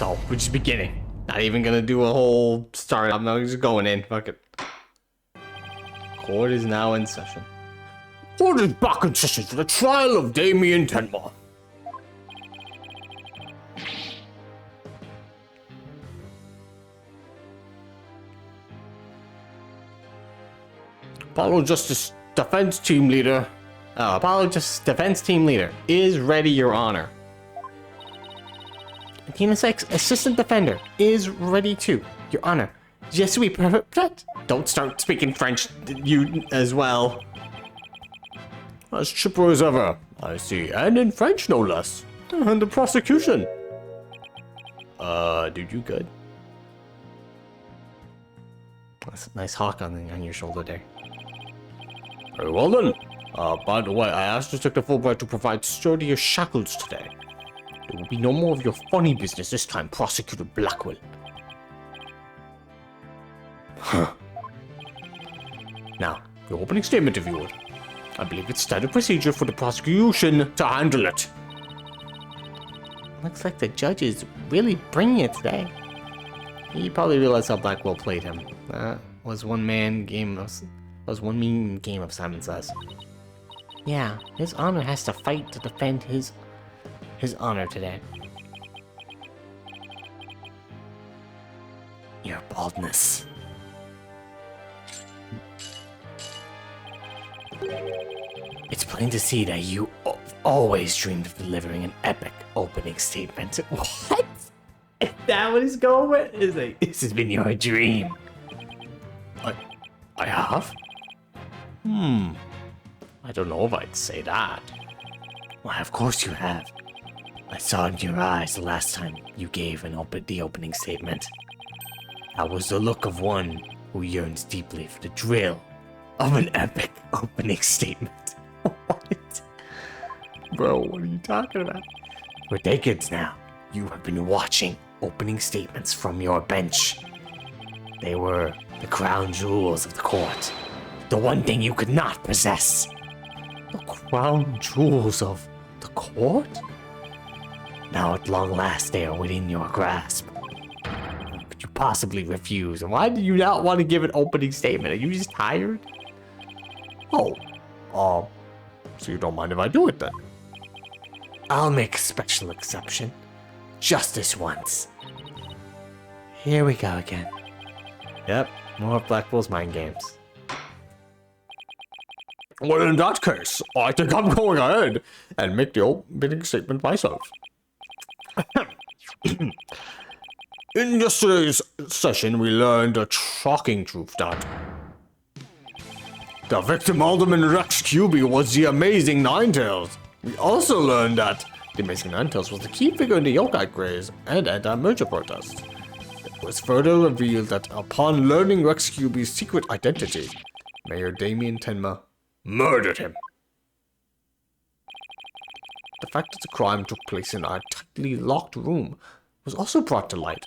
No, we're just beginning. Not even gonna do a whole start. I'm not just going in. Fuck it. Court is now in session. Court is back in session for the trial of Damien Tenma. Apollo Justice Defense Team Leader. Apollo Justice Defense Team Leader is ready, Your Honor. Team 6 Assistant Defender is ready too, Your Honor. Yes, we perfect. Don't start speaking French, you as well. As chipper as ever, I see, and in French no less. And the prosecution. Dude, you good? That's a nice hawk on your shoulder there. Very well then. By the way, I asked Detective Fulbright to provide sturdier shackles today. There will be no more of your funny business this time, Prosecutor Blackwell. Huh. Now, your opening statement, if you would. I believe it's standard procedure for the prosecution to handle it. Looks like the judge is really bringing it today. He probably realized how Blackwell played him. That was one mean game of Simon Says. Yeah, his honor has to fight to defend his honor today. Your baldness. It's plain to see that you always dreamed of delivering an epic opening statement. What? Is that what he's going with? Is like, this has been your dream. I have? I don't know if I'd say that. Why, of course you have. I saw it in your eyes the last time you gave the opening statement. That was the look of one who yearns deeply for the thrill of an epic opening statement. What? Bro, what are you talking about? For decades now, you have been watching opening statements from your bench. They were the crown jewels of the court. The one thing you could not possess. The crown jewels of the court? Now at long last they are within your grasp. Could you possibly refuse? And why do you not want to give an opening statement? Are you just tired? So you don't mind if I do it then? I'll make a special exception. Just this once. Here we go again. Yep, more of Blackwell's mind games. Well, in that case, I think I'm going ahead and make the opening statement myself. In yesterday's session, we learned a shocking truth that the victim Alderman Rex QB was the Amazing Ninetales. We also learned that the Amazing Ninetales was the key figure in the yokai craze and anti-merger protest. It was further revealed that upon learning Rex QB's secret identity, Mayor Damien Tenma murdered him. The fact that the crime took place in a tightly locked room was also brought to light.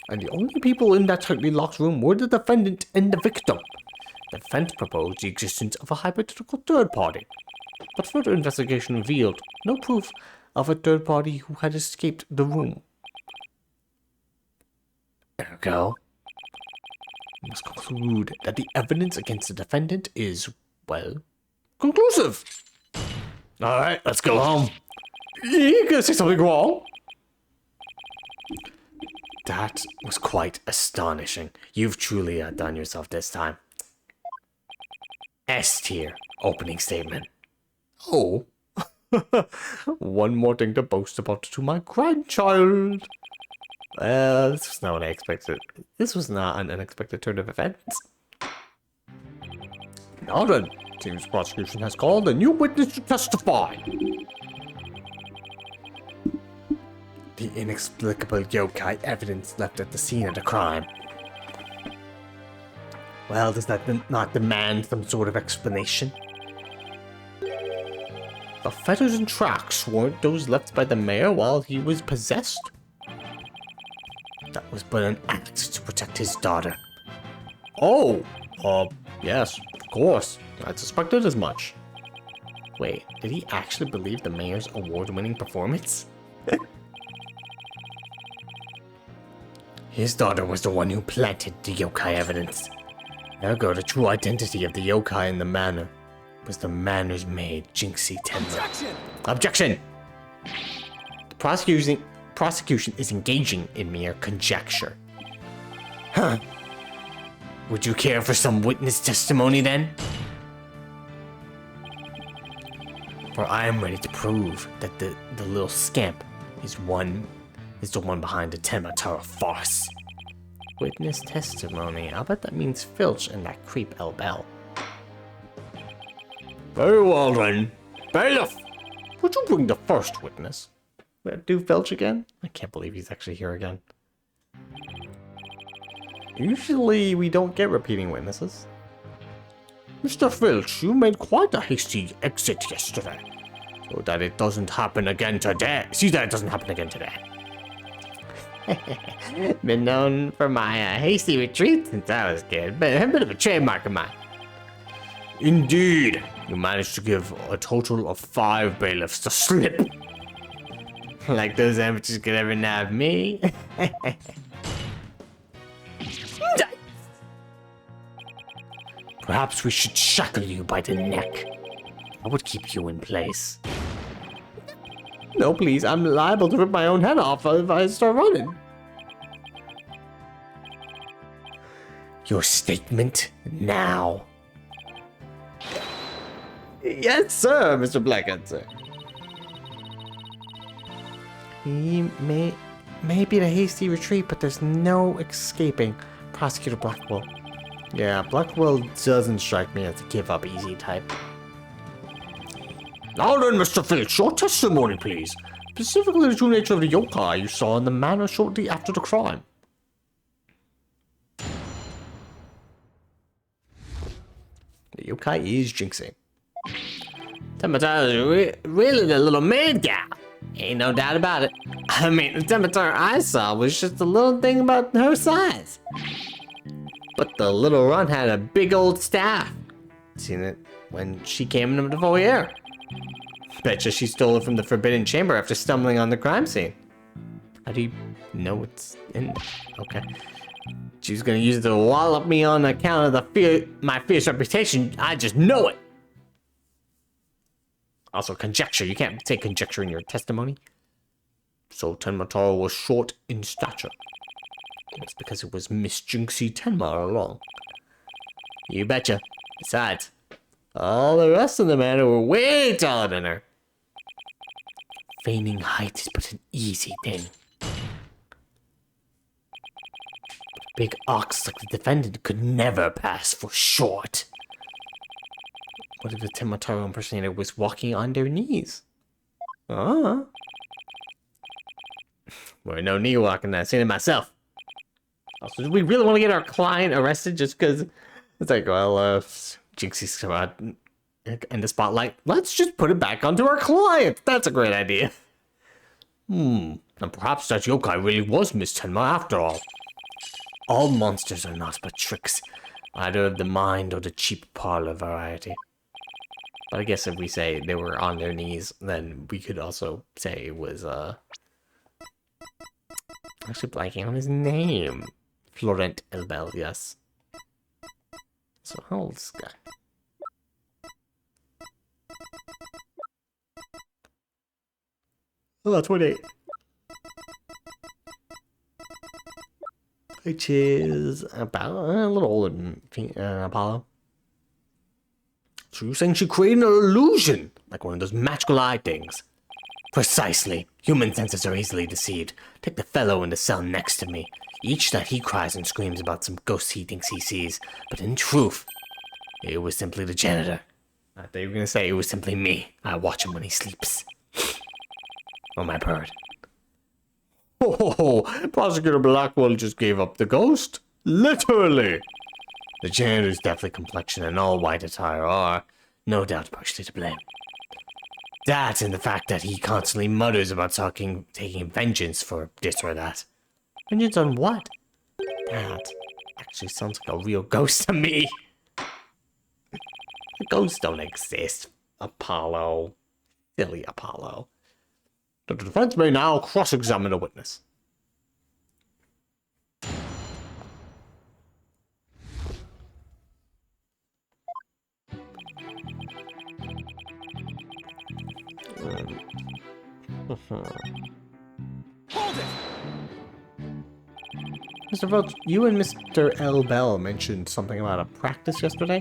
And the only people in that tightly locked room were the defendant and the victim. The defense proposed the existence of a hypothetical third party, but further investigation revealed no proof of a third party who had escaped the room. Ergo, we must conclude that the evidence against the defendant is, well, conclusive. Alright, let's go home. You gonna say something wrong? That was quite astonishing. You've truly outdone yourself this time. S tier opening statement. Oh. One more thing to boast about to my grandchild. This was not what I expected. This was not an unexpected turn of events. Now then, team's prosecution has called a new witness to testify. The inexplicable yokai evidence left at the scene of the crime. Well, does that not demand some sort of explanation? The feathers and tracks weren't those left by the mayor while he was possessed? That was but an act to protect his daughter. Oh, yes, of course. I suspected as much. Wait, did he actually believe the mayor's award-winning performance? His daughter was the one who planted the yokai evidence. Ergo, the true identity of the yokai in the manor was the manor's maid, Jinxie Tenma. Objection! Objection! The prosecution is engaging in mere conjecture. Huh. Would you care for some witness testimony then? For I am ready to prove that the little scamp is the one behind the Tenma Taro farce. Witness testimony. I'll bet that means Filch and that creep El Bell. Very well then. Bailiff, would you bring the first witness? Do Filch again? I can't believe he's actually here again. Usually we don't get repeating witnesses. Mr. Filch, you made quite a hasty exit yesterday. So that it doesn't happen again today. See that it doesn't happen again today. Been known for my hasty retreat since I was a kid, but a bit of a trademark of mine. Indeed, you managed to give a total of 5 bailiffs the slip. Like those amateurs could ever nab me. Perhaps we should shackle you by the neck. I would keep you in place. No, please, I'm liable to rip my own head off if I start running. Your statement now. Yes, sir, Mr. Blackhead, sir. He may be the hasty retreat, but there's no escaping Prosecutor Blackwell. Yeah, Blackwell doesn't strike me as a give-up easy type. Now then, Mr. Filch, your testimony, please. Specifically the true nature of the yokai you saw in the manor shortly after the crime. The yokai is Jinxie. Temmatara is really the little maid gal. Ain't no doubt about it. I mean, the Temmatara I saw was just a little thing about her size. But the little runt had a big old staff. Seen it when she came into the foyer. Betcha she stole it from the Forbidden Chamber after stumbling on the crime scene. How do you know it's in? Okay. She was gonna use it to wallop me on account of my fierce reputation. I just know it. Also, conjecture. You can't say conjecture in your testimony. So Tenma Taro was short in stature. It's because it was Miss Jinxie Tenma all along. You betcha. Besides, all the rest of the manor were way taller than her. Feigning height is but an easy thing. A big ox like the defendant could never pass for short. What if the Tenma Taro impersonator was walking on their knees? We're no knee walking, I've seen it myself. Also, do we really want to get our client arrested just because it's like, well, Jinxie's in the spotlight. Let's just put it back onto our client. That's a great idea. And perhaps that yokai really was Miss Tenma after all. All monsters are not but tricks, either of the mind or the cheap parlor variety. But I guess if we say they were on their knees, then we could also say it was, actually blanking on his name. Florent Elbel, yes. So how old is this guy? Oh, 28. Which is about a little older than Apollo. So you're saying she created an illusion, like one of those magical eye things? Precisely. Human senses are easily deceived. Take the fellow in the cell next to me. Each night he cries and screams about some ghost he thinks he sees, but in truth, it was simply the janitor. I thought you were gonna say it was simply me. I watch him when he sleeps. Oh, my bird. Oh, Prosecutor Blackwell just gave up the ghost. Literally. The janitor's deathly complexion and all white attire are, no doubt, partially to blame. That and the fact that he constantly mutters about taking vengeance for this or that. Vengeance on what? That actually sounds like a real ghost to me. The ghosts don't exist, Apollo. Silly Apollo. The defense may now cross-examine a witness. Hold it! Mr. Welch, you and Mr. L. Bell mentioned something about a practice yesterday.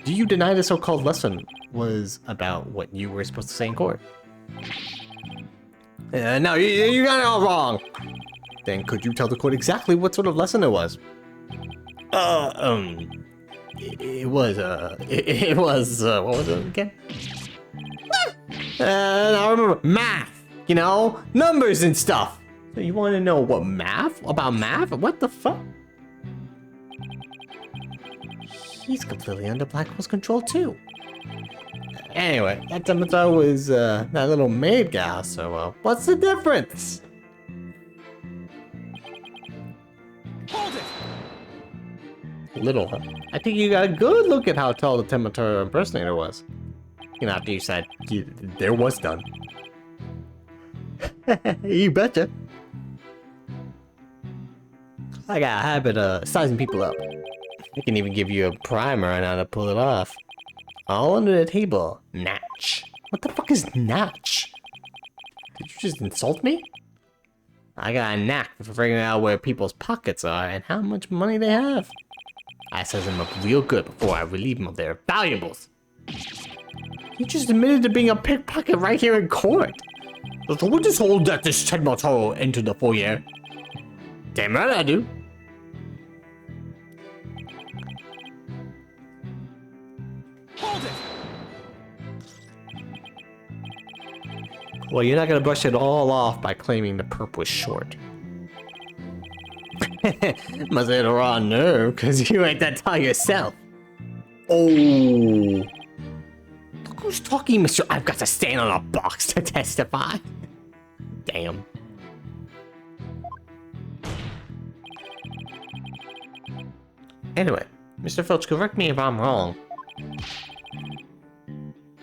Do you deny the so-called lesson was about what you were supposed to say in court? No, you got it all wrong. Then could you tell the court exactly what sort of lesson it was? It was, what was it again? I remember math, you know, numbers and stuff. So you want to know what math? About math? What the fuck? He's completely under Blackwell's control too. Anyway, that Demeter was that little maid gal, so what's the difference? Hold it! Little, huh? I think you got a good look at how tall the Demeter impersonator was. You know, after you said there was done. You betcha. I got a habit of sizing people up. I can even give you a primer on how to pull it off. All under the table. Natch. What the fuck is natch? Did you just insult me? I got a knack for figuring out where people's pockets are and how much money they have. I size them up real good before I relieve them of their valuables. You just admitted to being a pickpocket right here in court. So we'll just hold that this Ted Motoro into the foyer. Damn right I do. Hold it! Well, you're not gonna brush it all off by claiming the perp was short. Must have a raw nerve, cause you ain't that tall yourself. Oh. Look who's talking, Mr. I've got to stand on a box to testify. Damn. Anyway, Mr. Filch, correct me if I'm wrong.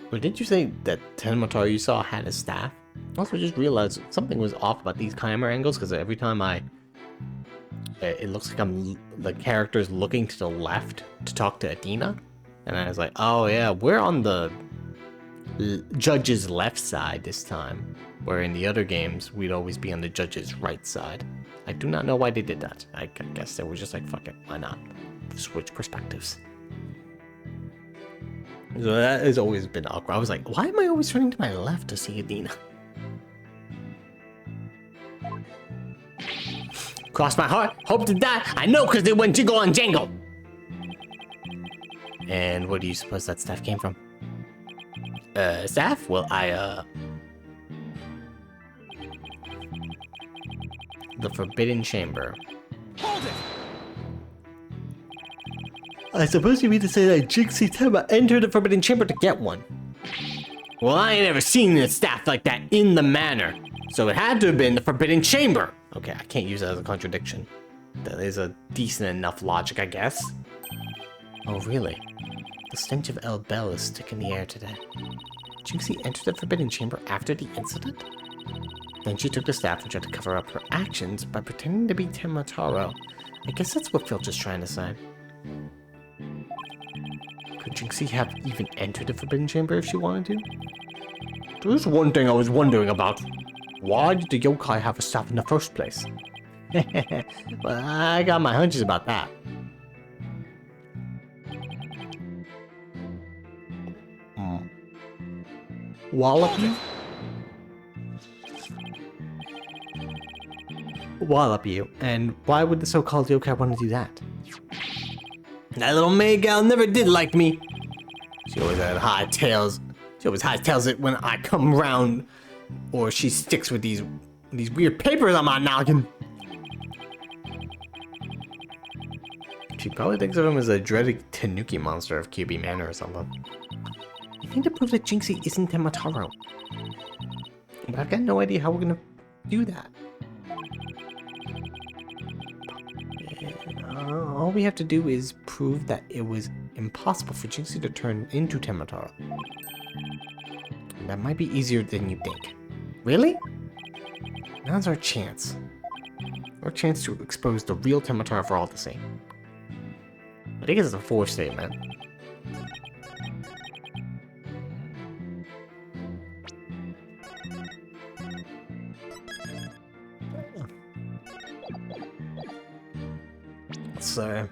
But did you say that Tenmatar you saw had a staff? Also, just realized something was off about these camera angles, because every time it looks like the character's looking to the left to talk to Adina. And I was like, oh yeah, we're on the judge's left side this time. Where in the other games, we'd always be on the judge's right side. I do not know why they did that. I guess they were just like, fuck it, why not? Switch perspectives. So that has always been awkward. I was like, why am I always turning to my left to see Adina? Cross my heart, hope to die. I know because they went Jingle on Jangle. And where do you suppose that staff came from? Staff? Well, the Forbidden Chamber. Hold it! I suppose you mean to say that Jinxie Tema entered the Forbidden Chamber to get one. Well, I ain't ever seen a staff like that in the manor, so it had to have been the Forbidden Chamber. Okay, I can't use that as a contradiction. That is a decent enough logic, I guess. Oh, really? The stench of El Bell is stuck in the air today. Jinxie entered the Forbidden Chamber after the incident? Then she took the staff and tried to cover up her actions by pretending to be Temotaro. I guess that's what Filch is trying to say. Could Jinxie have even entered the Forbidden Chamber if she wanted to? There's one thing I was wondering about. Why did the yokai have a staff in the first place? Well, I got my hunches about that. Wallop you? Wallop you? And why would the so-called yokai want to do that? That little maid gal never did like me. She always had high tails. She always hightails it when I come around, or she sticks with these weird papers on my noggin. She probably thinks of him as a dreaded Tanuki monster of QB Manor or something. I need to prove that Jinxie isn't Temotaro. But I've got no idea how we're gonna do that. All we have to do is prove that it was impossible for Jinxie to turn into Temotaro. That might be easier than you think. Really? Now's our chance. Our chance to expose the real Temotaro for all to see. I think it's a fourth statement. So...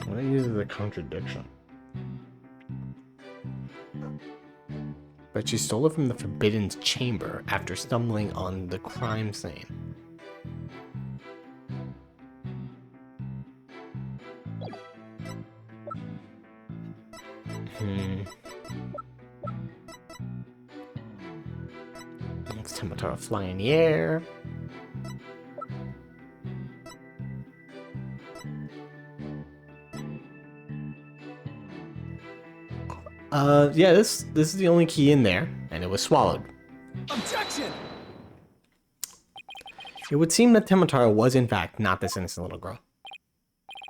what uses a contradiction? But she stole it from the Forbidden Chamber after stumbling on the crime scene. Next Temotaro flying in the air. Yeah, this is the only key in there, and it was swallowed. Objection! It would seem that Temotaro was in fact not this innocent little girl.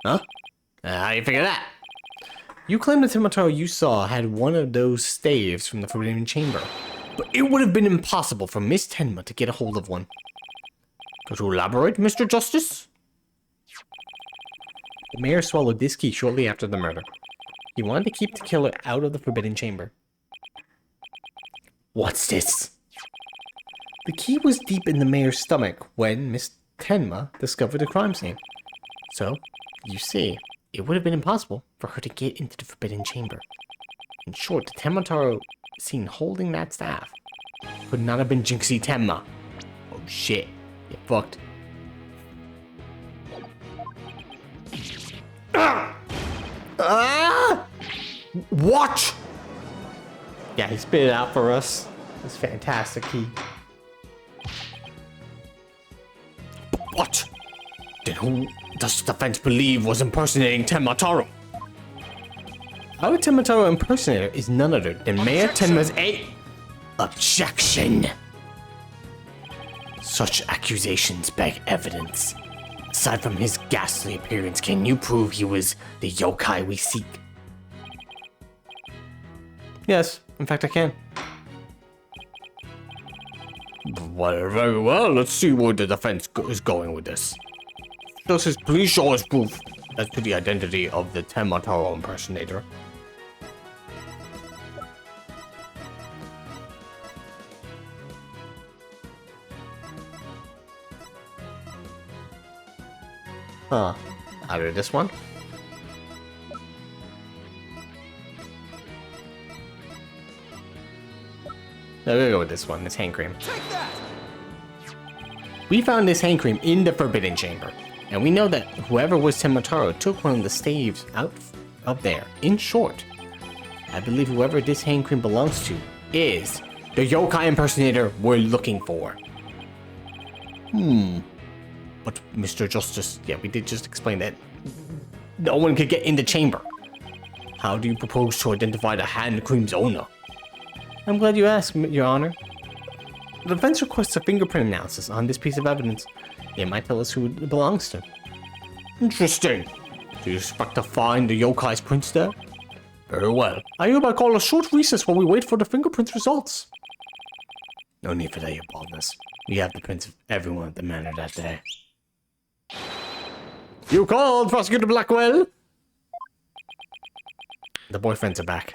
Huh? How do you figure that? You claim the Temotaro you saw had one of those staves from the Forbidden Chamber, but it would have been impossible for Miss Tenma to get a hold of one. Could you elaborate, Mr. Justice? The mayor swallowed this key shortly after the murder. He wanted to keep the killer out of the Forbidden Chamber. What's this? The key was deep in the mayor's stomach when Miss Tenma discovered the crime scene. So, you see, it would have been impossible for her to get into the Forbidden Chamber. In short, the Temotaro seen holding that staff could not have been Jinxie Tenma. Oh shit, get fucked. What? Yeah, he spit it out for us. It's fantastic. What? Then who does the defense believe was impersonating Temotaro? Our Temotaro impersonator is none other than Mayor Tenma's Objection! Such accusations beg evidence. Aside from his ghastly appearance, can you prove he was the yokai we seek? Yes, in fact I can. Well, very well, let's see where the defense is going with this. Justice, please show us proof as to the identity of the Temotaro impersonator. Huh. Either this one? No, we'll go with this one, this hand cream. Take that! We found this hand cream in the Forbidden Chamber, and we know that whoever was Temotaro took one of the staves out of there. In short, I believe whoever this hand cream belongs to is the yokai impersonator we're looking for. But Mr. Justice, yeah, we did just explain that no one could get in the chamber. How do you propose to identify the hand cream's owner? I'm glad you asked, Your Honor. The defense requests a fingerprint analysis on this piece of evidence. It might tell us who it belongs to. Interesting. Do you expect to find the yokai's prints there? Very well. I hereby call a short recess while we wait for the fingerprint results. No need for that, Your Baldness. We have the prints of everyone at the manor that day. You called, Prosecutor Blackwell! The boyfriends are back.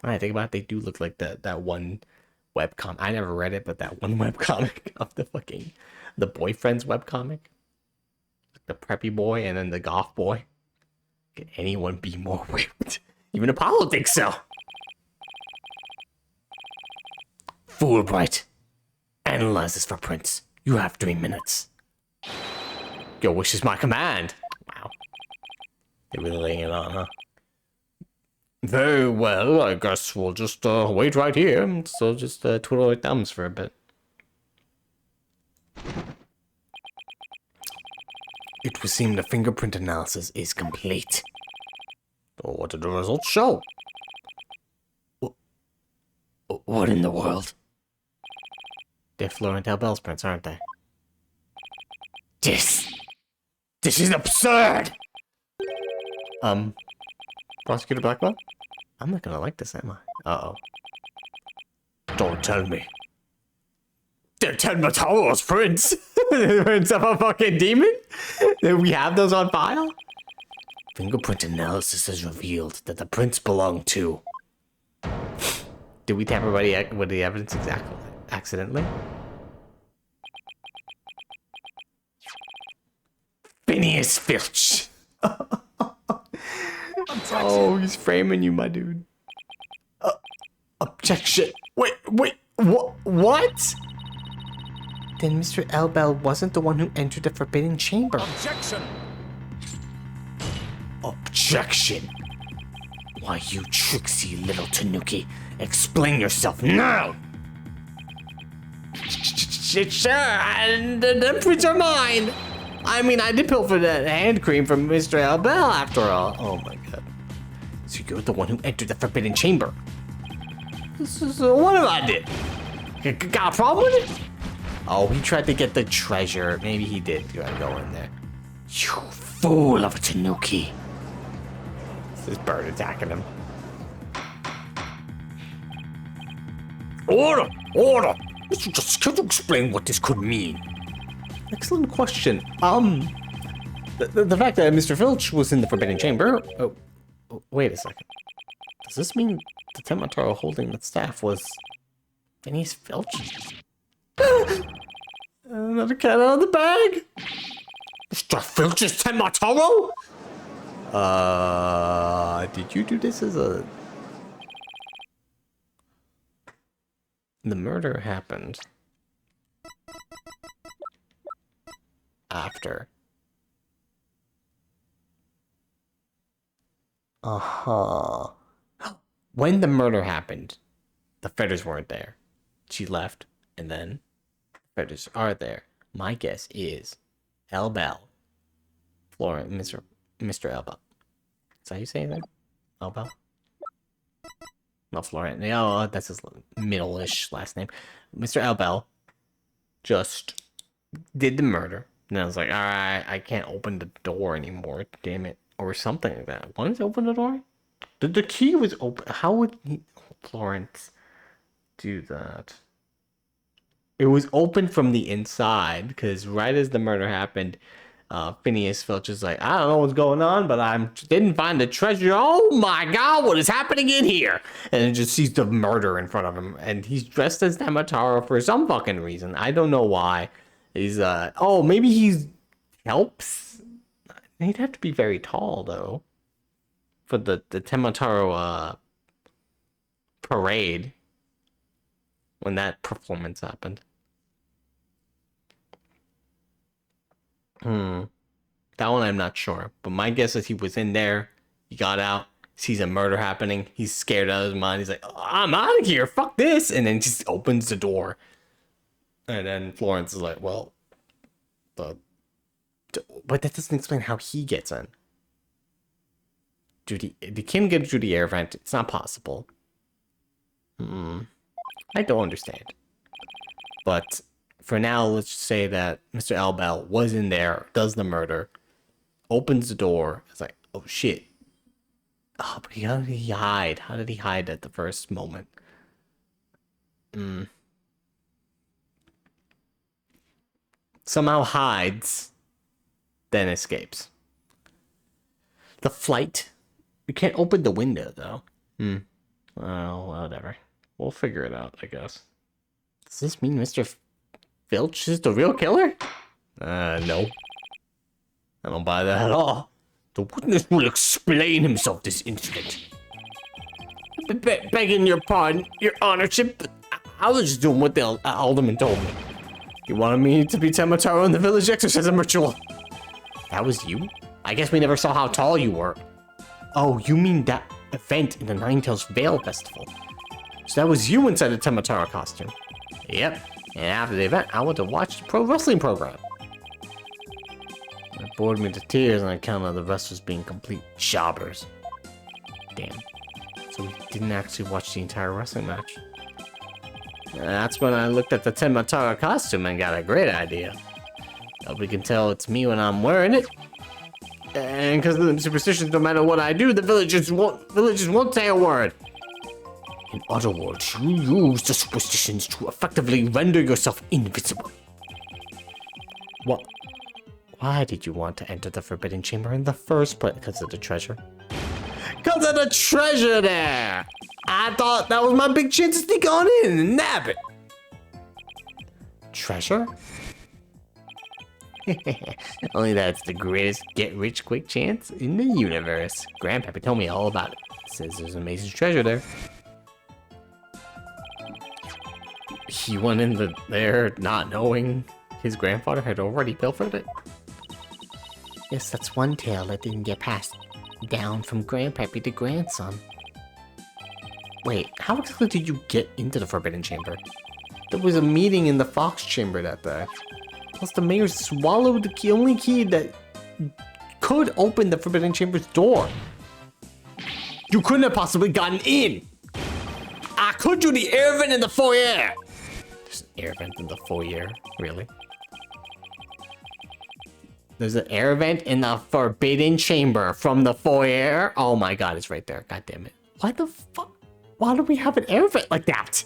I think about it, they do look like that one webcomic. I never read it, but that one webcomic of the boyfriends webcomic. The preppy boy and then the goth boy. Can anyone be more weird? Even Apollo thinks so. Fulbright. Analyze this for prints. You have 3 minutes. Your wish is my command. Wow. They're really laying it on, huh? Very well, I guess we'll just wait right here. So just twiddle our thumbs for a bit. It would seem the fingerprint analysis is complete. So what did the results show? What in the world? They're Florentel Bell's prints, aren't they? This is absurd! Prosecutor Blackwell? I'm not gonna like this, am I? Uh-oh. Don't tell me. They're Tenmataro's prints! The prints of a fucking demon? Do we have those on file? Fingerprint analysis has revealed that the prints belong to... Did we tamper with the evidence exactly accidentally? Phineas Filch. Oh, he's framing you, my dude. Objection. Wait, what? Then Mr. Elbel wasn't the one who entered the Forbidden Chamber. Objection! Objection! Why, you tricksy little Tanuki, explain yourself now! Sure, and the prints are mine. I mean, I did pilfer that hand cream from Mr. Elbel after all. Oh my god. So you're the one who entered the Forbidden Chamber? So what if I did? Got a problem with it? Oh, he tried to get the treasure. Maybe he did try to go in there. You fool of a Tanuki! This bird attacking him. Order! Order! Could you explain what this could mean? Excellent question. The fact that Mr. Filch was in the Forbidden Chamber. Oh, wait a second. Does this mean the Temataro holding the staff was Phineas Filch? Another cat out of the bag. Mr. Filch's Temataro? Did you do this as a... The murder happened after. When the murder happened, the feathers weren't there. She left, and then the feathers are there. My guess is Elbel, Mr. Elbel. Is that how you say that? Elbel? Not Florent. No, that's his middle-ish last name. Mr. Elbel just did the murder. And I was like, alright, I can't open the door anymore. Damn it. Or something like that. Wanted to open the door? The key was open. How would Florence do that? It was open from the inside, because right as the murder happened, Phineas Filch is like, I don't know what's going on, but I didn't find the treasure. Oh my god, what is happening in here? And it just sees the murder in front of him. And he's dressed as Temataro for some fucking reason. I don't know why. He's, oh, maybe he helps? He'd have to be very tall, though. For the Temataro, parade. When that performance happened. That one I'm not sure. But my guess is he was in there. He got out. Sees a murder happening. He's scared out of his mind. He's like, oh, I'm out of here. Fuck this. And then just opens the door. And then Florence is like, well, but that doesn't explain how he gets in. They can't get through the air vent. It's not possible. I don't understand. But for now, let's just say that Mr. Elbel was in there, does the murder, opens the door. It's like, oh shit. Oh, but how did he hide? How did he hide at the first moment? Somehow hides, then escapes. The flight. You can't open the window, though. Well, whatever. We'll figure it out, I guess. Does this mean Mr. Filch is the real killer? No. I don't buy that at all. The witness will explain himself this instant. Begging your pardon, your honorship. I was just doing what the alderman told me. He wanted me to be Temataro in the village exorcism ritual. That was you? I guess we never saw how tall you were. Oh, you mean that event in the Ninetales Vale Festival. So that was you inside the Temataro costume. Yep. And after the event, I went to watch the pro wrestling program. It bored me to tears on account of the wrestlers being complete jobbers. Damn. So we didn't actually watch the entire wrestling match. And that's when I looked at the Temataro costume and got a great idea. Nobody can tell it's me when I'm wearing it. And because of the superstitions, no matter what I do, the villagers won't say a word. In other words, you use the superstitions to effectively render yourself invisible. What? Why did you want to enter the Forbidden Chamber in the first place? Because of the treasure? Because of the treasure there! I thought that was my big chance to sneak on in and nab it. Treasure? Only that's the greatest get-rich-quick chance in the universe. Grandpappy told me all about it. Says there's amazing treasure there. He went in there not knowing his grandfather had already pilfered it. Yes, that's one tale that didn't get passed down from Grandpappy to grandson. Wait, how exactly did you get into the Forbidden Chamber? There was a meeting in the Fox Chamber that day. Plus the mayor swallowed the only key that could open the Forbidden Chamber's door. You couldn't have possibly gotten in! I could do the air vent in the foyer! There's an air vent in the foyer? Really? There's an air vent in the Forbidden Chamber from the foyer? Oh my god, it's right there. God damn it. Why the fuck? Why do we have an air vent like that?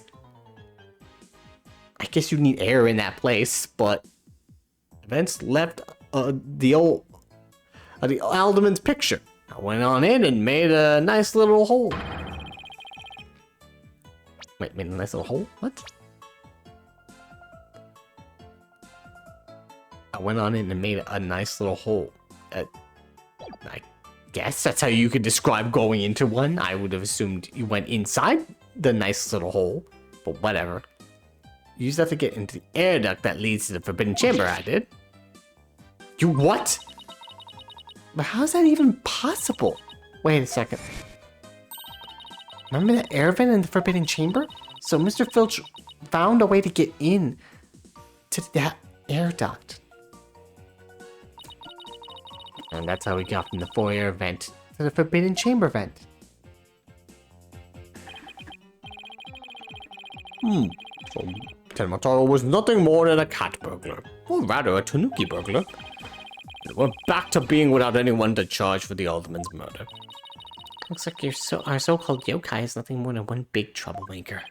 I guess you need air in that place, but Vince left the alderman's picture. I went on in and made a nice little hole. Wait, made a nice little hole? What? I went on in and made a nice little hole. I guess that's how you could describe going into one. I would have assumed you went inside the nice little hole, but whatever. You just have to get into the air duct that leads to the Forbidden Chamber, I did. You what? But how's that even possible? Wait a second. Remember that air vent in the Forbidden Chamber? So Mr. Filch found a way to get in to that air duct. And that's how we got from the foyer vent to the Forbidden Chamber vent. So Tenmataro was nothing more than a cat burglar. Or rather, a tanuki burglar. We're back to being without anyone to charge for the alderman's murder. Looks like our so-called yokai is nothing more than one big troublemaker.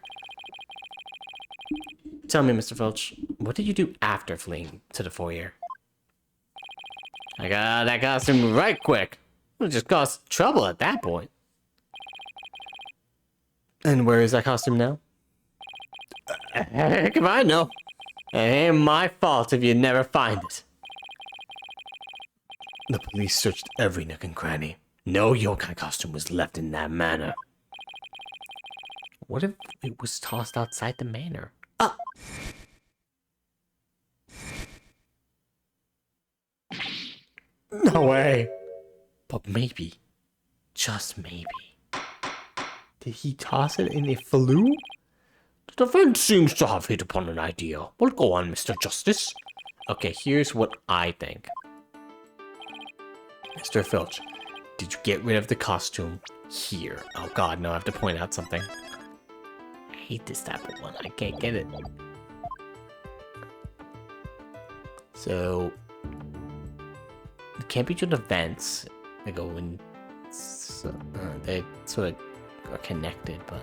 Tell me, Mr. Filch, what did you do after fleeing to the foyer? I got that costume right quick. It just caused trouble at that point. And where is that costume now? Heck if I know. It ain't my fault if you never find it. The police searched every nook and cranny. No yokai costume was left in that manor. What if it was tossed outside the manor? Ah! No way. But maybe, just maybe, did he toss it in a flue? The defense seems to have hit upon an idea. Well, go on, Mr. Justice. Okay, here's what I think. Mr. Filch, did you get rid of the costume here? Oh god, no, I have to point out something. I hate this type of one. I can't get it. So, it can't be to the vents. They go in. So, they sort of are connected, but.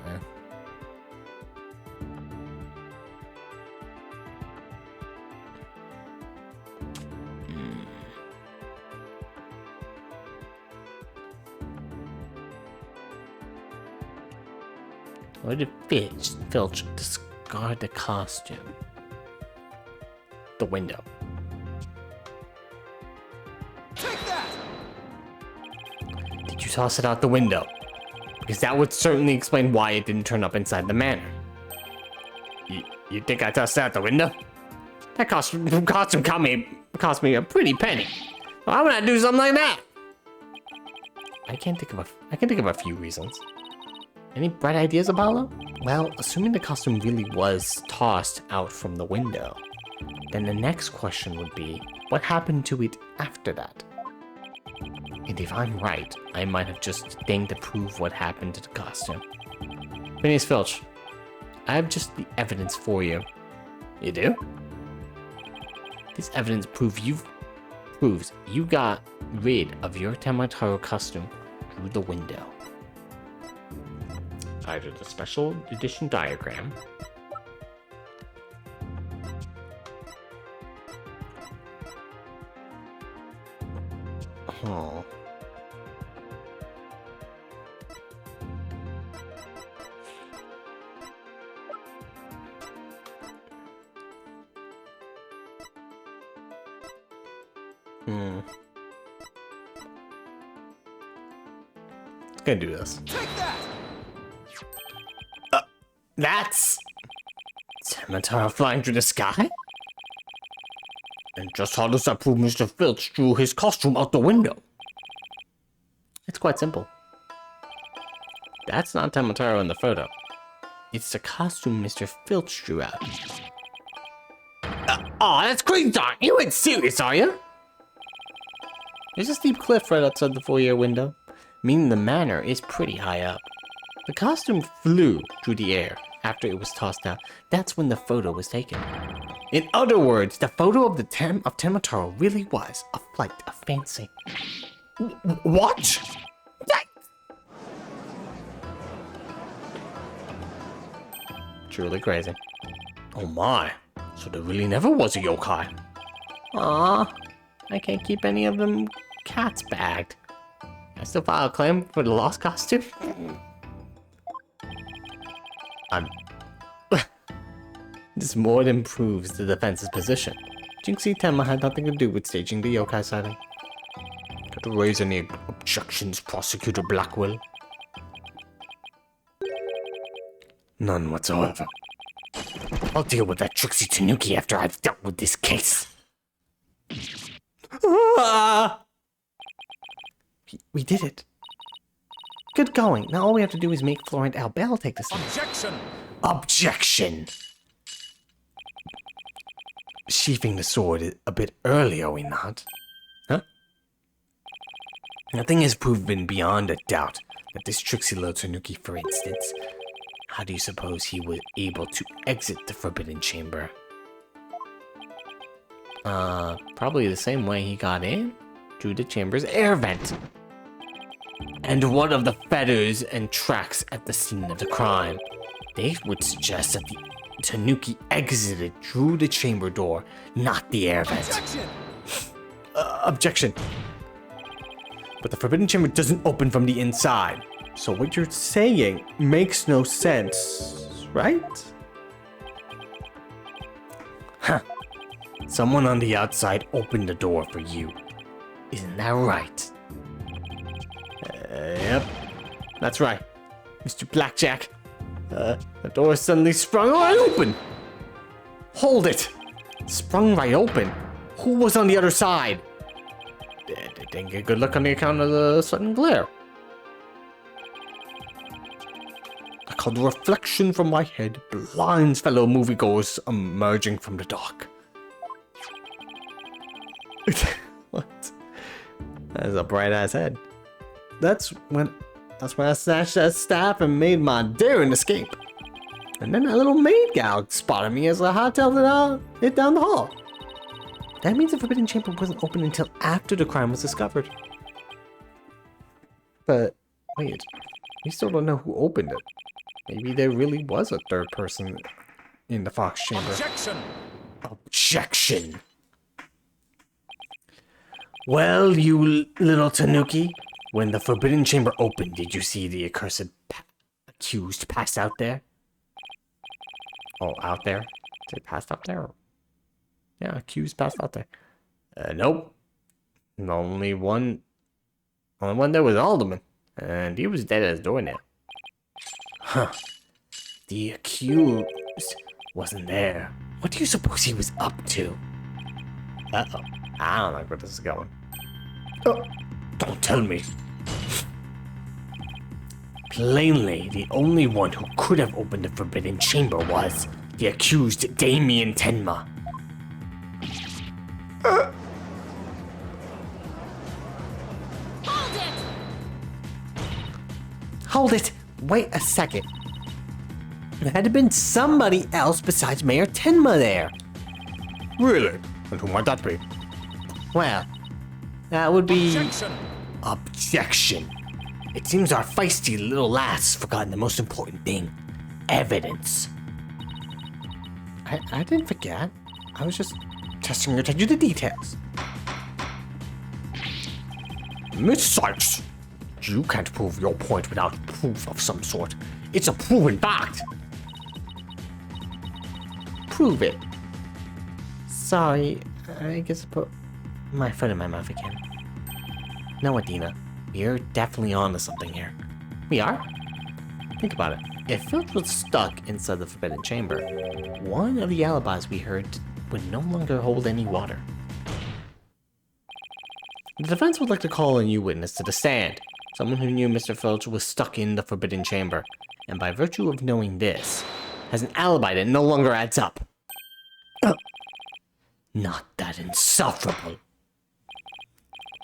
Why did Filch discard the costume? The window. Take that! Did you toss it out the window? Because that would certainly explain why it didn't turn up inside the manor. You think I tossed it out the window? That costume cost me a pretty penny. Why would I do something like that? I can think of a few reasons. Any bright ideas, Apollo? Well, assuming the costume really was tossed out from the window, then the next question would be, what happened to it after that? And if I'm right, I might have just thing to prove what happened to the costume. Phineas Filch, I have just the evidence for you. You do? This evidence proves you got rid of your Tamataro costume through the window. Either the special edition diagram Let's go do this. Take that! That's Temotaro flying through the sky? And just how does that prove Mr. Filch drew his costume out the window? It's quite simple. That's not Temotaro in the photo. It's the costume Mr. Filch drew out. Aw, that's crazy, Doc! You ain't serious, are you? There's a steep cliff right outside the foyer window, meaning the manor is pretty high up. The costume flew through the air after it was tossed out. That's when the photo was taken. In other words, the photo of Temotaro really was a flight of fancy. What? Truly crazy. Oh my, so there really never was a yokai. Aw, I can't keep any of them cats bagged. I still file a claim for the lost costume? This more than proves the defense's position. Jinxie Tenma had nothing to do with staging the yokai sighting. Got to raise any objections, Prosecutor Blackwell? None whatsoever. I'll deal with that Trixie Tanuki after I've dealt with this case. We did it. Good going. Now all we have to do is make Florent Albel take this. Objection! Objection! Sheathing the sword a bit early, are we not? Huh? Nothing has proven beyond a doubt that this Trixie little Tanuki, for instance, how do you suppose he was able to exit the Forbidden Chamber? Probably the same way he got in, through the chamber's air vent. And one of the feathers and tracks at the scene of the crime, they would suggest that the Tanuki exited through the chamber door, not the air vent. Objection! Objection. But the Forbidden Chamber doesn't open from the inside. So what you're saying makes no sense, right? Huh. Someone on the outside opened the door for you. Isn't that right? Yep. That's right. Mr. Blackjack. The door suddenly sprung right open. Hold it. Sprung right open. Who was on the other side? They didn't get good luck on the account of the sudden glare. I call the reflection from my head blinds fellow moviegoers emerging from the dark. What? That's a bright ass head. That's when I snatched that staff and made my daring escape. And then that little maid gal spotted me as I hightailed it down the hall. That means the Forbidden Chamber wasn't open until after the crime was discovered. But wait, we still don't know who opened it. Maybe there really was a third person in the Fox Chamber. Objection! Objection! Well, you little Tanuki, when the Forbidden Chamber opened, did you see the accursed accused pass out there? Oh, out there? They passed out there? Yeah, accused passed out there. Nope. The only one there was Alderman, and he was dead as a doornail. Huh. The accused wasn't there. What do you suppose he was up to? Uh-oh. I don't like where this is going. Oh, don't tell me. Plainly, the only one who could have opened the Forbidden Chamber was the accused Damien Tenma. Hold it! Hold it! Wait a second. There had to have been somebody else besides Mayor Tenma there. Really? And who might that be? Well, that would be... Objection! Objection. It seems our feisty little lass has forgotten the most important thing. Evidence. I didn't forget. I was just testing your attention to details. Miss Sykes, you can't prove your point without proof of some sort. It's a proven fact. Prove it. Sorry, I guess My foot in my mouth again. No, Adina. You're definitely onto something here. We are? Think about it. If Filch was stuck inside the Forbidden Chamber, one of the alibis we heard would no longer hold any water. The defense would like to call a new witness to the stand, someone who knew Mr. Filch was stuck in the Forbidden Chamber, and by virtue of knowing this, has an alibi that no longer adds up. Not that insufferable.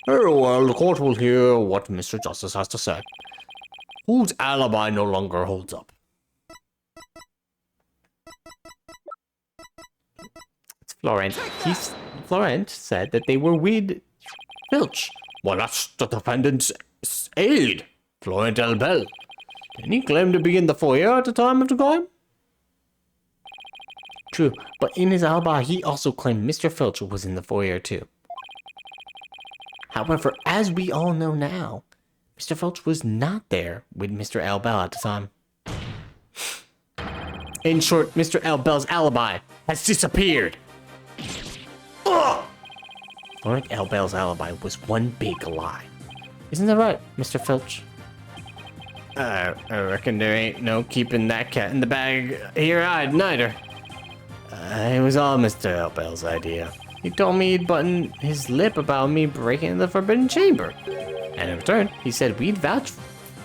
Very well, the court will hear what Mr. Justice has to say. Whose alibi no longer holds up? It's Florent. Florent said that they were with Filch. Well, that's the defendant's aide, Florent Albel. Didn't he claim to be in the foyer at the time of the crime? True, but in his alibi, he also claimed Mr. Filch was in the foyer too. However, as we all know now, Mr. Filch was not there with Mr. Albel at the time. In short, Mr. Albel's alibi has disappeared. Ugh! Florent Albel's alibi was one big lie. Isn't that right, Mr. Filch? I reckon there ain't no keeping that cat in the bag here neither. It was all Mr. Albel's idea. He told me he'd button his lip about me breaking the Forbidden Chamber. And in return, he said we'd vouch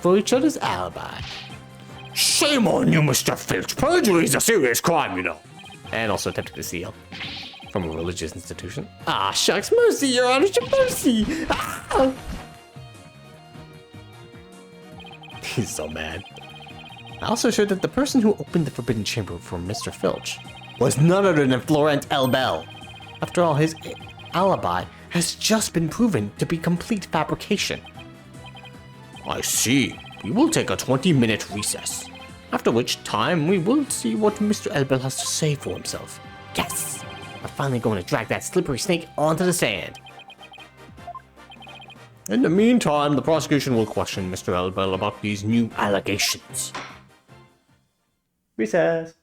for each other's alibi. Shame on you, Mr. Filch. Perjury is a serious crime, you know. And also attempted to steal from a religious institution. Ah, shucks, mercy, your honor, mercy. Ah! He's so mad. I also showed that the person who opened the Forbidden Chamber for Mr. Filch was none other than Florent Albel. After all, his alibi has just been proven to be complete fabrication. I see. We will take a 20-minute recess, after which time we will see what Mr. Albel has to say for himself. Yes! We're finally going to drag that slippery snake onto the sand. In the meantime, the prosecution will question Mr. Albel about these new allegations. Recess.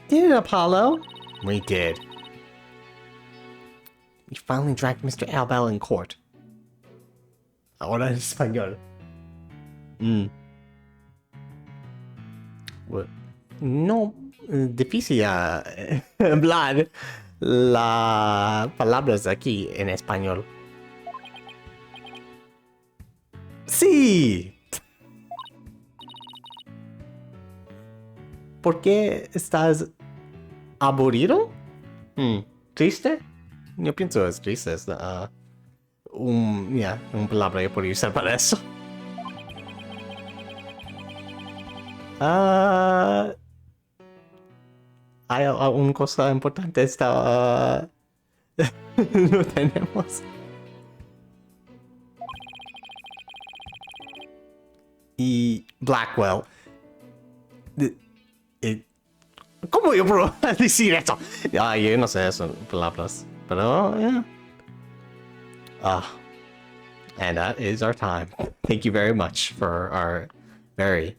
Did it, Apollo? We did. We finally dragged Mr. Albel in court. Ahora en español. Well, no, difícil hablar las palabras aquí en español. Sí. ¿Por qué estás aburrido? ¿Triste? Yo pienso es triste. Es una palabra que podría usar para eso. Hay una cosa importante. No tenemos. Y Blackwell. ¿Cómo yo puedo decir eso? Yo no sé esas palabras. Pero, yeah. And that is our time. Thank you very much for our very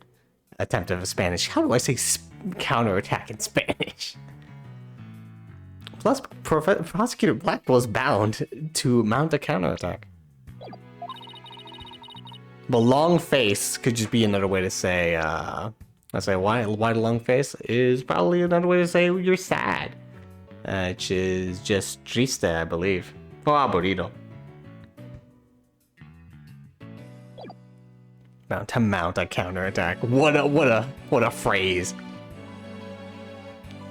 attentive Spanish. How do I say counterattack in Spanish? Plus, Prosecutor Blackwell is bound to mount a counterattack. The long face could just be another way to say, I say why long face is probably another way to say you're sad. Which is just triste, I believe. O aburrido. To mount a counterattack. What a phrase.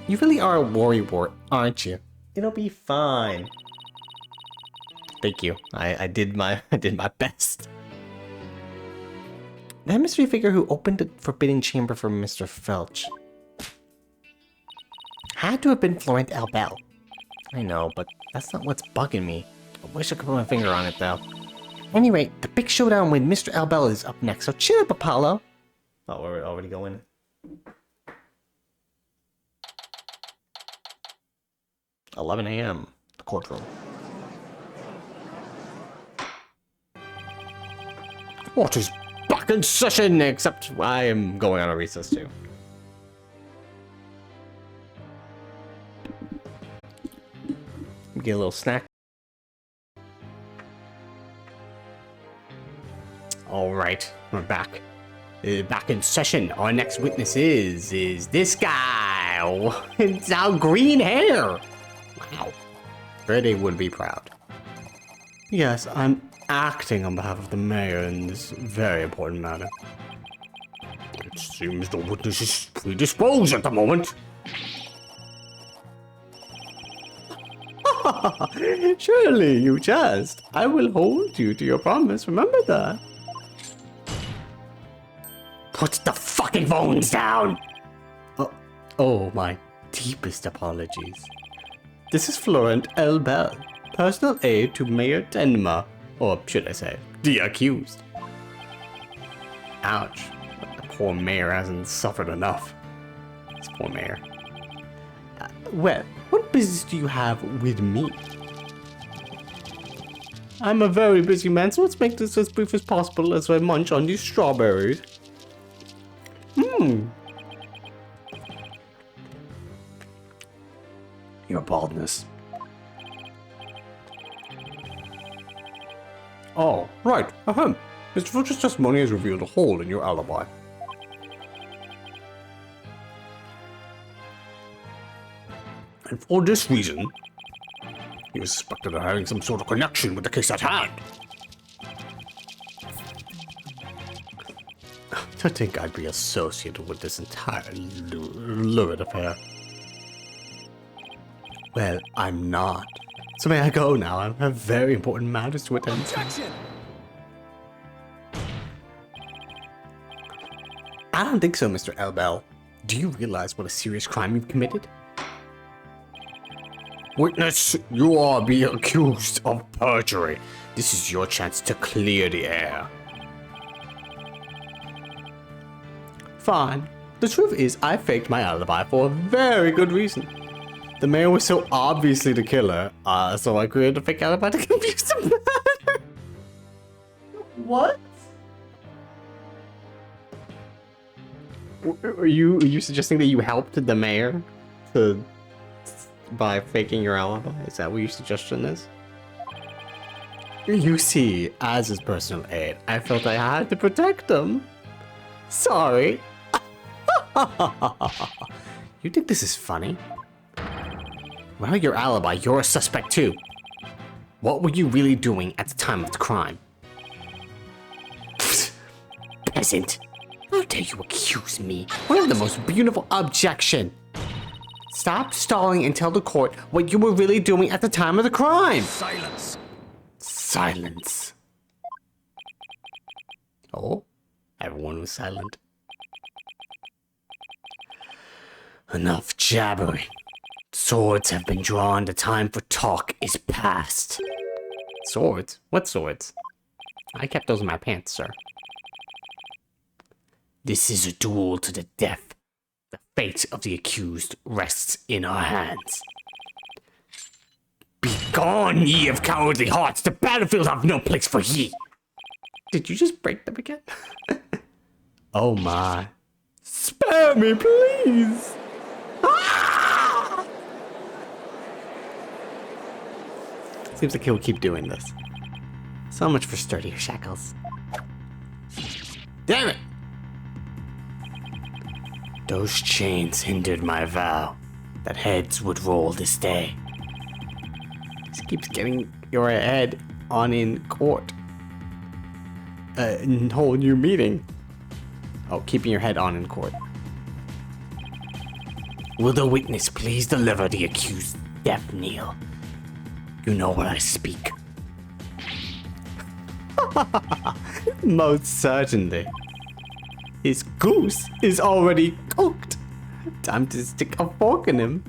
You really are a worrywart, aren't you? It'll be fine. Thank you. I did my best. That mystery figure who opened the Forbidden Chamber for Mr. Filch had to have been Florent Albel. I know, but that's not what's bugging me. I wish I could put my finger on it, though. Anyway, the big showdown with Mr. Albel is up next, so cheer up, Apollo. Oh, we're already going. 11 a.m. The courtroom. What is back in session? Except I am going on a recess too. Get a little snack. All right, we're back. Back in session. Our next witness is this guy. Oh, it's our green hair. Wow. Freddy would be proud. Yes, I'm acting on behalf of the mayor in this very important matter. It seems the witness is predisposed at the moment. Surely you jest. I will hold you to your promise. Remember that. Put the fucking phones down! Oh, my deepest apologies. This is Florent L. Bell, personal aide to Mayor Denma, or should I say, the accused. Ouch. The poor mayor hasn't suffered enough. This poor mayor. Well, what business do you have with me? I'm a very busy man, so let's make this as brief as possible as I munch on these strawberries. Your baldness. Oh, right. Ahem. Mr. Fletcher's testimony has revealed a hole in your alibi. And for this reason, he was suspected of having some sort of connection with the case at hand. To think I'd be associated with this entire lurid affair. Well, I'm not. So may I go now? I have very important matters to attend to. Objection! I don't think so, Mr. L. Bell. Do you realize what a serious crime you've committed? Witness, you are being accused of perjury. This is your chance to clear the air. Fine. The truth is, I faked my alibi for a very good reason. The mayor was so obviously the killer, so I created a fake alibi to confuse him better. What? Are you suggesting that you helped the mayor by faking your alibi? Is that what your suggestion is? You see, as his personal aide, I felt I had to protect him. Sorry. You think this is funny? Well, your alibi, you're a suspect too. What were you really doing at the time of the crime? Peasant. How dare you accuse me? One of the most beautiful objection. Stop stalling and tell the court what you were really doing at the time of the crime. Silence! Silence. Oh, everyone was silent. Enough jabbering. Swords have been drawn. The time for talk is past. Swords? What swords? I kept those in my pants, sir. This is a duel to the death. The fate of the accused rests in our hands. Begone, ye of cowardly hearts! The battlefield have no place for ye! Did you just break them again? Oh my. Spare me, please! Ah! Seems like he'll keep doing this. So much for sturdier shackles. Damn it! Those chains hindered my vow that heads would roll this day. This keeps getting your head on in court. Whole new meeting. Oh, keeping your head on in court. Will the witness please deliver the accused death knell? You know what I speak. Most certainly. His goose is already cooked. Time to stick a fork in him.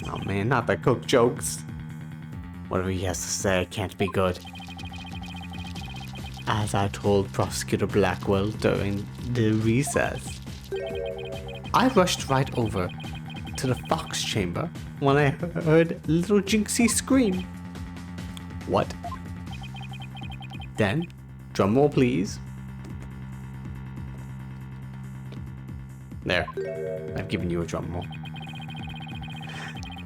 Oh man, not the cook jokes. Whatever he has to say can't be good. As I told Prosecutor Blackwell during the recess, I rushed right over to the fox chamber when I heard little Jinxie scream. What? Then, drum roll please. There. I've given you a drum roll.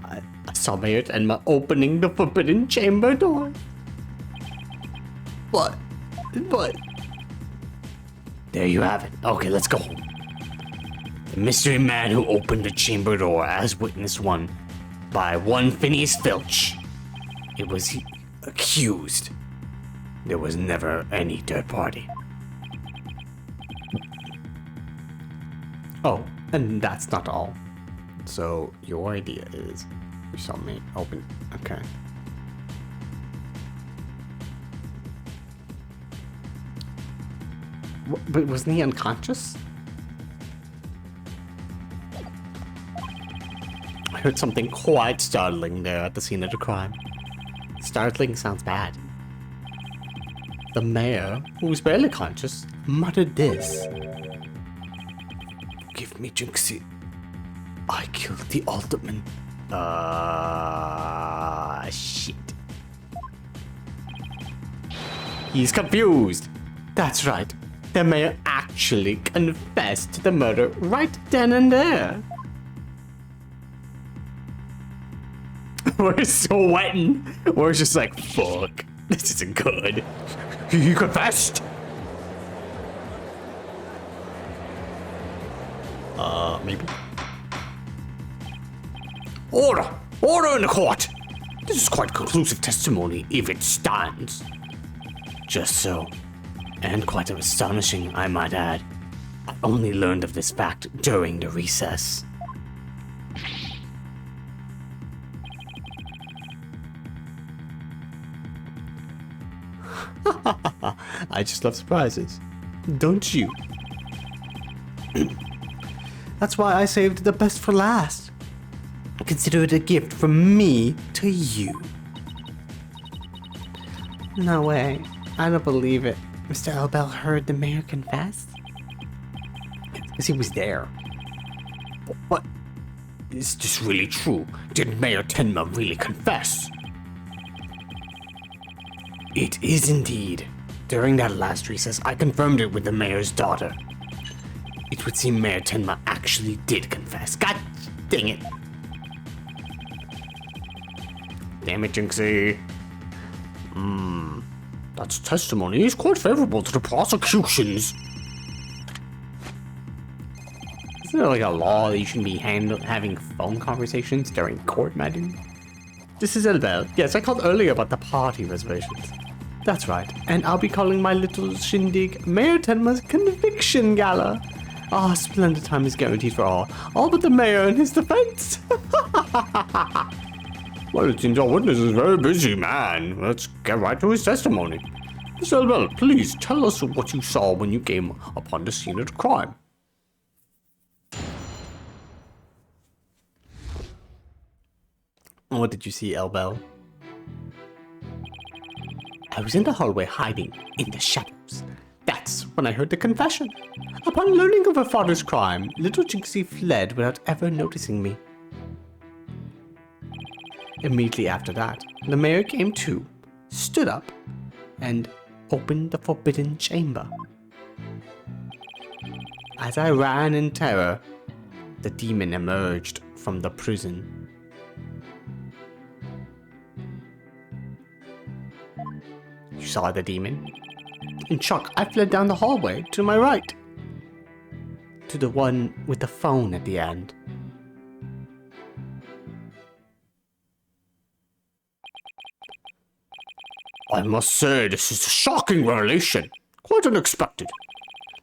I saw Mayor Tenma opening the forbidden chamber door. What? There you have it. Okay, let's go home. The mystery man who opened the chamber door as witness one by one Phineas Filch. It was accused. There was never any third party. Oh, and that's not all. So your idea is you saw me open. Okay. But wasn't he unconscious? I heard something quite startling there at the scene of the crime. Startling sounds bad. The mayor, who was barely conscious, muttered this. Give me Jinxie. I killed the Alderman. Shit. He's confused. That's right. The mayor actually confessed to the murder right then and there. We're sweating. We're just like, fuck. This isn't good. He confessed? Maybe. Order! Order in the court! This is quite conclusive testimony, if it stands. Just so. And quite astonishing, I might add. I only learned of this fact during the recess. I just love surprises. Don't you? That's why I saved the best for last. Consider it a gift from me to you. No way. I don't believe it. Mr. Elbel heard the mayor confess? Because he was there. But is this really true? Did Mayor Tenma really confess? It is indeed. During that last recess, I confirmed it with the mayor's daughter. It would seem Mayor Tenma actually did confess. God dang it. Damn it, Jinxie. That's testimony is quite favorable to the prosecutions. Isn't there like a law that you shouldn't be having phone conversations during court matters? This is Elbel. Yes, I called earlier about the party reservations. That's right, and I'll be calling my little shindig Mayor Tenma's Conviction Gala. Ah, splendid time is guaranteed for all but the mayor and his defense. Well, it seems our witness is a very busy man. Let's get right to his testimony. Mr. Elbel, please tell us what you saw when you came upon the scene of the crime. What did you see, Elbel? I was in the hallway hiding in the shadows. That's when I heard the confession. Upon learning of her father's crime, little Jinxie fled without ever noticing me. Immediately after that, the mayor came to, stood up, and opened the forbidden chamber. As I ran in terror, the demon emerged from the prison. You saw the demon? In shock, I fled down the hallway to my right, to the one with the phone at the end. I must say, this is a shocking revelation. Quite unexpected.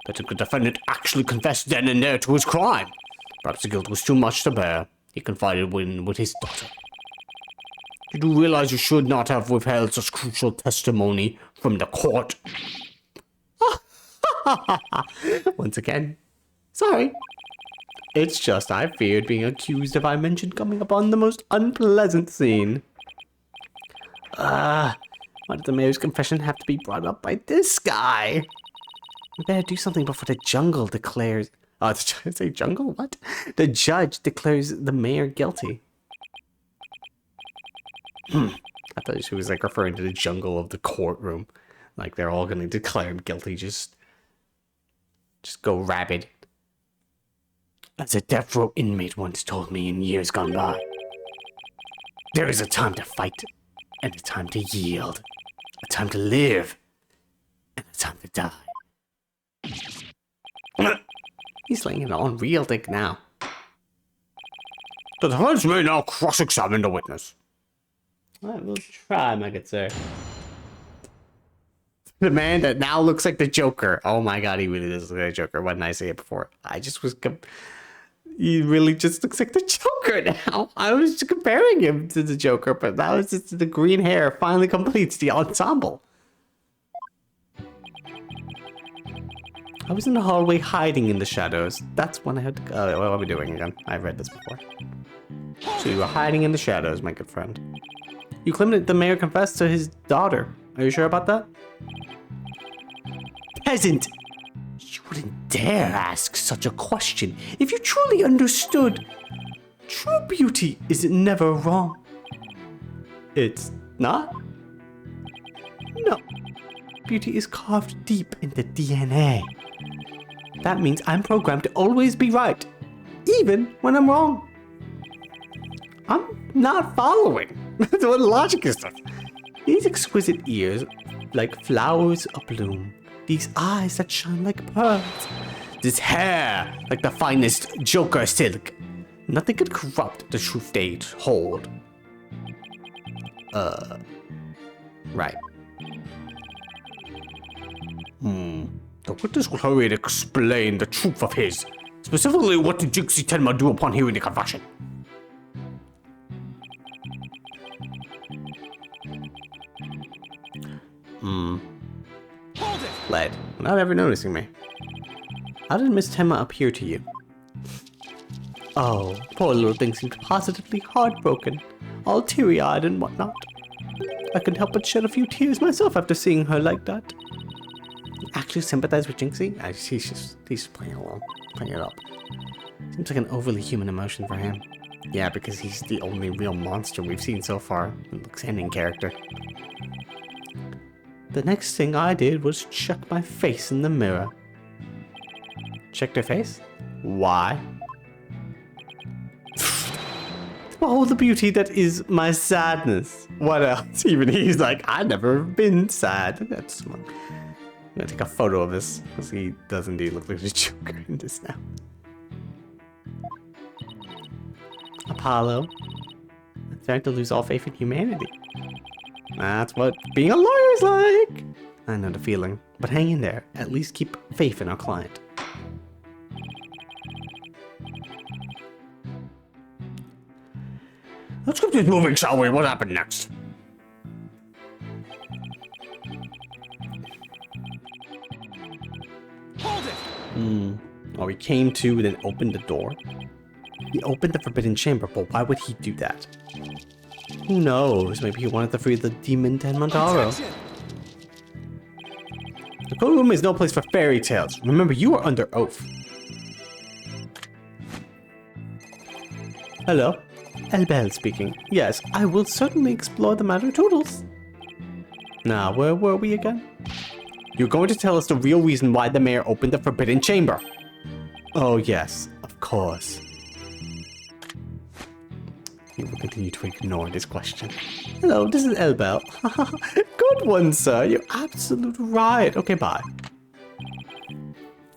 That the defendant actually confessed then and there to his crime. Perhaps the guilt was too much to bear. He confided with his daughter. Did you realize you should not have withheld such crucial testimony from the court? Once again, sorry. It's just I feared being accused if I mentioned coming upon the most unpleasant scene. Why did the mayor's confession have to be brought up by this guy? We better do something before the jungle declares Say jungle? What? The judge declares the mayor guilty. I thought she was like referring to the jungle of the courtroom. Like they're all gonna declare him guilty. Just go rabid. As a death row inmate once told me in years gone by, there is a time to fight, and a time to yield, a time to live, and a time to die. He's laying it on real dick now. The defense may now cross-examine the witness. I will try, my good sir. The man that now looks like the Joker. Oh my god, he really does look like the Joker. Why didn't I say it before? I just was... He really just looks like the Joker now. I was just comparing him to the Joker, but that was just the green hair finally completes the ensemble. I was in the hallway hiding in the shadows. That's when I had to go. What are we doing again? I've read this before. So you were hiding in the shadows, my good friend. You claimed that the mayor confessed to his daughter. Are you sure about that? Peasant! You wouldn't dare ask such a question if you truly understood. True beauty is never wrong. It's not? No. Beauty is carved deep into DNA. That means I'm programmed to always be right, even when I'm wrong. I'm not following. What logic is that? These exquisite ears, like flowers abloom. These eyes that shine like pearls. This hair, like the finest Joker silk. Nothing could corrupt the truth they hold. Right. The witness will hurry to explain the truth of his. Specifically, what did Jinxie Tenma do upon hearing the confession? Hold it! Led, without ever noticing me. How did Miss Tenma appear to you? Oh, poor little thing seemed positively heartbroken, all teary-eyed and whatnot. I couldn't help but shed a few tears myself after seeing her like that. You actually sympathize with Jinxie? He's just playing along, playing it up. Seems like an overly human emotion for him. Yeah, because he's the only real monster we've seen so far. It looks in character. The next thing I did was check my face in the mirror. Checked her face? Why? Behold the beauty that is my sadness. What else? Even he's like, I've never been sad. That's I'm gonna take a photo of this because he does indeed look like the Joker in this now. Apollo, I'm starting to lose all faith in humanity. That's what being a lawyer's like. I know the feeling, but hang in there. At least keep faith in our client. Let's keep this moving, shall we? What happened next? Hold it! Oh, he came to and then opened the door. He opened the forbidden chamber, but why would he do that? Who knows? Maybe he wanted to free the demon Tenmantaro. Objection! The court room is no place for fairy tales. Remember, you are under oath. Hello? Elbel speaking. Yes, I will certainly explore the matter. Toodles. Now, where were we again? You're going to tell us the real reason why the mayor opened the forbidden chamber. Oh yes, of course. He will continue to ignore this question. Hello, this is Elbel. Good one, sir. You're absolute right. Okay, bye.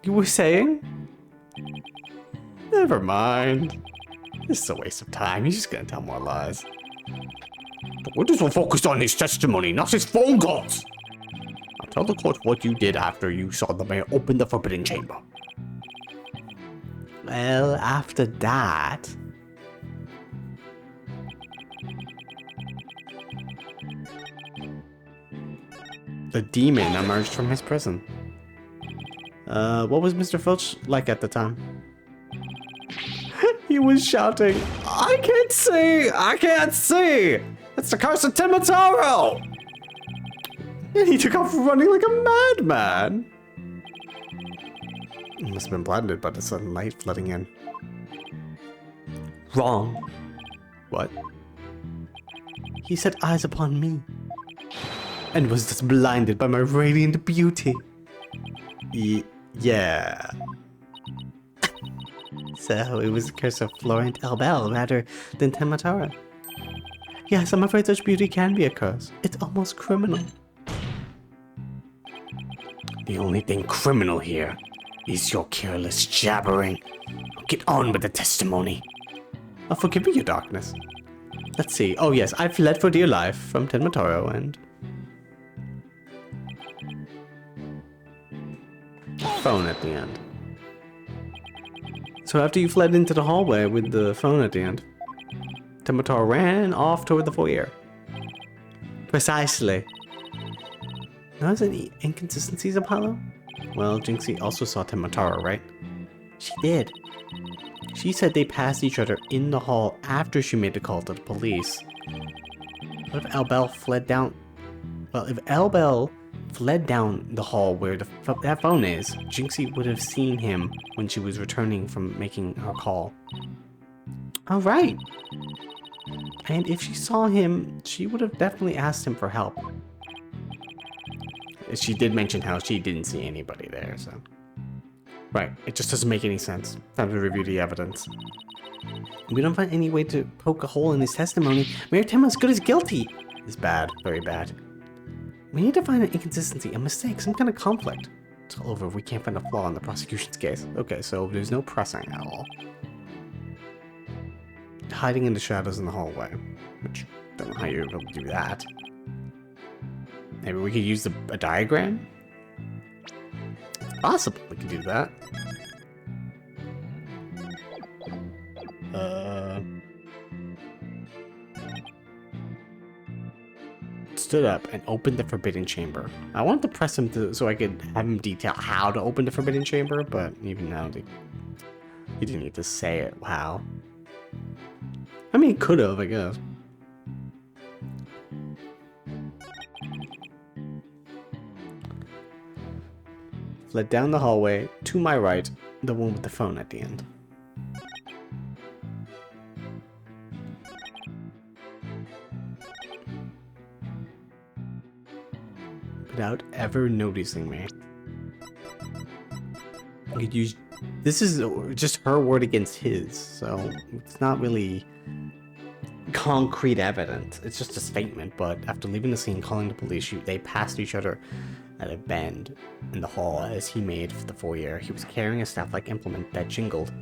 You were saying? Never mind. This is a waste of time. He's just gonna tell more lies. The witness will focus on his testimony, not his phone calls. Now tell the court what you did after you saw the mayor open the forbidden chamber. Well, after that... the demon emerged from his prison. What was Mr. Filch like at the time? He was shouting, I can't see! I can't see! It's the curse of Timataro! And he took off running like a madman. Must have been blinded by the sudden light flooding in. Wrong. What? He set eyes upon me and was just blinded by my radiant beauty. Yeah. So it was the curse of Florent Elbel rather than Tematara. Yes, I'm afraid such beauty can be a curse. It's almost criminal. The only thing criminal here is your careless jabbering. Get on with the testimony. Forgive me, your darkness. Let's see. Oh yes, I fled for dear life from Tenmataro and... phone at the end. So after you fled into the hallway with the phone at the end, Tenmataro ran off toward the foyer. Precisely. Notice any inconsistencies, Apollo? Well, Jinxie also saw Tenmataro, right? She did. She said they passed each other in the hall after she made the call to the police. What if Elbel fled down... Well, if Elbel fled down the hall where that phone is, Jinxie would have seen him when she was returning from making her call. Alright. And if she saw him, she would have definitely asked him for help. She did mention how she didn't see anybody there, so... Right, it just doesn't make any sense. Time to review the evidence. We don't find any way to poke a hole in his testimony. Mayor Tenma's good as guilty! It's bad, very bad. We need to find an inconsistency, a mistake, some kind of conflict. It's all over if we can't find a flaw in the prosecution's case. Okay, so there's no pressing at all. Hiding in the shadows in the hallway. Which, don't know how you're able to do that. Maybe we could use a diagram? It's possible we could do that. Stood up and opened the forbidden chamber. I wanted to press him so I could have him detail how to open the forbidden chamber, but even now he didn't need to say it. How? I mean, he could have, I guess. Fled down the hallway, to my right, the one with the phone at the end. Without ever noticing me. I could use... This is just her word against his, so it's not really concrete evidence. It's just a statement, but after leaving the scene, calling the police, they passed each other at a bend in the hall as he made for the foyer. He was carrying a staff-like implement that jingled.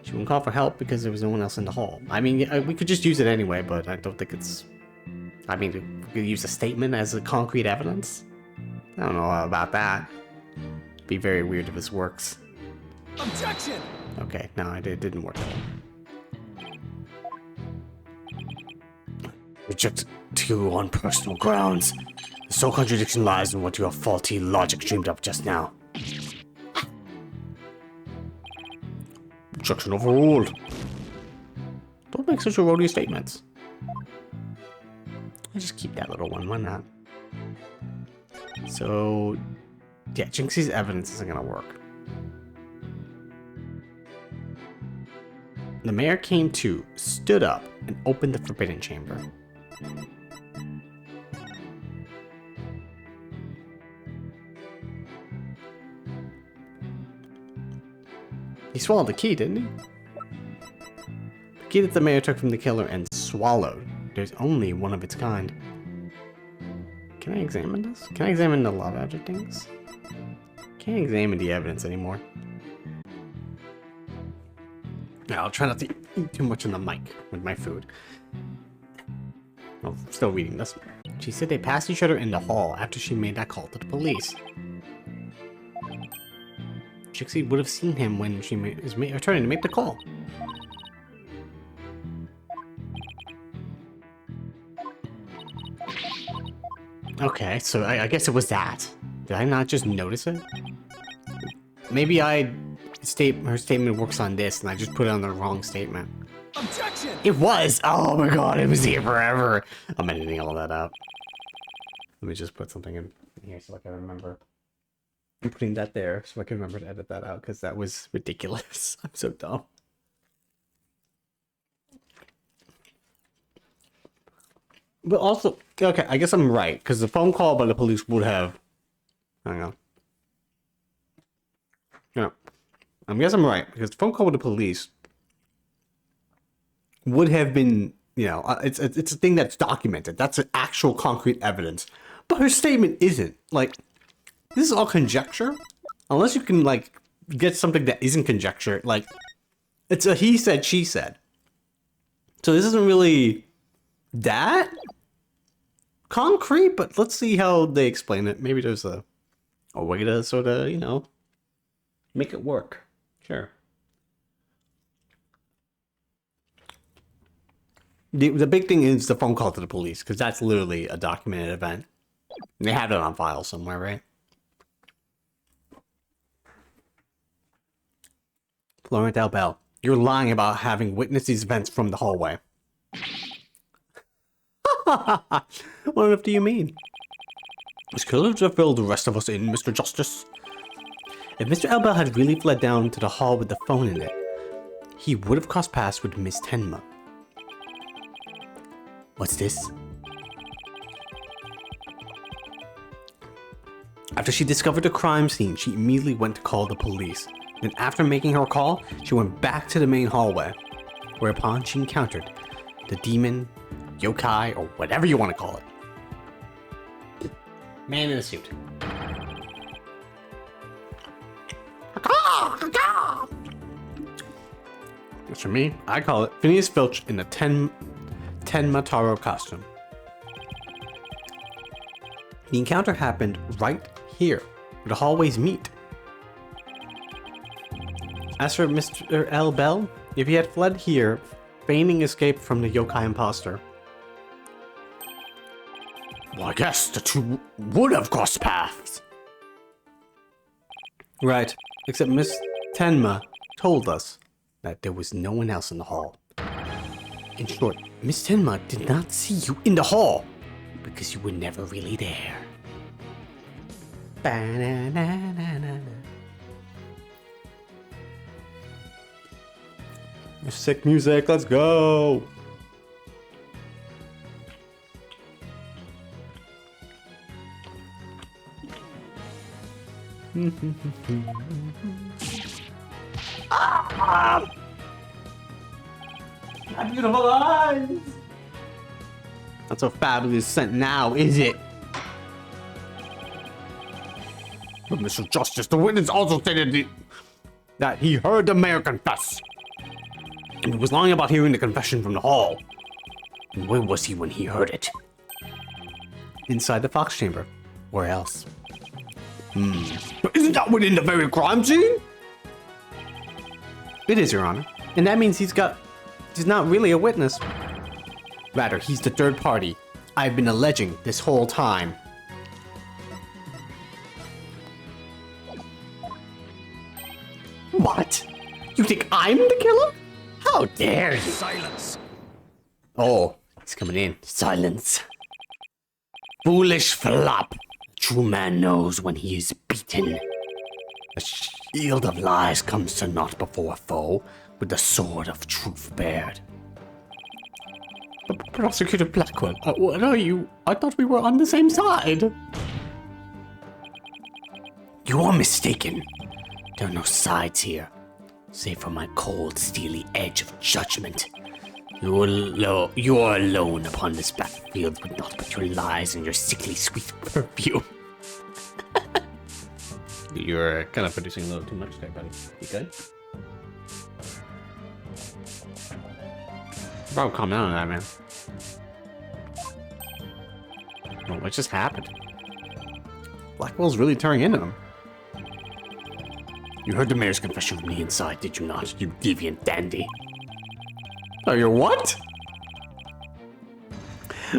She wouldn't call for help because there was no one else in the hall. I mean, we could just use it anyway, but I don't think it's... I mean, we could use a statement as a concrete evidence? I don't know about that. It'd be very weird if this works. Objection! Okay, no, it didn't work at all. Reject you on personal grounds. The sole contradiction lies in what your faulty logic dreamed up just now. Objection overruled. Don't make such erroneous statements. I'll just keep that little one, why not? So, yeah, Jinxie's evidence isn't gonna work. The mayor came to, stood up, and opened the forbidden chamber. He swallowed the key, didn't he? The key that the mayor took from the killer and swallowed. There's only one of its kind. Can I examine this? Can I examine a lot of other things? Can't examine the evidence anymore. Yeah, I'll try not to eat too much on the mic with my food. I'm still reading this. She said they passed each other in the hall after she made that call to the police. Jinxie would have seen him when she was returning to make the call. Okay, so I guess it was that. Did I not just notice it? Maybe her statement works on this and I just put it on the wrong statement. Objection! It was! Oh my god, it was here forever! I'm editing all that out. Let me just put something in here so I can remember. I'm putting that there so I can remember to edit that out because that was ridiculous. I'm so dumb. But also, okay, I guess I'm right because the phone call by the police would have. Hang on. Yeah, I guess I'm right because the phone call with the police would have been, you know, it's a thing that's documented. That's an actual concrete evidence. But her statement isn't. Like, this is all conjecture. Unless you can, like, get something that isn't conjecture. Like, it's a he said, she said. So this isn't really that concrete, but let's see how they explain it. Maybe there's a way to sort of, you know, make it work. Sure. The big thing is the phone call to the police, because that's literally a documented event. And they have it on file somewhere, right? Florent Albel, you're lying about having witnessed these events from the hallway. What on earth do you mean? Is killer to fill the rest of us in, Mr. Justice? If Mr. Albel had really fled down to the hall with the phone in it, he would have crossed paths with Miss Tenma. What's this? After she discovered the crime scene, she immediately went to call the police. Then after making her call, she went back to the main hallway, whereupon she encountered the demon, yokai, or whatever you want to call it. Man in a suit. As for me, I call it Phineas Filch in the Tenma Taro costume. The encounter happened right here, where the hallways meet. As for Mr. L. Bell, if he had fled here, feigning escape from the yokai imposter. Well, I guess the two would have crossed paths. Right, except Miss Tenma told us that there was no one else in the hall. In short, Miss Tenma did not see you in the hall because you were never really there. Ba-na-na-na-na-na. Sick music, let's go! Ah! My beautiful eyes! Not so fabulous scent now, is it? But Mr. Justice, the witness also stated that he heard the mayor confess. And he was lying about hearing the confession from the hall. And where was he when he heard it? Inside the Fox Chamber. Where else? But isn't that within the very crime scene? It is, Your Honor. And that means he's not really a witness. Rather, he's the third party I've been alleging this whole time. What? You think I'm the killer? How dare you? Silence. Oh, he's coming in. Silence. Foolish flop. True man knows when he is beaten. A shield of lies comes to naught before a foe, with the sword of truth bared. Prosecutor Blackwell, what are you? I thought we were on the same side. You are mistaken. There are no sides here, save for my cold, steely edge of judgment. You are alone upon this battlefield with naught but your lies and your sickly sweet perfume. You're kind of producing a little too much there, buddy. You good? Bro, calm down on that, man. Oh, what just happened? Blackwell's really turning into him. You heard the mayor's confession from the inside, did you not, you deviant dandy? Oh, you're what?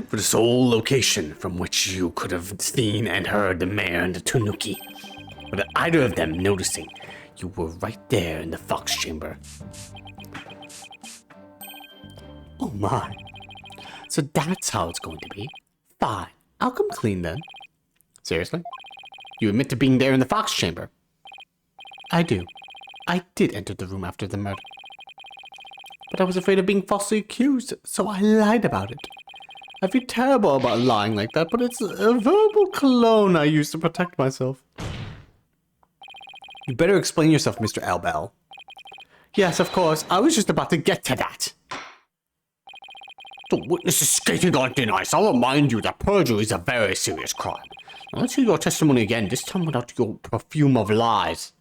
For the sole location from which you could have seen and heard the mayor and the Tanuki, without either of them noticing, you were right there in the Fox Chamber. Oh my. So that's how it's going to be. Fine. I'll come clean then. Seriously? You admit to being there in the Fox chamber. I do. I did enter the room after the murder. But I was afraid of being falsely accused, so I lied about it. I feel terrible about lying like that, but it's a verbal cologne I use to protect myself. You better explain yourself, Mr. Albell. Yes, of course. I was just about to get to that. The witness is skating on thin ice. I'll remind you that perjury is a very serious crime. Now let's hear your testimony again, this time without your perfume of lies.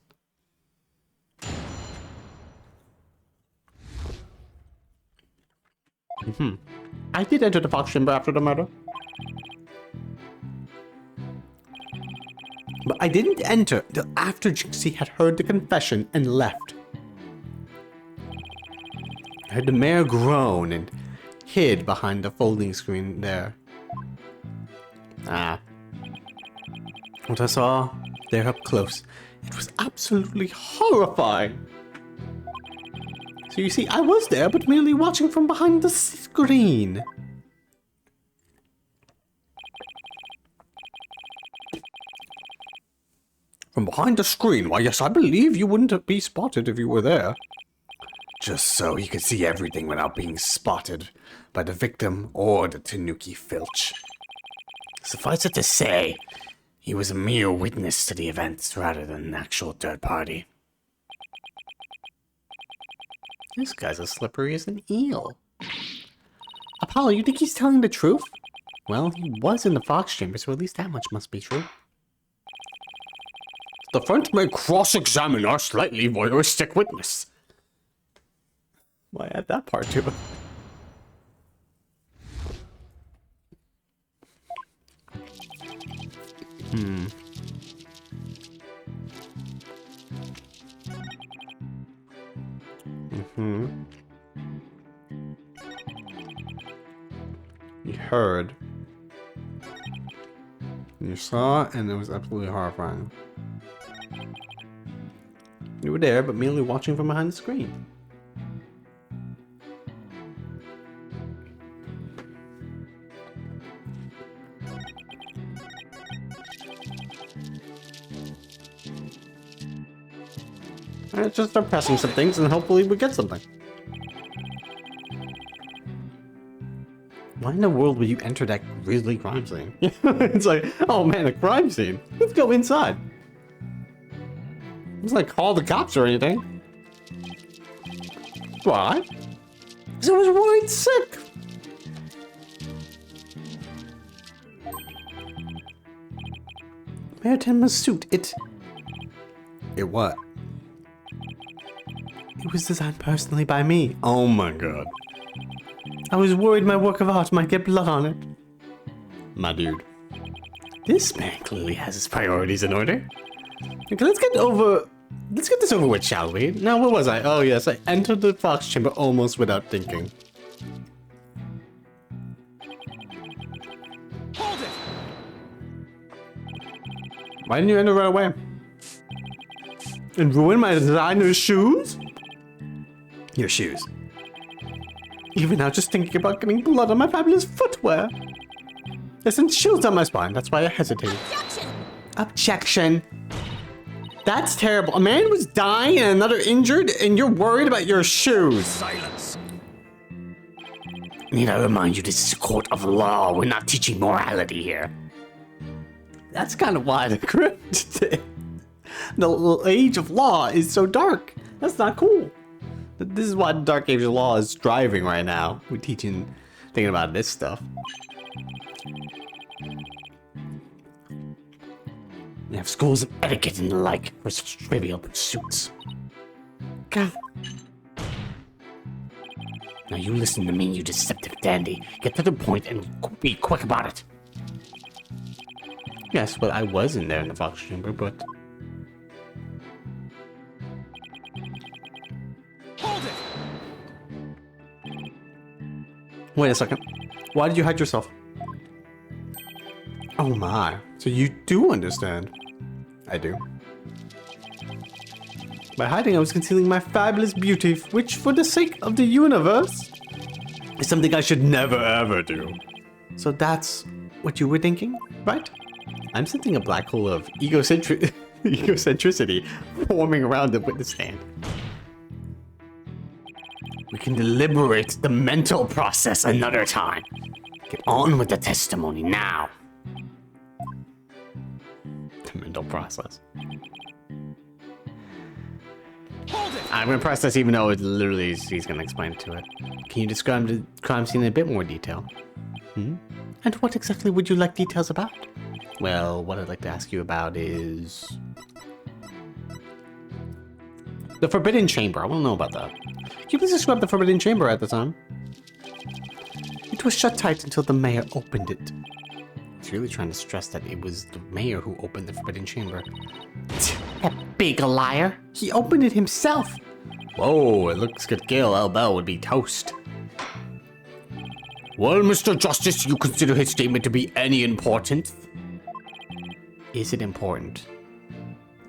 I did enter the Fox chamber after the murder. But I didn't enter till after Jinxie had heard the confession and left. I heard the mayor groan and hid behind the folding screen there. What I saw there up close, it was absolutely horrifying. So you see, I was there, but merely watching from behind the screen. From behind the screen? Why, yes, I believe you wouldn't be spotted if you were there. Just so he could see everything without being spotted by the victim or the Tanuki Filch. Suffice it to say, he was a mere witness to the events rather than an actual third party. This guy's as slippery as an eel. Apollo, you think he's telling the truth? Well, he was in the Fox chamber, so at least that much must be true. The front may cross-examine our slightly voyeuristic witness. Why add that part to it? You heard. You saw, and it was absolutely horrifying. You were there, but merely watching from behind the screen. Alright, just start pressing some things and hopefully we get something. Why in the world would you enter that grisly crime scene? It's like, oh man, a crime scene. Let's go inside. It's like call the cops or anything. Why? Because I was worried sick. Maritime suit, it what? It was designed personally by me. Oh my god. I was worried my work of art might get blood on it. My dude. This man clearly has his priorities in order. Okay, let's get this over with, shall we? Now, where was I? Oh yes, I entered the Fox chamber almost without thinking. Hold it! Why didn't you enter right away? And ruin my designer's shoes? Your shoes. Even now, just thinking about getting blood on my fabulous footwear. It sends chills down my spine. That's why I hesitated. Objection. That's terrible. A man was dying and another injured, and you're worried about your shoes. Silence. Need I remind you, this is a court of law. We're not teaching morality here. That's kind of why the age of law is so dark. That's not cool. This is why the Dark Age of Law is thriving right now. We're thinking about this stuff. We have schools of etiquette and the like for such trivial pursuits. God. Now you listen to me, you deceptive dandy. Get to the point and be quick about it. Yes, well, I was in there in the Fox chamber, but... Hold it! Wait a second. Why did you hide yourself? Oh my. So you do understand. I do. By hiding, I was concealing my fabulous beauty, which, for the sake of the universe, is something I should never ever do. So that's what you were thinking, right? I'm sensing a black hole of egocentricity forming around the witness stand. We can deliberate the mental process another time. Get on with the testimony now. The mental process. Hold it! I'm gonna process even though it literally he's gonna explain to it. Can you describe the crime scene in a bit more detail? And what exactly would you like details about? Well, what I'd like to ask you about is... the Forbidden Chamber. I want to know about that. Can you please describe the Forbidden Chamber at the time? It was shut tight until the mayor opened it. He's really trying to stress that it was the mayor who opened the Forbidden Chamber. That big liar. He opened it himself! Whoa, it looks good. Gail L. Bell would be toast. Well, Mr. Justice, you consider his statement to be any important? Is it important?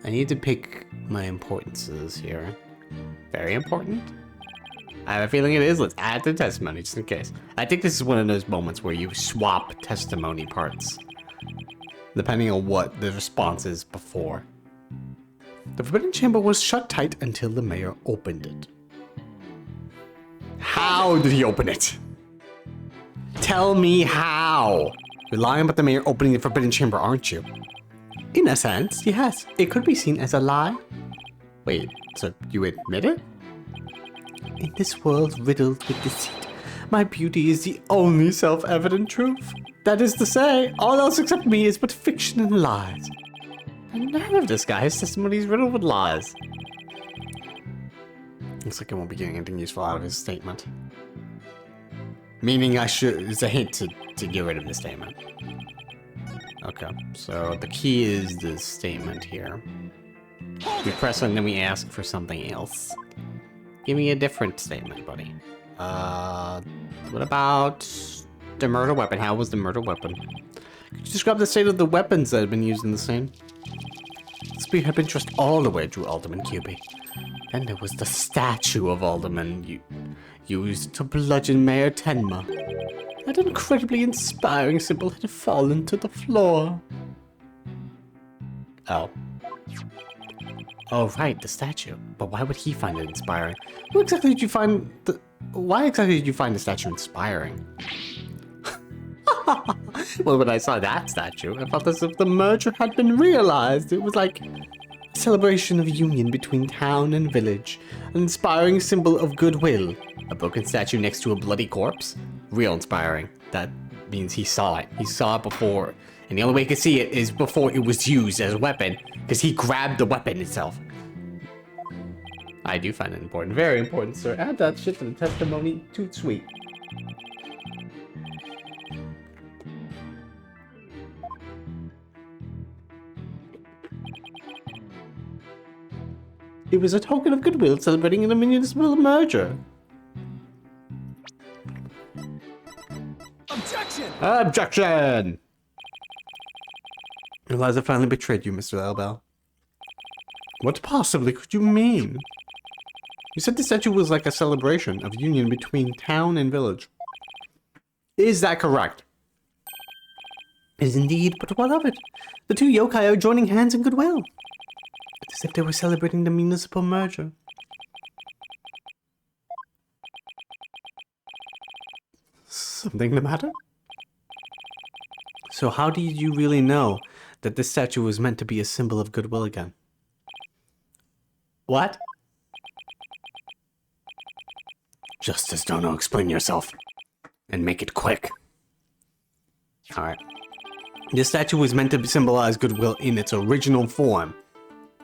I need to pick my importances here. Very important? I have a feeling it is. Let's add the testimony just in case. I think this is one of those moments where you swap testimony parts, depending on what the response is before. The Forbidden Chamber was shut tight until the mayor opened it. How did he open it? Tell me how. You're lying about the mayor opening the Forbidden Chamber, aren't you? In a sense, yes. It could be seen as a lie. Wait, so you admit it? In this world riddled with deceit, my beauty is the only self-evident truth. That is to say, all else except me is but fiction and lies. And none of this guy's testimony is riddled with lies. Looks like I won't be getting anything useful out of his statement. Meaning it's a hint to get rid of the statement. Okay, so the key is the statement here. We press and then we ask for something else. Give me a different statement, buddy. What about the murder weapon? How was the murder weapon? Could you describe the state of the weapons that have been used in the scene? The spear had been thrust all the way through Alderman Cubey. Then there was the statue of Alderman used to bludgeon Mayor Tenma. That incredibly inspiring symbol had fallen to the floor. Oh. Oh, right, the statue. But why would he find it inspiring? Why exactly did you find the statue inspiring? Well, when I saw that statue, I felt as if the merger had been realized. It was like a celebration of union between town and village, an inspiring symbol of goodwill. A broken statue next to a bloody corpse? Real inspiring. That means he saw it. He saw it before. And the only way he could see it is before it was used as a weapon, because he grabbed the weapon itself. I do find it important. Very important, sir. Add that shit to the testimony. Too sweet. It was a token of goodwill celebrating the municipal merger. Objection! Objection! Eliza finally betrayed you, Mr. Elbel. What possibly could you mean? You said the statue was like a celebration of union between town and village. Is that correct? It is indeed, but what of it? The two yokai are joining hands in goodwill. It's as if they were celebrating the municipal merger. Something the matter? So how did you really know that this statue was meant to be a symbol of goodwill again? What? Justice, don't explain yourself. And make it quick. Alright. This statue was meant to symbolize goodwill in its original form.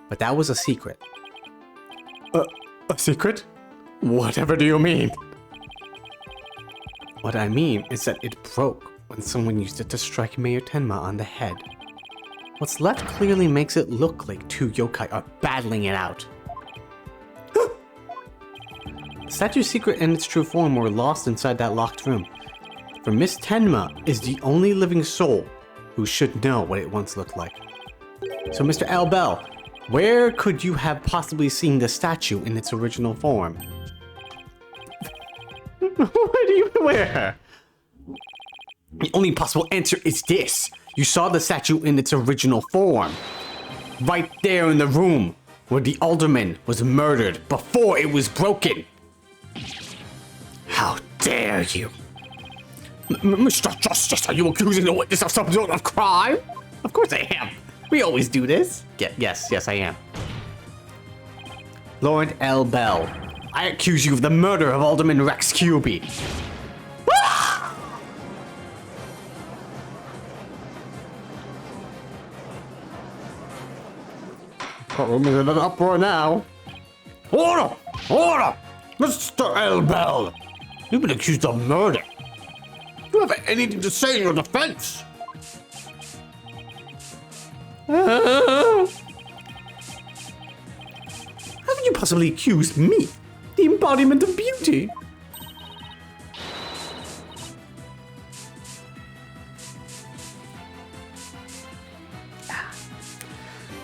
But that was a secret. A secret? Whatever do you mean? What I mean is that it broke when someone used it to strike Mayor Tenma on the head. What's left clearly makes it look like two yokai are battling it out. The statue's secret and its true form were lost inside that locked room. For Miss Tenma is the only living soul who should know what it once looked like. So Mr. Albel, where could you have possibly seen the statue in its original form? Where? The only possible answer is this. You saw the statue in its original form. Right there in the room where the alderman was murdered before it was broken. How dare you? Mr. Justice, are you accusing the witness of some sort of crime? Of course I am. We always do this. Yes, I am. Laurent L. Bell, I accuse you of the murder of Alderman Rex Cuby. Courtroom is in an uproar now. Order! Order! Mr. L. Bell, you've been accused of murder. Do you have anything to say in your defense? How could you possibly accuse me, the embodiment of beauty?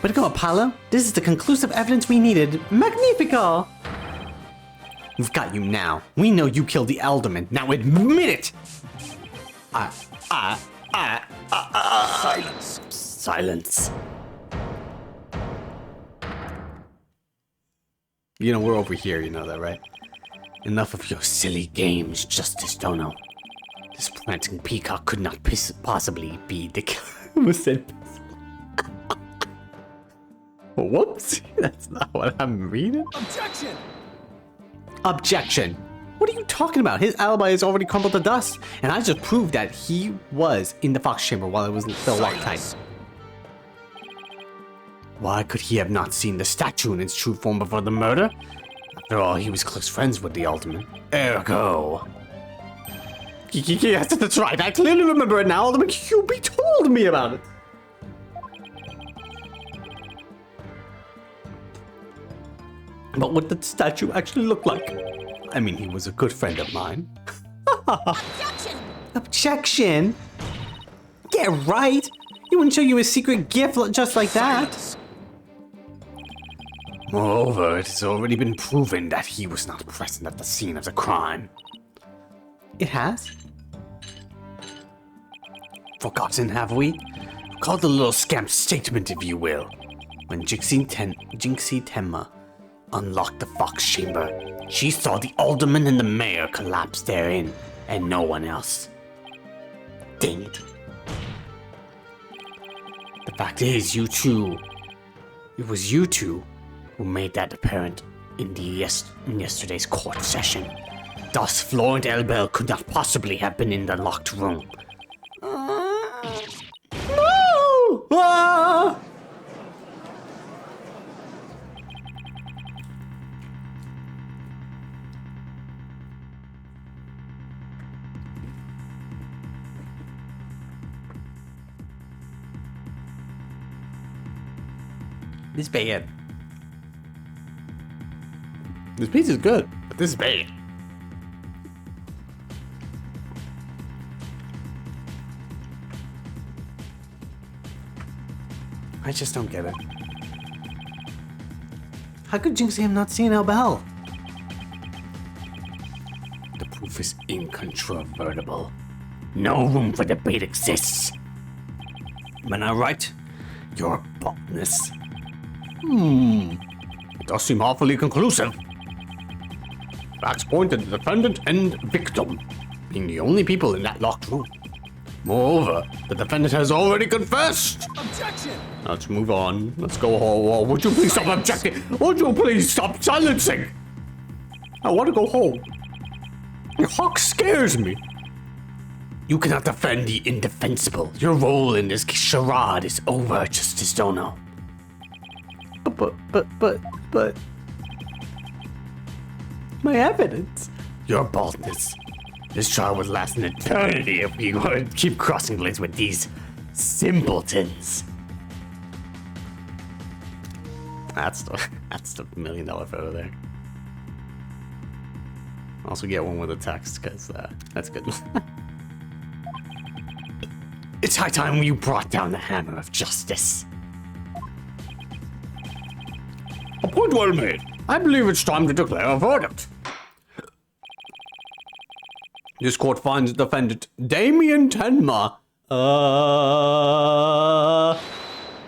Way to go, Apollo. This is the conclusive evidence we needed. Magnifico! We've got you now. We know you killed the alderman. Now admit it! Silence. Silence. You know, we're over here, you know that, right? Enough of your silly games, Justice Dono. This prancing peacock could not possibly be the killer. Said whoops, that's not what I'm reading. Objection! Objection! What are you talking about? His alibi is already crumbled to dust, and I just proved that he was in the Fox chamber while it was still locked tight. Why could he have not seen the statue in its true form before the murder? After all, he was close friends with the alderman. Ergo. Yes, that's right. I clearly remember it now. Alderman Cuby told me about it. But what did the statue actually look like? I mean, he was a good friend of mine. Objection! Objection? Get right. He wouldn't show you a secret gift just like that. Moreover, it has already been proven that he was not present at the scene of the crime. It has? Forgotten, have we? Call the little scamp's statement, if you will. When Jinxie Tenma unlocked the Fox chamber, she saw the alderman and the mayor collapse therein, and no one else. Dang it. The fact is, it was you two who made that apparent in yesterday's court session. Thus, Florent L. Bell could not possibly have been in the locked room. No! Ah! This is bad. This pizza is good, but this is bad. I just don't get it. How could Jinxie have not seen El Bell? The proof is incontrovertible. No room for debate exists. Am I right? Your baldness. It does seem awfully conclusive. Facts point to the defendant and victim being the only people in that locked room. Moreover, the defendant has already confessed. Objection! Let's move on. Let's go home. Would you please stop objecting? Would you please stop silencing? I want to go home. Your hawk scares me. You cannot defend the indefensible. Your role in this charade is over, Justice Dono. But... My evidence. Your baldness. This trial would last an eternity if we would keep crossing blades with these simpletons. That's the $1 million photo there. Also get one with a text, because that's good. It's high time you brought down the hammer of justice. A point well made. I believe it's time to declare a verdict. This court finds defendant Damien Tenma.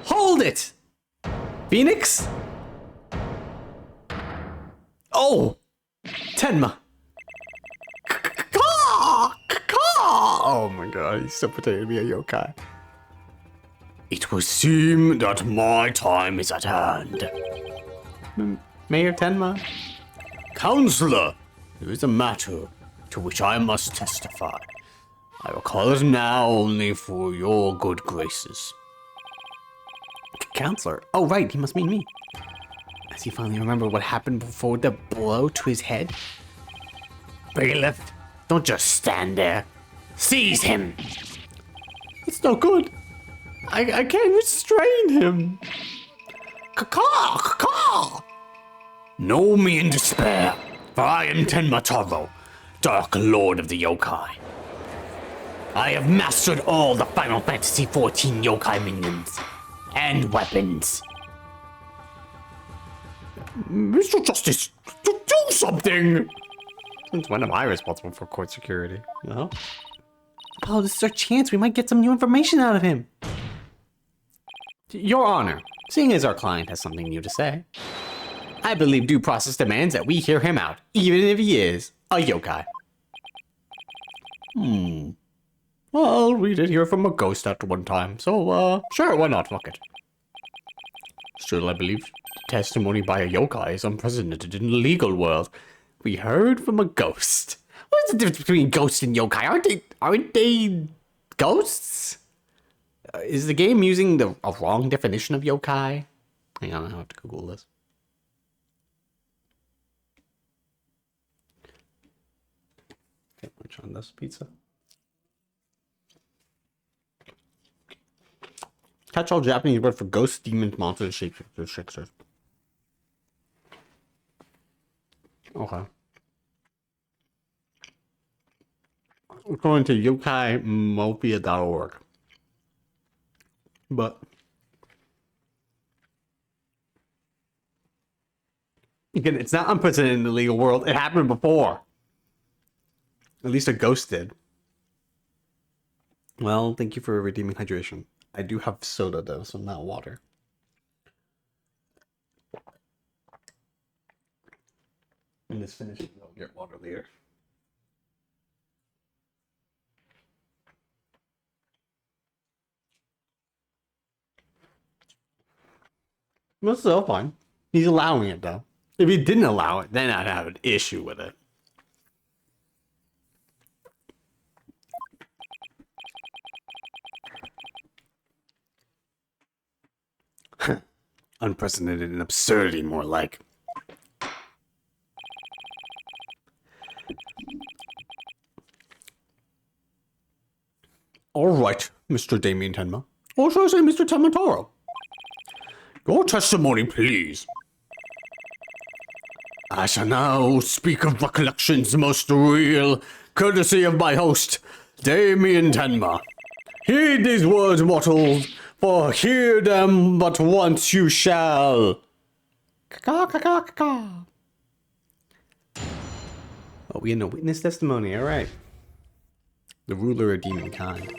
Hold it! Phoenix? Oh! Tenma. Oh my god, he's still pretending to be a yokai. It would seem that my time is at hand. Mayor Tenma? Counselor, there is a matter to which I must testify. I will call it now only for your good graces. Counselor? Oh right, he must mean me. Does he finally remember what happened before the blow to his head? Bailiff, don't just stand there. Seize him! It's no good. I can't restrain him. Caw, caw! Know me in despair, for I am Tenma Taro, Dark Lord of the Yokai. I have mastered all the Final Fantasy XIV yokai minions and weapons. Mr. Justice, do something! Since when am I responsible for court security? No? Oh, this is our chance. We might get some new information out of him. Your Honor, seeing as our client has something new to say, I believe due process demands that we hear him out, even if he is a yokai. Well, we did hear from a ghost at one time, so, sure, why not? Fuck it. Still, I believe testimony by a yokai is unprecedented in the legal world. We heard from a ghost. What is the difference between ghosts and yokai? Aren't they ghosts? Is the game using a wrong definition of yokai? Hang on, I'll have to Google this. Okay, I'm trying this pizza. Catch-all Japanese word for ghosts, demons, monsters, shapeshifters, tricksters. Okay. According to yokaimopia.org. But again, it's not unprecedented in the legal world. It happened before. At least a ghost did. Well, thank you for redeeming hydration. I do have soda though, so not water. When this finishes, I'll get water later. That's still fine. He's allowing it though. If he didn't allow it, then I'd have an issue with it. Unprecedented and absurdity, more like. All right, Mr. Damien Tenma. Or should I say Mr. Tenmatoro? Your testimony, please. I shall now speak of recollections most real, courtesy of my host, Damien Tenma. Heed these words, mortals, for hear them but once you shall. Oh, we had no witness testimony, alright. The ruler of demon kind.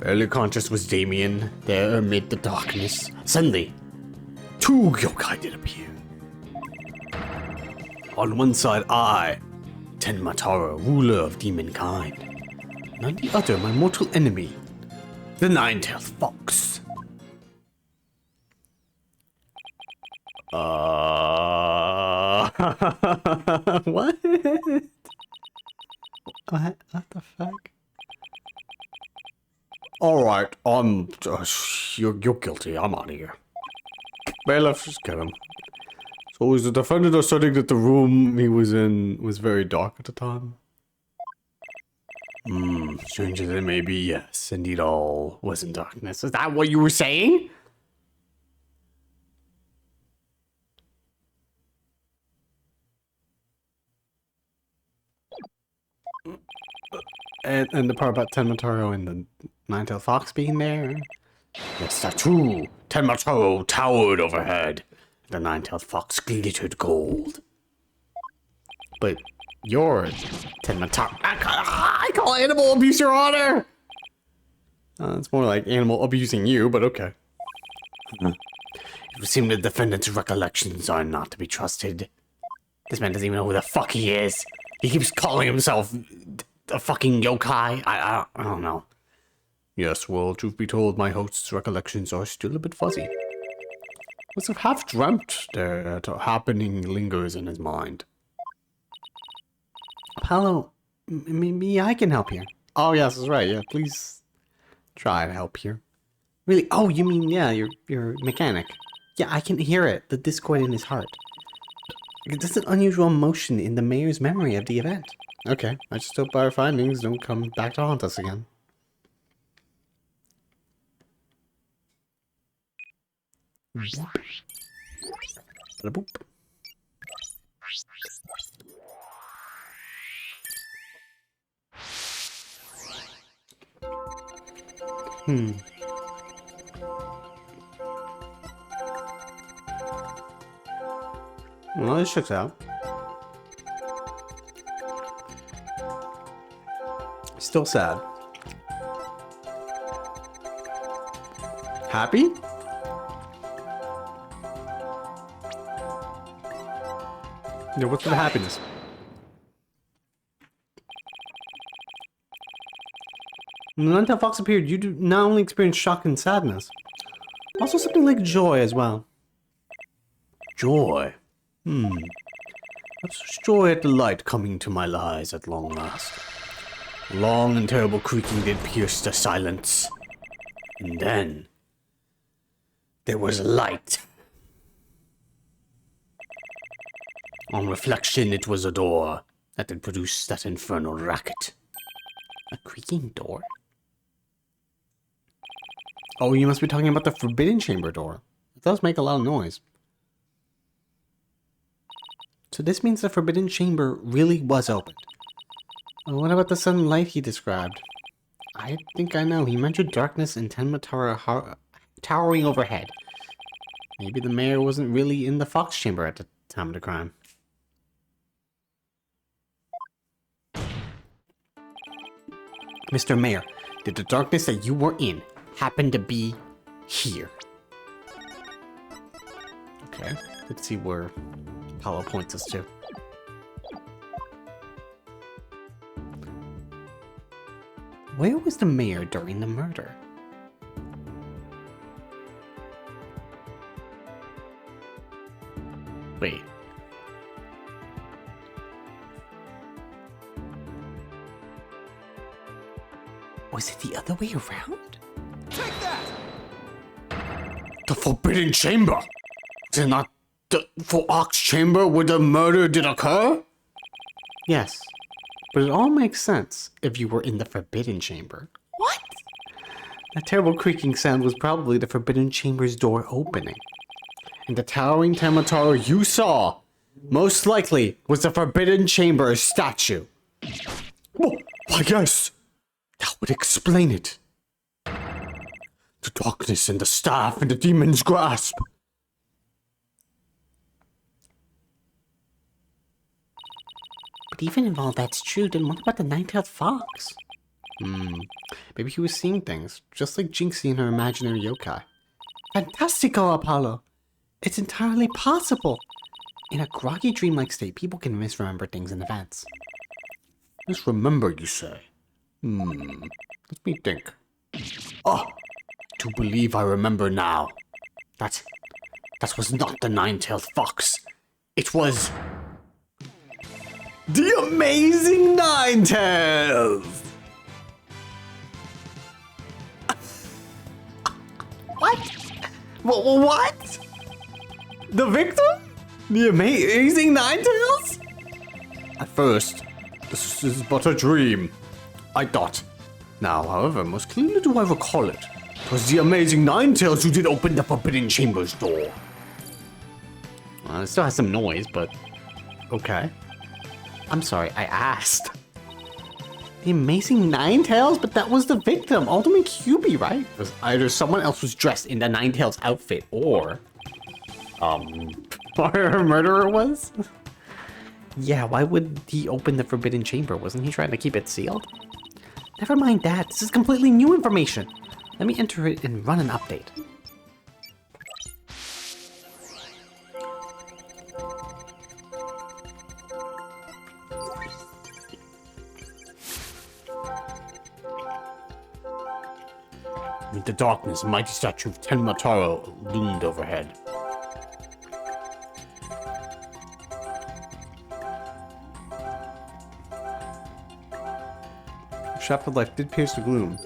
Barely conscious was Damien, there amid the darkness. Suddenly, two yokai did appear. On one side, I, Tenmataro, ruler of demon kind. And on the other, my mortal enemy, the nine-tailed fox. What? What the fuck? Alright, you're guilty, I'm out of here. Bailiff, just get him. So was the defendant asserting that the room he was in was very dark at the time? Strange as it may be, yes, indeed all was in darkness. Is that what you were saying? And the part about Tenmataro and the nine-tailed fox being there? Yes, that's true. Tenmataro towered overhead. The nine-tailed fox glittered gold. But You're Tenmataro. I call animal abuse, Your Honor! It's more like animal abusing you, but okay. It would seem the defendant's recollections are not to be trusted. This man doesn't even know who the fuck he is. He keeps calling himself a fucking yokai. I don't know. Yes, well, truth be told, my host's recollections are still a bit fuzzy. Must have half dreamt that a happening lingers in his mind. Apollo, maybe I can help here. Oh, yes, that's right. Yeah, please try to help here. Really? Oh, you mean, yeah, your mechanic. Yeah, I can hear it, the discord in his heart. There's an unusual emotion in the mayor's memory of the event. Okay, I just hope our findings don't come back to haunt us again. Boop. Well, this checks out. Still sad. Happy? Yeah, what's the happiness? When the Until Fox appeared, you do not only experience shock and sadness, also something like joy as well. Joy? That's joy at the light coming to my eyes at long last. Long and terrible creaking did pierce the silence. And then there was light. On reflection, it was a door that had produced that infernal racket. A creaking door? Oh, you must be talking about the Forbidden Chamber door. It does make a lot of noise. So this means the Forbidden Chamber really was opened. Well, what about the sudden light he described? I think I know. He mentioned darkness and Tenmataro towering overhead. Maybe the mayor wasn't really in the Fox Chamber at the time of the crime. Mr. Mayor, did the darkness that you were in happen to be here? Okay, let's see where Apollo points us to. Where was the mayor during the murder? Wait. Was it the other way around? Take that! The Forbidden Chamber! Is it not the Fox Chamber where the murder did occur? Yes, but it all makes sense if you were in the Forbidden Chamber. What? That terrible creaking sound was probably the Forbidden Chamber's door opening. And the towering Tenmataro you saw, most likely, was the Forbidden Chamber's statue. Well, why yes, that would explain it. The darkness and the staff and the demon's grasp. But even if all that's true, then what about the nine-tailed fox? Maybe he was seeing things, just like Jinxie and her imaginary yokai. Fantastico, Apollo! It's entirely possible! In a groggy, dreamlike state, people can misremember things and events. Misremember, you say? Let me think. Oh! To believe I remember now. That was not the nine-tailed fox. It was... the amazing Ninetales! What? The victim? The amazing Ninetales? At first, this is but a dream, I thought. Now, however, most clearly do I recall it. 'Twas the amazing Ninetales who did open the Forbidden Chamber's door. It still has some noise, but... okay. I'm sorry, I asked. The amazing Ninetales? But that was the victim, Ultimate QB, right? It was either someone else was dressed in the Ninetales outfit, or... her murderer was? Yeah, why would he open the forbidden chamber? Wasn't he trying to keep it sealed? Never mind that. This is completely new information. Let me enter it and run an update. Amid the darkness, a mighty statue of Tenmataro loomed overhead. Shaft of Life did pierce the gloom.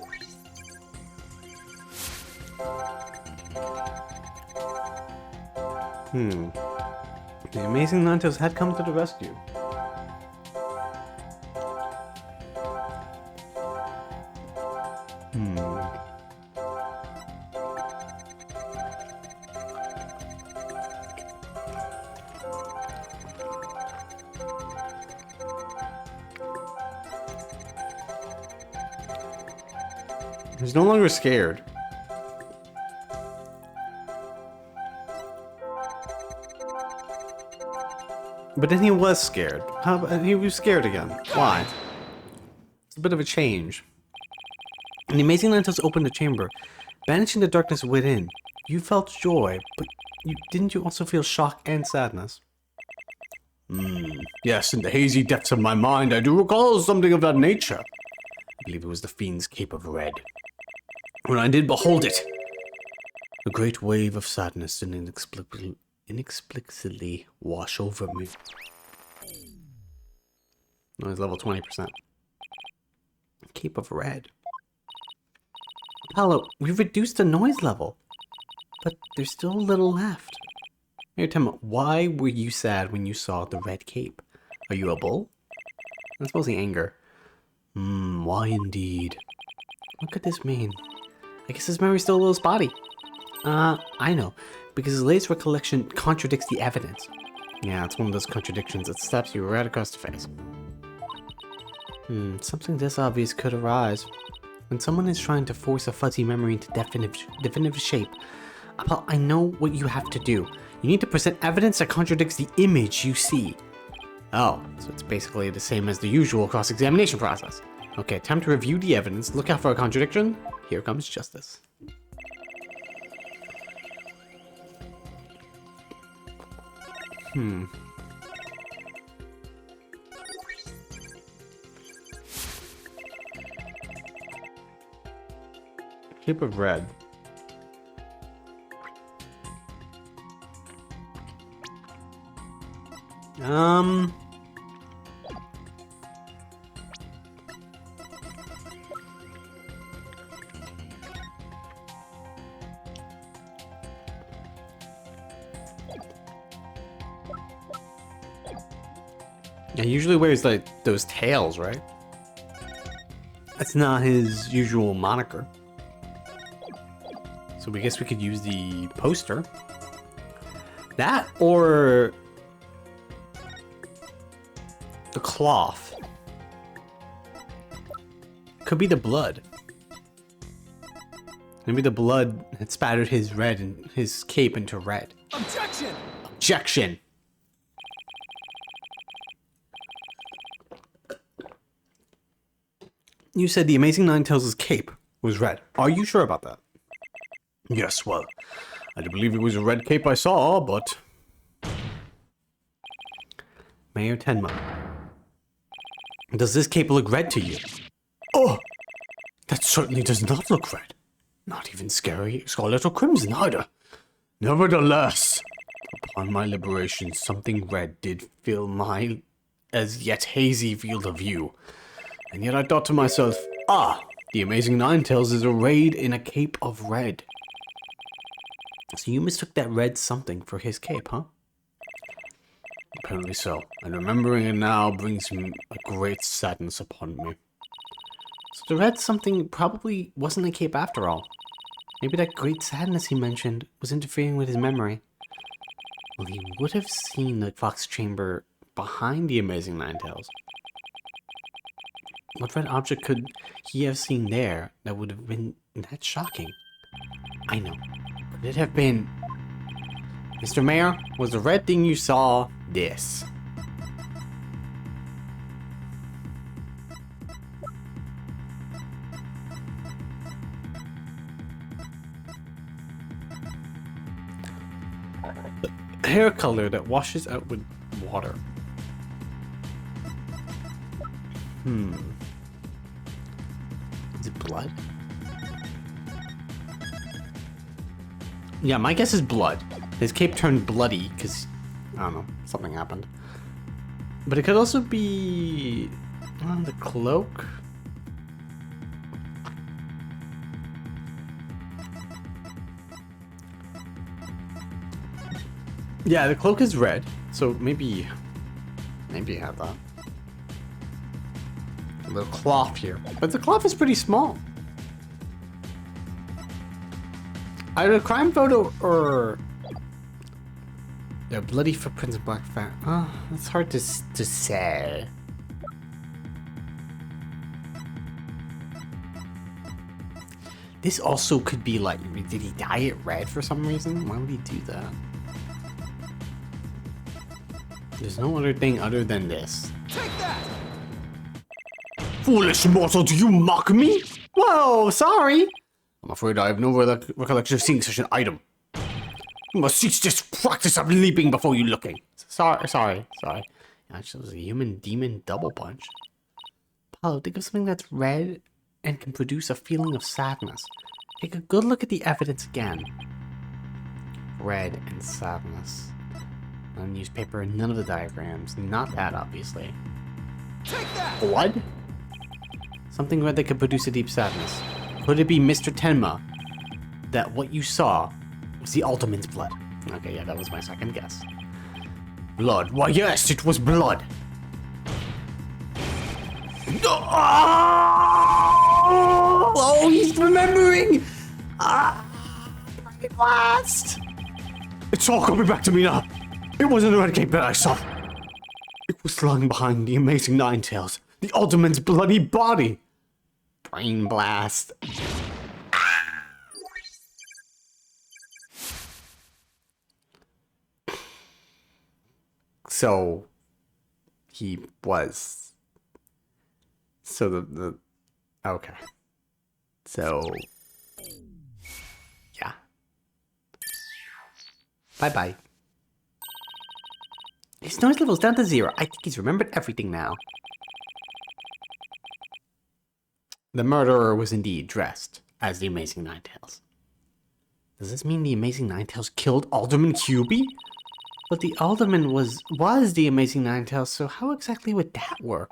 The amazing Ninetales had come to the rescue. He's no longer scared. But then he was scared. He was scared again. Why? It's a bit of a change. When the amazing Ninetales opened the chamber, banishing the darkness within, you felt joy, but didn't you also feel shock and sadness? Yes, in the hazy depths of my mind, I do recall something of that nature. I believe it was the Fiend's Cape of Red. When I did behold it, a great wave of sadness and inexplicably wash over me. No, he's level 20%. Cape of Red. Apollo, we've reduced the noise level, but there's still a little left. Here, tell me, why were you sad when you saw the red cape? Are you a bull? That's mostly anger. Why indeed? What could this mean? I guess his memory's still a little spotty. I know. Because his latest recollection contradicts the evidence. Yeah, it's one of those contradictions that slaps you right across the face. Something this obvious could arise. When someone is trying to force a fuzzy memory into definitive shape, I know what you have to do. You need to present evidence that contradicts the image you see. Oh, so it's basically the same as the usual cross-examination process. Okay, time to review the evidence, look out for a contradiction. Here comes justice. Cape of Red. Yeah, he usually wears like those tails, right? That's not his usual moniker. So we guess we could use the poster. That or the cloth. Could be the blood. Maybe the blood had spattered his red and his cape into red. Objection! Objection! You said the Amazing Ninetales' cape was red. Are you sure about that? Yes, well, I do believe it was a red cape I saw, but... Mayor Tenma, does this cape look red to you? Oh! That certainly does not look red. Not even scary, scarlet or crimson either. Nevertheless, upon my liberation, something red did fill my as yet hazy field of view. And yet I thought to myself, the Amazing Ninetales is arrayed in a cape of red. So you mistook that red something for his cape, huh? Apparently so, and remembering it now brings a great sadness upon me. So the red something probably wasn't a cape after all. Maybe that great sadness he mentioned was interfering with his memory. Well, he would have seen the Fox Chamber behind the Amazing Ninetales. What red object could he have seen there that would have been that shocking? I know. Could it have been... Mr. Mayor, was the red thing you saw this? Hair color that washes out with water. Is it blood? Yeah, my guess is blood. His cape turned bloody because, I don't know, something happened. But it could also be the cloak. Yeah, the cloak is red, so maybe you have that. A little cloth here, but the cloth is pretty small. Either a crime photo or bloody footprints of black fat. Oh, that's hard to say. This also could be like, did he dye it red for some reason? Why would he do that? There's no other thing other than this. Take that! Foolish mortal, do you mock me? Whoa, sorry. I'm afraid I have no recollection of seeing such an item. You must cease this practice of leaping before you looking. Sorry. Actually, it was a human demon double punch. Paulo, think of something that's red and can produce a feeling of sadness. Take a good look at the evidence again. Red and sadness. No newspaper, none of the diagrams. Not that, obviously. Take that! Blood? Something red that could produce a deep sadness. Could it be Mr. Tenma? That what you saw was the Alderman's blood? Okay, yeah, that was my second guess. Blood? Why, yes, it was blood! Oh, he's remembering! Blast! It's all coming back to me now. It wasn't the red cape that I saw. It was lying behind the amazing Ninetales. The Alderman's bloody body. Brain blast. So he was. So the okay. So yeah. Bye. His noise level's down to 0. I think he's remembered everything now. The murderer was indeed dressed as the Amazing Ninetales. Does this mean the Amazing Ninetales killed Alderman Cubey? But the Alderman was the Amazing Ninetales, so how exactly would that work?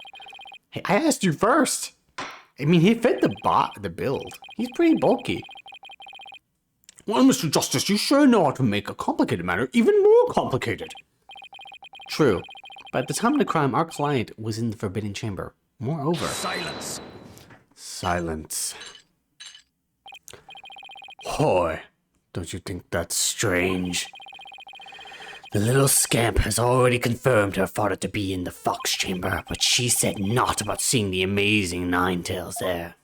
Hey, I asked you first! I mean, he fit the build. He's pretty bulky. Well, Mr. Justice, you sure know how to make a complicated matter even more complicated. True, but at the time of the crime, our client was in the Forbidden Chamber. Moreover... Silence. Hoy, don't you think that's strange? The little scamp has already confirmed her father to be in the Fox Chamber, but she said naught about seeing the Amazing Ninetales there.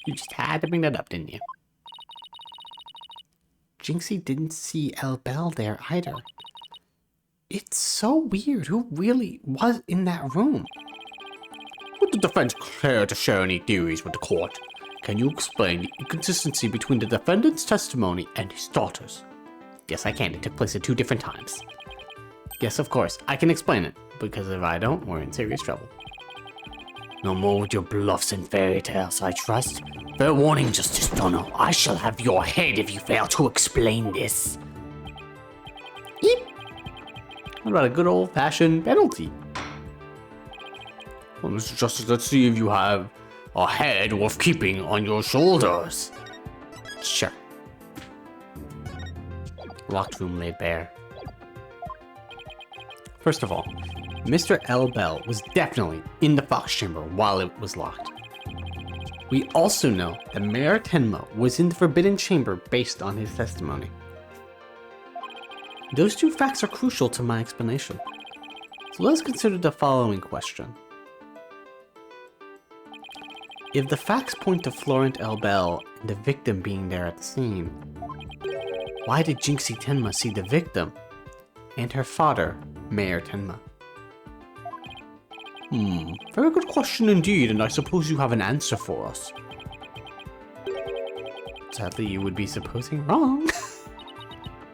You just had to bring that up, didn't you? Jinxie didn't see El Bell there either. It's so weird. Who really was in that room? Would the defense care to share any theories with the court? Can you explain the inconsistency between the defendant's testimony and his daughter's? Yes, I can. It took place at 2 different times. Yes, of course. I can explain it, because if I don't, we're in serious trouble. No more with your bluffs and fairy tales, I trust. Fair warning, Justice Dono. I shall have your head if you fail to explain this. Eep. What about a good old-fashioned penalty? Well, Mr. Justice, let's see if you have a head worth keeping on your shoulders. Sure. Locked room laid bare. First of all, Mr. L. Bell was definitely in the Fox Chamber while it was locked. We also know that Mayor Tenma was in the Forbidden Chamber based on his testimony. Those 2 facts are crucial to my explanation. So let's consider the following question. If the facts point to Florent L. Bell and the victim being there at the scene, why did Jinxie Tenma see the victim and her father, Mayor Tenma? Very good question indeed, and I suppose you have an answer for us. Sadly, you would be supposing wrong.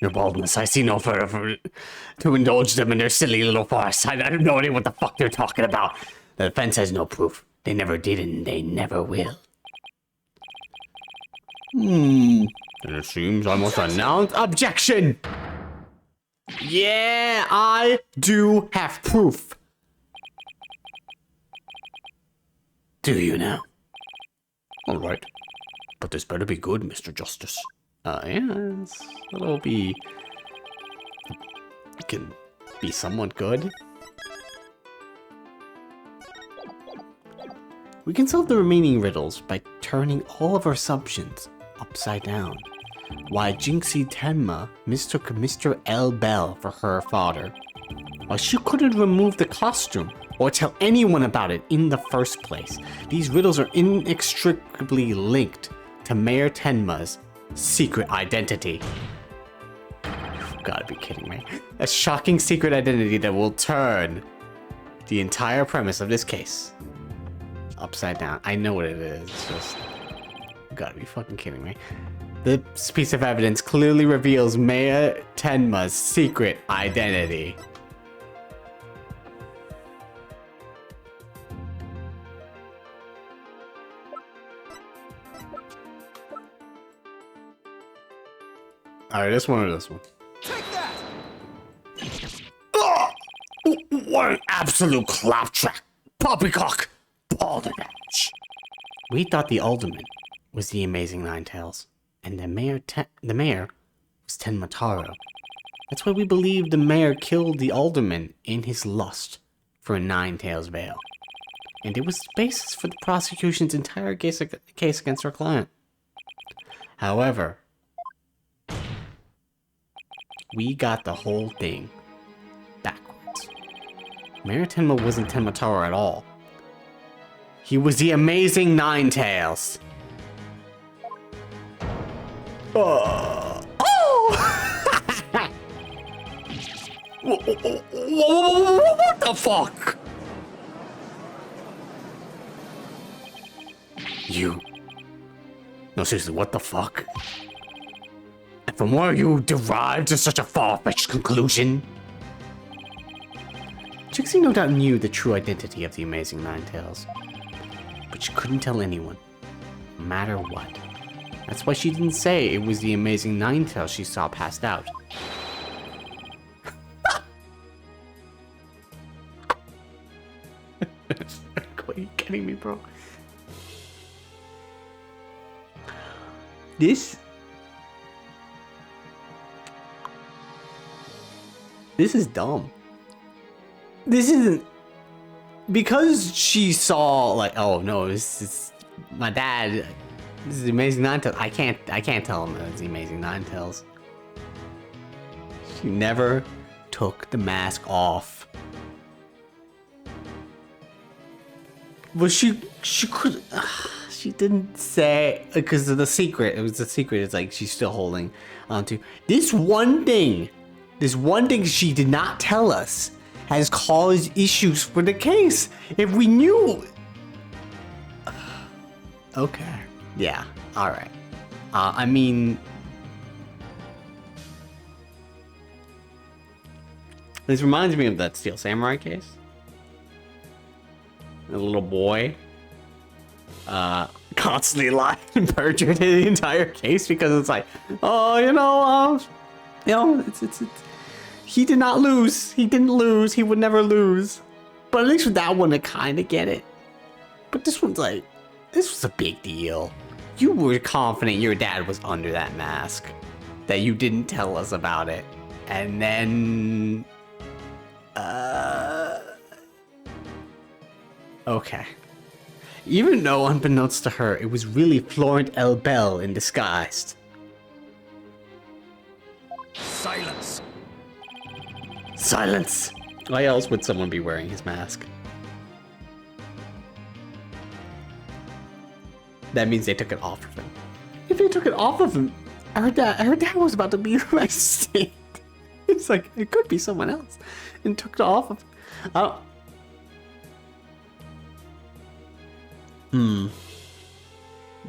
Your baldness, I see no further to indulge them in their silly little farce. I have no idea what the fuck they're talking about. The defense has no proof. They never did and they never will. And it seems I must announce objection! Yeah, I do have proof. Do you now? Alright. But this better be good, Mr. Justice. Yes. It'll be... It can be somewhat good. We can solve the remaining riddles by turning all of our assumptions upside down. Why Jinxie Tenma mistook Mr. L. Bell for her father. Why she couldn't remove the costume or tell anyone about it in the first place. These riddles are inextricably linked to Mayor Tenma's secret identity. You've gotta be kidding me. A shocking secret identity that will turn the entire premise of this case upside down. I know what it is. It's just... You gotta be fucking kidding me. This piece of evidence clearly reveals Mayor Tenma's secret identity. Alright, this one or this one? Take that! What an absolute claptrap! Poppycock! Balderdash! We thought the Alderman was the Amazing Ninetales, and the mayor was Tenma Taro. That's why we believe the mayor killed the Alderman in his lust for a Ninetales veil. And it was the basis for the prosecution's entire case against our client. However, we got the whole thing backwards. Mayor Tenma wasn't Tenma Taro at all. He was the Amazing Ninetales. Oh! What the fuck? You... No, seriously, what the fuck? And from where you derived to such a far-fetched conclusion? Trixie no doubt knew the true identity of the Amazing Ninetales, but she couldn't tell anyone, no matter what. That's why she didn't say it was the Amazing Ninetales she saw passed out. Are you kidding me, bro? This is dumb. This isn't... Because she saw, like, oh no, this is my dad. This is the Amazing Ninetales. I can't tell him that it's the Amazing Ninetales. She never took the mask off. Well, she could... She didn't say... Because of the secret. It was the secret. It's like she's still holding onto... This one thing she did not tell us has caused issues for the case. If we knew... Okay. Yeah. Alright. I mean... This reminds me of that Steel Samurai case. The little boy constantly lied and perjured the entire case because it's like, oh, it's he did not lose. He didn't lose. He would never lose. But at least with that one, I kind of get it. But this one's like, this was a big deal. You were confident your dad was under that mask, that you didn't tell us about it, and then, okay. Even though, unbeknownst to her, it was really Florent L. Bell in disguise. Silence! Silence! Why else would someone be wearing his mask? That means they took it off of him. If they took it off of him, her dad was about to be arrested. It's like, it could be someone else. And took it off of him.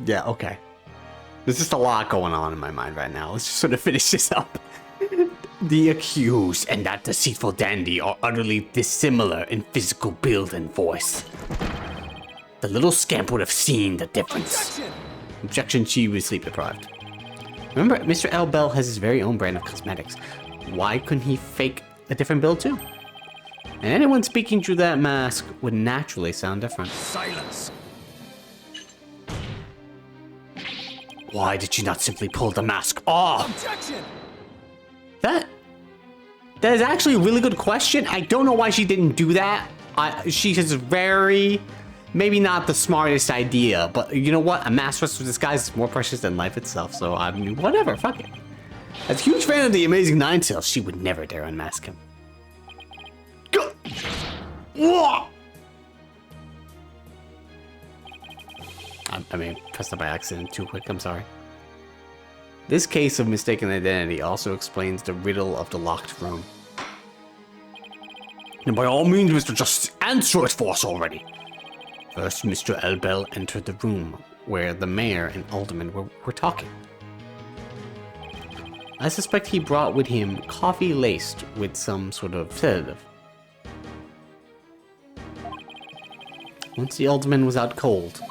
Yeah, okay. There's just a lot going on in my mind right now. Let's just sort of finish this up. The accused and that deceitful dandy are utterly dissimilar in physical build and voice. The little scamp would have seen the difference. Objection! Objection, she was sleep deprived. Remember, Mr. L. Bell has his very own brand of cosmetics. Why couldn't he fake a different build too? And anyone speaking through that mask would naturally sound different. Silence! Why did you not simply pull the mask off? Objection! That is actually a really good question. I don't know why she didn't do that. She has very, maybe not the smartest idea, but you know what? A mask with disguise is more precious than life itself, so I mean, whatever, fuck it. As a huge fan of the Amazing Ninetales, she would never dare unmask him. Go! Whoa! I mean, pressed it by accident too quick, I'm sorry. This case of mistaken identity also explains the riddle of the locked room. And by all means, Mr. Justice, answer it for us already. First, Mr. L. Bell entered the room where the mayor and alderman were talking. I suspect he brought with him coffee laced with some sort of sedative. Once the alderman was out cold,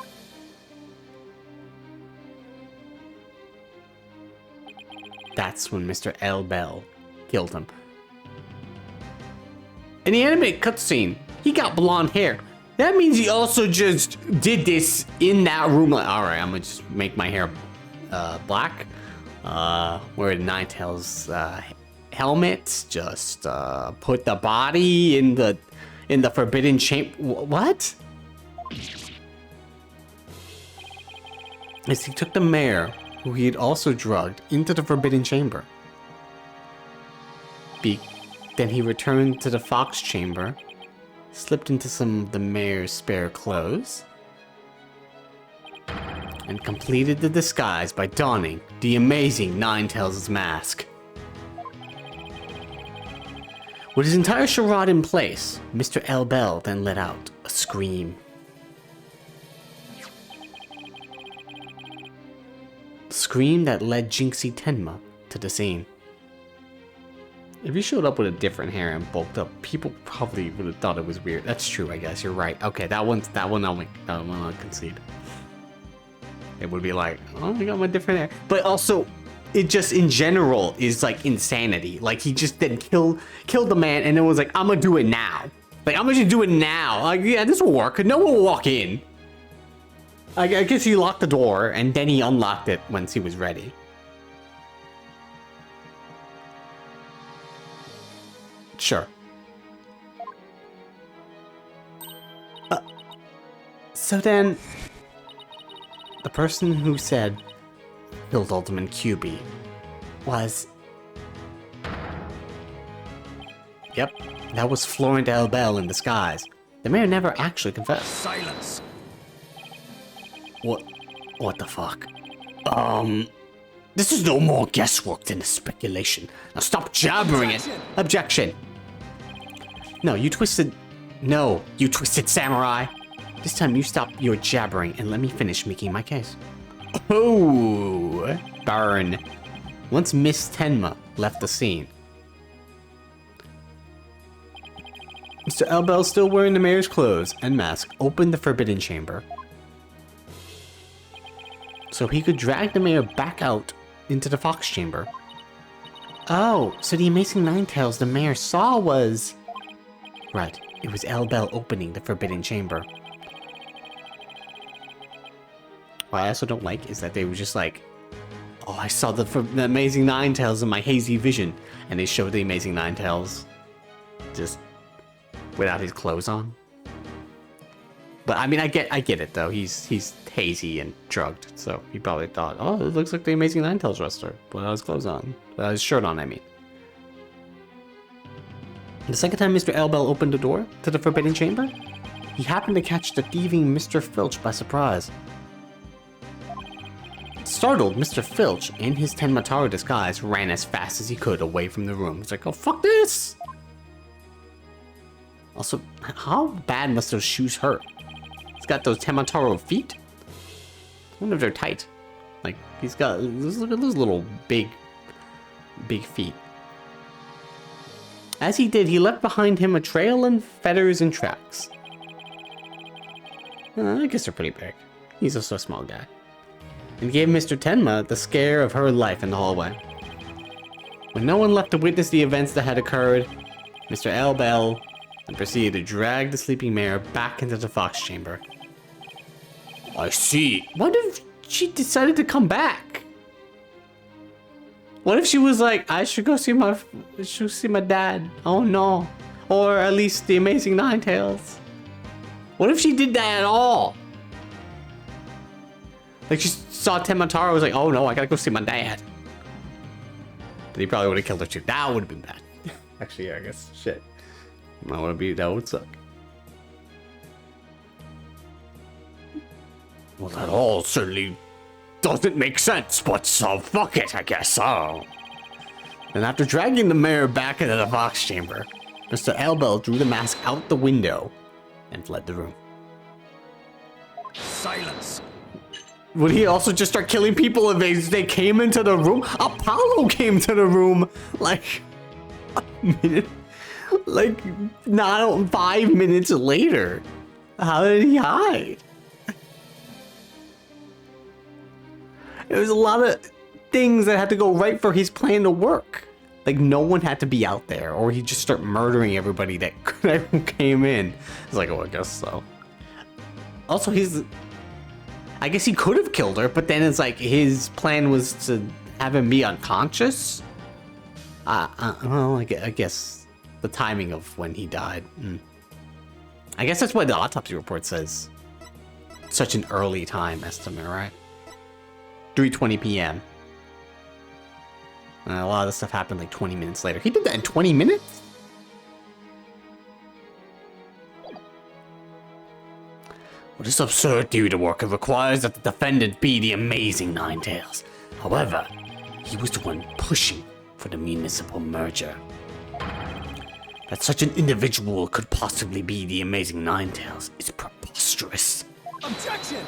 that's when Mr. L. Bell killed him. In the animated cutscene, he got blonde hair. That means he also just did this in that room. Like, all right, I'm gonna just make my hair black. Wear the Ninetales helmet. Just put the body in the forbidden chamber. What? As he took the mayor, who he had also drugged, into the forbidden chamber. Then he returned to the fox chamber, slipped into some of the mayor's spare clothes, and completed the disguise by donning the amazing Ninetales' mask. With his entire charade in place, Mr. L. Bell then let out a scream. Scream that led Jinxie Tenma to the scene. If you showed up with a different hair and bulked up, people probably would have thought it was weird. That's true, I guess. You're right. Okay, that one I'll concede. It would be like, oh, I got my different hair. But also, it just in general is like insanity. Like he just then killed the man and then was like, I'm gonna do it now. Like I'm gonna just do it now. Like yeah, this will work. No one will walk in. I guess he locked the door and then he unlocked it once he was ready. Sure. So then, the person who said killed Alderman QB was... Yep, that was Florent L. Bell in disguise. The mayor never actually confessed. Silence! What the fuck? This is no more guesswork than a speculation. Now stop jabbering it. Objection. No, you twisted samurai. This time you stop your jabbering and let me finish making my case. Oh, burn. Once Miss Tenma left the scene, Mr. L. Bell, still wearing the mayor's clothes and mask, opened the forbidden chamber so he could drag the mayor back out into the fox chamber. Oh, so the Amazing Ninetales the mayor saw was... Right, it was L. Bell opening the forbidden chamber. What I also don't like is that they were just like, oh, I saw the Amazing Ninetales in my hazy vision, and they showed the Amazing Ninetales just without his clothes on. But I mean, I get it though. He's hazy and drugged, so he probably thought, oh, it looks like the Amazing Ninetales wrestler without his clothes on, without his shirt on. I mean. The second time Mr. L. Bell opened the door to the forbidden chamber, he happened to catch the thieving Mr. Filch by surprise. Startled, Mr. Filch, in his Tenmataro disguise, ran as fast as he could away from the room. He's like, oh, fuck this! Also, how bad must those shoes hurt? He's got those Tenmataro feet? I wonder if they're tight. Like, he's got, look at those little big feet. As he did, he left behind him a trail and feathers and tracks. I guess they're pretty big. He's also a small guy. And gave Mr. Tenma the scare of her life in the hallway. When no one left to witness the events that had occurred, Mr. L-Bell then proceeded to drag the sleeping mayor back into the fox chamber. I see. What if she decided to come back? What if she was like, I should go see my dad. Oh no. Or at least the Amazing Ninetales. What if she did that at all? Like she saw Tenmataro, was like, oh no, I gotta go see my dad. But he probably would have killed her too. That would have been bad. Actually, yeah, I guess shit. That would suck. Well, that all certainly doesn't make sense, but so fuck it, I guess so. And after dragging the mayor back into the fox chamber, Mr. Elbel drew the mask out the window and fled the room. Silence. Would he also just start killing people if they came into the room? Apollo came to the room like a minute, like not 5 minutes later. How did he hide? There was a lot of things that had to go right for his plan to work. Like no one had to be out there, or he'd just start murdering everybody that came in. It's like, oh, I guess so. Also, I guess he could have killed her, but then it's like his plan was to have him be unconscious. Well, I guess the timing of when he died. I guess that's what the autopsy report says. Such an early time estimate, right? 3:20 p.m. A lot of this stuff happened like 20 minutes later. He did that in 20 minutes? Well, this absurd theory to work, it requires that the defendant be the Amazing Ninetales. However, he was the one pushing for the municipal merger. That such an individual could possibly be the Amazing Ninetales is preposterous. Objection!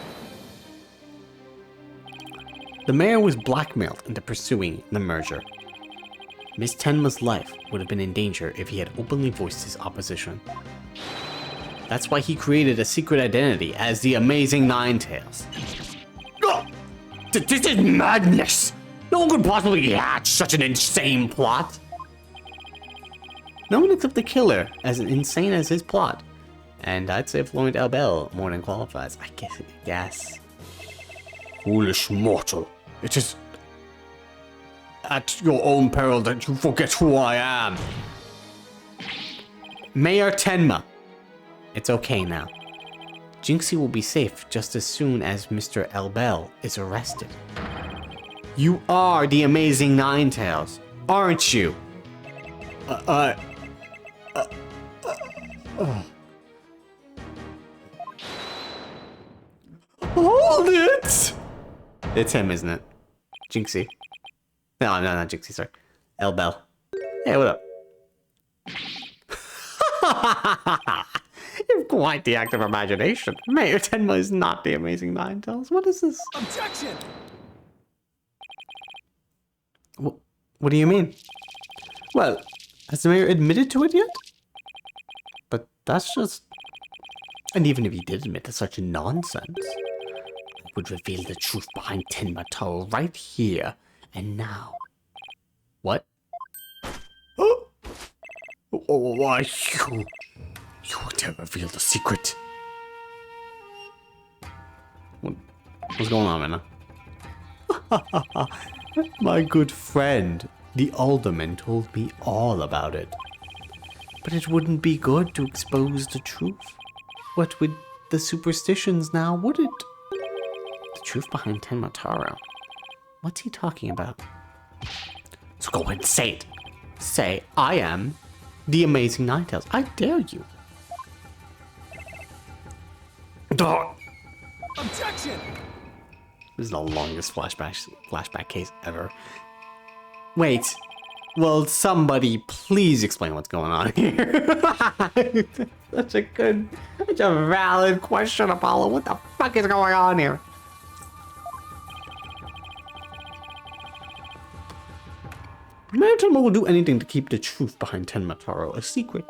The mayor was blackmailed into pursuing the merger. Miss Tenma's life would have been in danger if he had openly voiced his opposition. That's why he created a secret identity as the Amazing Ninetales. Oh, this is madness! No one could possibly hatch such an insane plot. No one except the killer as insane as his plot. And I'd say Florent Albel more than qualifies. I guess. Foolish mortal, it is at your own peril that you forget who I am. Mayor Tenma. It's okay now. Jinxie will be safe just as soon as Mr. Elbel is arrested. You are the Amazing Ninetales, aren't you? Hold it! It's him, isn't it? Jinxie. No, not Jinxie, sorry. Elbel. Hey, what up? You have quite the active imagination. Mayor Tenma is not the Amazing Ninetales. What is this? Objection! What do you mean? Well, has the mayor admitted to it yet? But that's just... And even if he did admit to such nonsense, it would reveal the truth behind Tenma Tower right here and now. What? Oh, why you would dare reveal the secret. What's going on, man? My good friend, the alderman, told me all about it. But it wouldn't be good to expose the truth. What with the superstitions now, would it? The truth behind Tenma Taro. What's he talking about? So go and say it. Say, I am the Amazing Ninetales. I dare you. Objection! This is the longest flashback case ever. Wait. Will somebody please explain what's going on here? Such a valid question, Apollo. What the fuck is going on here? Mayor Tenma will do anything to keep the truth behind Tenmataro a secret.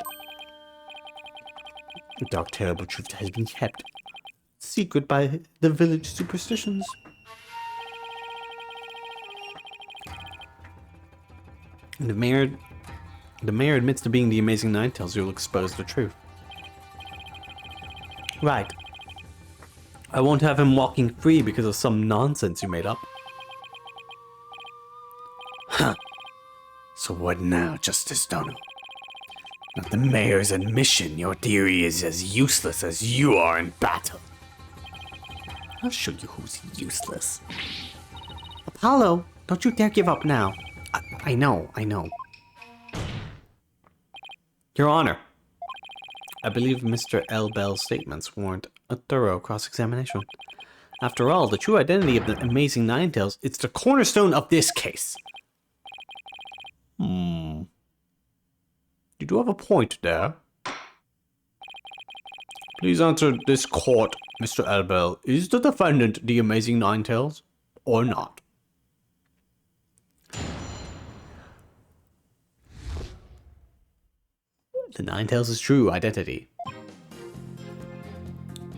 The dark, terrible truth has been kept secret by the village superstitions. And the mayor admits to being the amazing Ninetales who will expose the truth. Right. I won't have him walking free because of some nonsense you made up. Huh. So what now, Justice Dono? At the mayor's admission, your theory is as useless as you are in battle. I'll show you who's useless. Apollo, don't you dare give up now. I know. Your Honor, I believe Mr. L. Bell's statements warrant a thorough cross-examination. After all, the true identity of the amazing Ninetales, it's the cornerstone of this case. You do have a point there. Please answer this court, Mr. L. Bell. Is the defendant the amazing Ninetales or not? The Ninetales' true identity.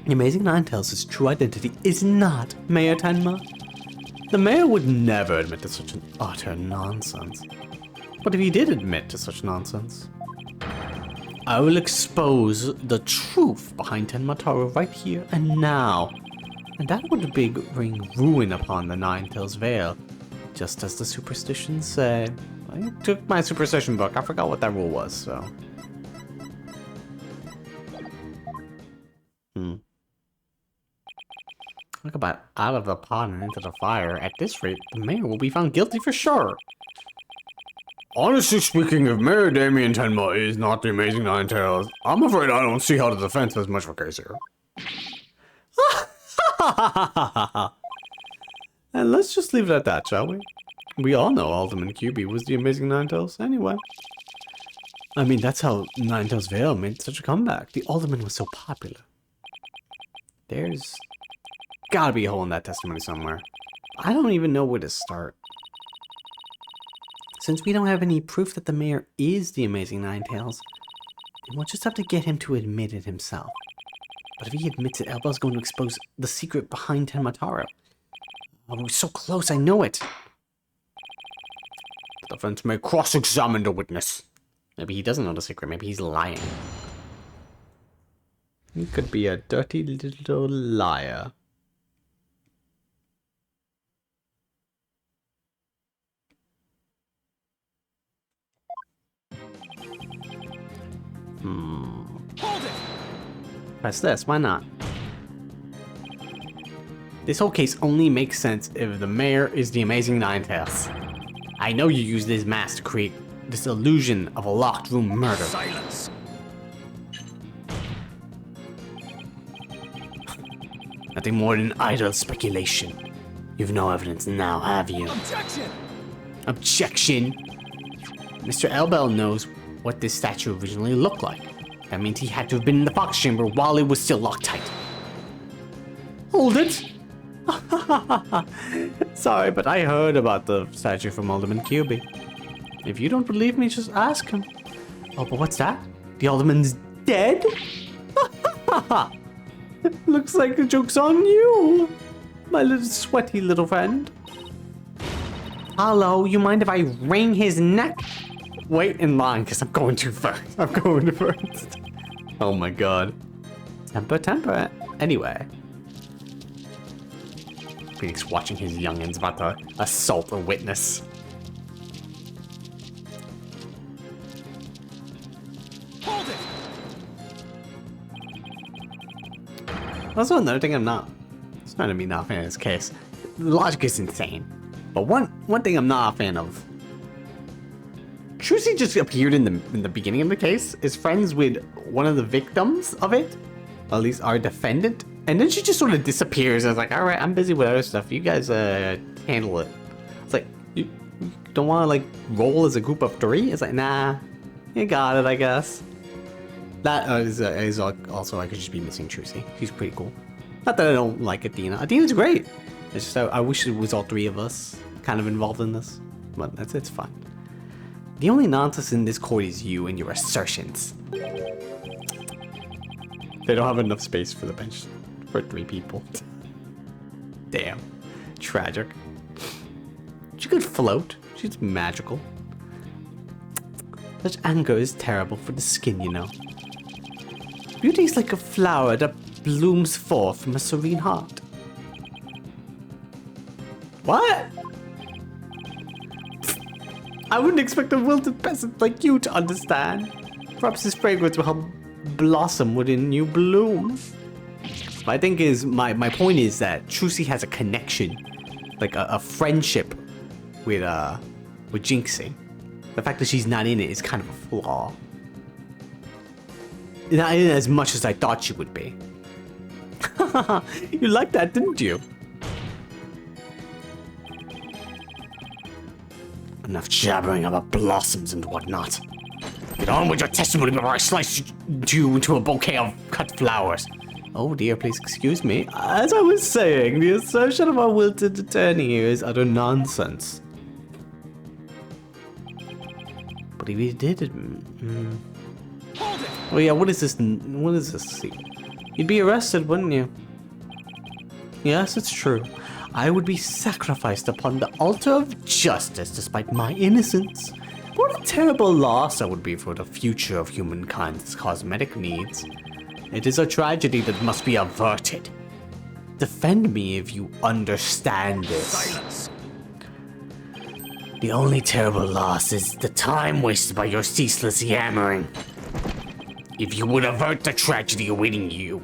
The amazing Ninetales' true identity is not Mayor Tenma. The mayor would never admit to such an utter nonsense. But if he did admit to such nonsense, I will expose the truth behind Tenmataro right here and now. And that would bring ruin upon the Ninetales Vale, just as the superstitions say. I took my superstition book, I forgot what that rule was, so. Talk about out of the pot and into the fire. At this rate, the mayor will be found guilty for sure. Honestly speaking, if Mayor Damien Tenma is not the amazing Ninetales, I'm afraid I don't see how the defense has much of a case here. And let's just leave it at that, shall we? We all know Alderman QB was the amazing Ninetales anyway. I mean, that's how Ninetales Vale made such a comeback. The Alderman was so popular. There's gotta be a hole in that testimony somewhere. I don't even know where to start. Since we don't have any proof that the mayor is the amazing Ninetales, then we'll just have to get him to admit it himself. But if he admits it, Elbel's going to expose the secret behind Tenmataro. Oh, we're so close, I know it. The defense may cross-examine the witness. Maybe he doesn't know the secret, maybe he's lying. He could be a dirty little liar. Hold it! Press this, why not? This whole case only makes sense if the mayor is the amazing Ninetales. I know you use this mask to create this illusion of a locked room murder. Silence! Nothing more than idle speculation. You've no evidence now, have you? Objection! Objection! Mr. Elbel knows what this statue originally looked like. That means he had to have been in the fox chamber while it was still locked tight. Hold it! Sorry, but I heard about the statue from Alderman QB. If you don't believe me, just ask him. Oh, but what's that? The Alderman's dead? Looks like the joke's on you, my little sweaty little friend. Hello, you mind if I wring his neck? Wait in line, because I'm going too first. I'm going first. Oh my god. Temper. Anyway. Phoenix watching his youngins about to assault a witness. Hold it! Also, another thing it's not me not a fan of this case. The logic is insane. But one thing I'm not a fan of. Trucy just appeared in the beginning of the case, is friends with one of the victims of it, or at least our defendant, and then she just sort of disappears. And it's like, all right, I'm busy with other stuff. You guys handle it. It's like, you don't want to like roll as a group of three? It's like, nah, you got it, I guess. That is also I could just be missing Trucy. She's pretty cool. Not that I don't like Athena. Athena's great. It's just I wish it was all three of us kind of involved in this, but it's fine. The only nonsense in this court is you and your assertions. They don't have enough space for the bench for 3 people. Damn. Tragic. She could float. She's magical. Such anger is terrible for the skin, you know. Beauty is like a flower that blooms forth from a serene heart. What? I wouldn't expect a wilted peasant like you to understand. Perhaps his fragrance will help blossom within new bloom. My thing is, my point is that Trucy has a connection, like a friendship with Jinxie. The fact that she's not in it is kind of a flaw. Not in it as much as I thought she would be. You liked that, didn't you? Enough jabbering about blossoms and whatnot. Get on with your testimony before I slice you into a bouquet of cut flowers. Oh dear, please excuse me. As I was saying, the assertion of our wilted attorney here is utter nonsense. But if he did it... Oh yeah, what is this? What is this? You'd be arrested, wouldn't you? Yes, it's true. I would be sacrificed upon the altar of justice despite my innocence. What a terrible loss that would be for the future of humankind's cosmetic needs. It is a tragedy that must be averted. Defend me if you understand this. Silence. The only terrible loss is the time wasted by your ceaseless yammering. If you would avert the tragedy awaiting you,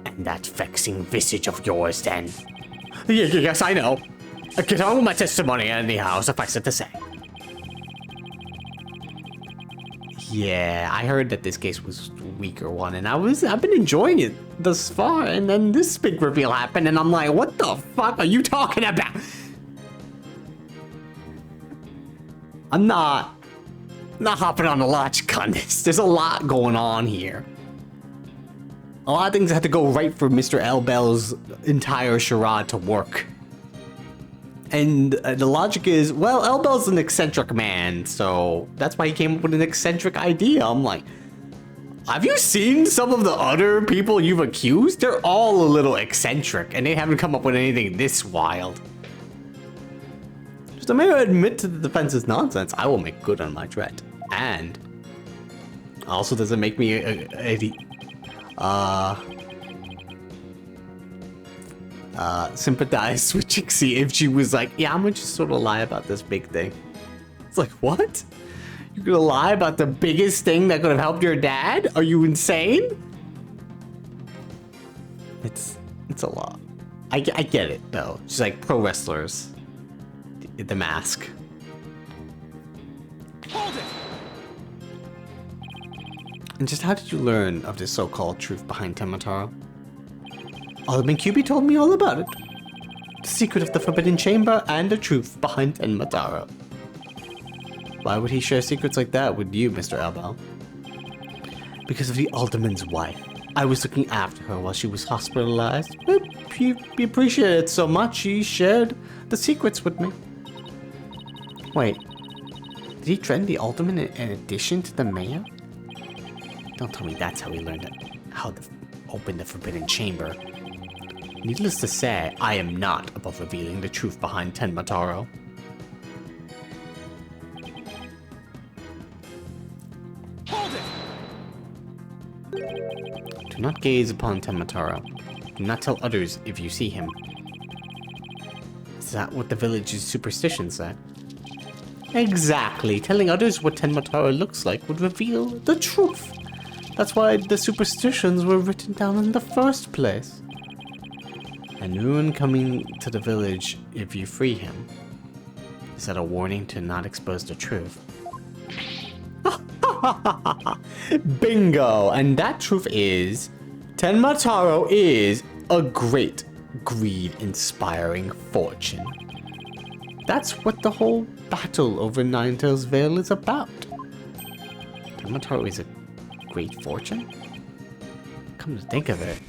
and that vexing visage of yours, then... Yes, I know. Get on with my testimony anyhow, suffice it to say. Yeah, I heard that this case was a weaker one, and I've been enjoying it thus far, and then this big reveal happened, and I'm like, what the fuck are you talking about? I'm not hopping on the logic on this. There's a lot going on here. A lot of things had to go right for Mr. L. Bell's entire charade to work. And the logic is, well, L. Bell's an eccentric man, so that's why he came up with an eccentric idea. I'm like, have you seen some of the other people you've accused? They're all a little eccentric, and they haven't come up with anything this wild. Just the mayor admit to the defense's nonsense, I will make good on my threat. And also doesn't make me sympathize with Jinxie if she was like, yeah, I'm gonna just sort of lie about this big thing. It's like, what? You're gonna lie about the biggest thing that could have helped your dad? Are you insane? It's a lot. I get it though. She's like pro wrestlers. The mask. Hold it! And just how did you learn of this so-called truth behind Temataro? Alderman QB told me all about it. The secret of the Forbidden Chamber and the truth behind Temataro. Why would he share secrets like that with you, Mr. Elbow? Because of the Alderman's wife. I was looking after her while she was hospitalized. He appreciated it so much he shared the secrets with me. Wait, did he threaten the Alderman in addition to the mayor? Don't tell me that's how he learned how to open the Forbidden Chamber. Needless to say, I am not above revealing the truth behind Tenmataro. Hold it! Do not gaze upon Tenmataro. Do not tell others if you see him. Is that what the village's superstitions say? Exactly. Telling others what Tenmataro looks like would reveal the truth. That's why the superstitions were written down in the first place. And ruin coming to the village if you free him. Is that a warning to not expose the truth? Bingo! And that truth is, Tenmataro is a great greed-inspiring fortune. That's what the whole battle over Ninetales Vale is about. Tenmataro is a great fortune? Come to think of it.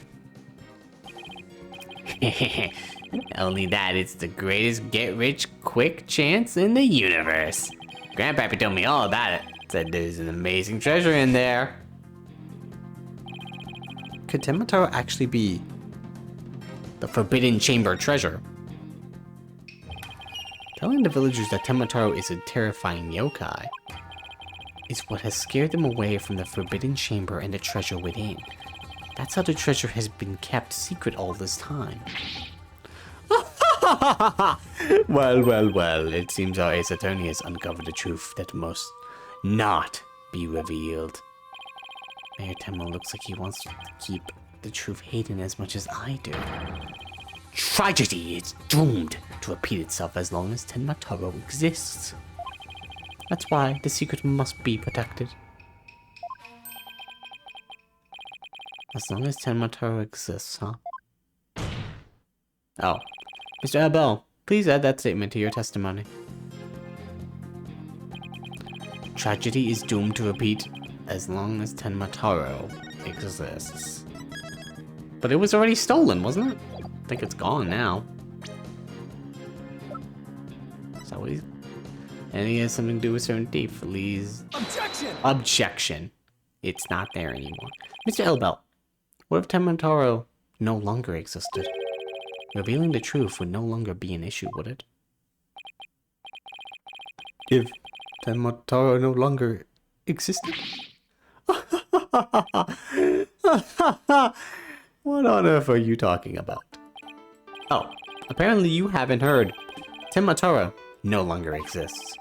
Only that it's the greatest get-rich-quick chance in the universe. Grandpappy told me all about it. Said there's an amazing treasure in there. Could Tenmataro actually be the Forbidden Chamber treasure? Telling the villagers that Tenmataro is a terrifying yokai is what has scared them away from the Forbidden Chamber and the treasure within. That's how the treasure has been kept secret all this time. Well, it seems our ace attorney has uncovered a truth that must not be revealed. Mayor Tenma looks like he wants to keep the truth hidden as much as I do. Tragedy is doomed to repeat itself as long as Tenmataro exists. That's why the secret must be protected. As long as Tenmataro exists, huh? Oh. Mr. Abel, please add that statement to your testimony. Tragedy is doomed to repeat as long as Tenmataro exists. But it was already stolen, wasn't it? I think it's gone now. So he's... And he has something to do with certain thief. Please... Objection! Objection. It's not there anymore. Mr. Elbel, what if Tenmataro no longer existed? Revealing the truth would no longer be an issue, would it? If Tenmataro no longer existed? What on earth are you talking about? Oh, apparently you haven't heard. Tenmataro no longer exists.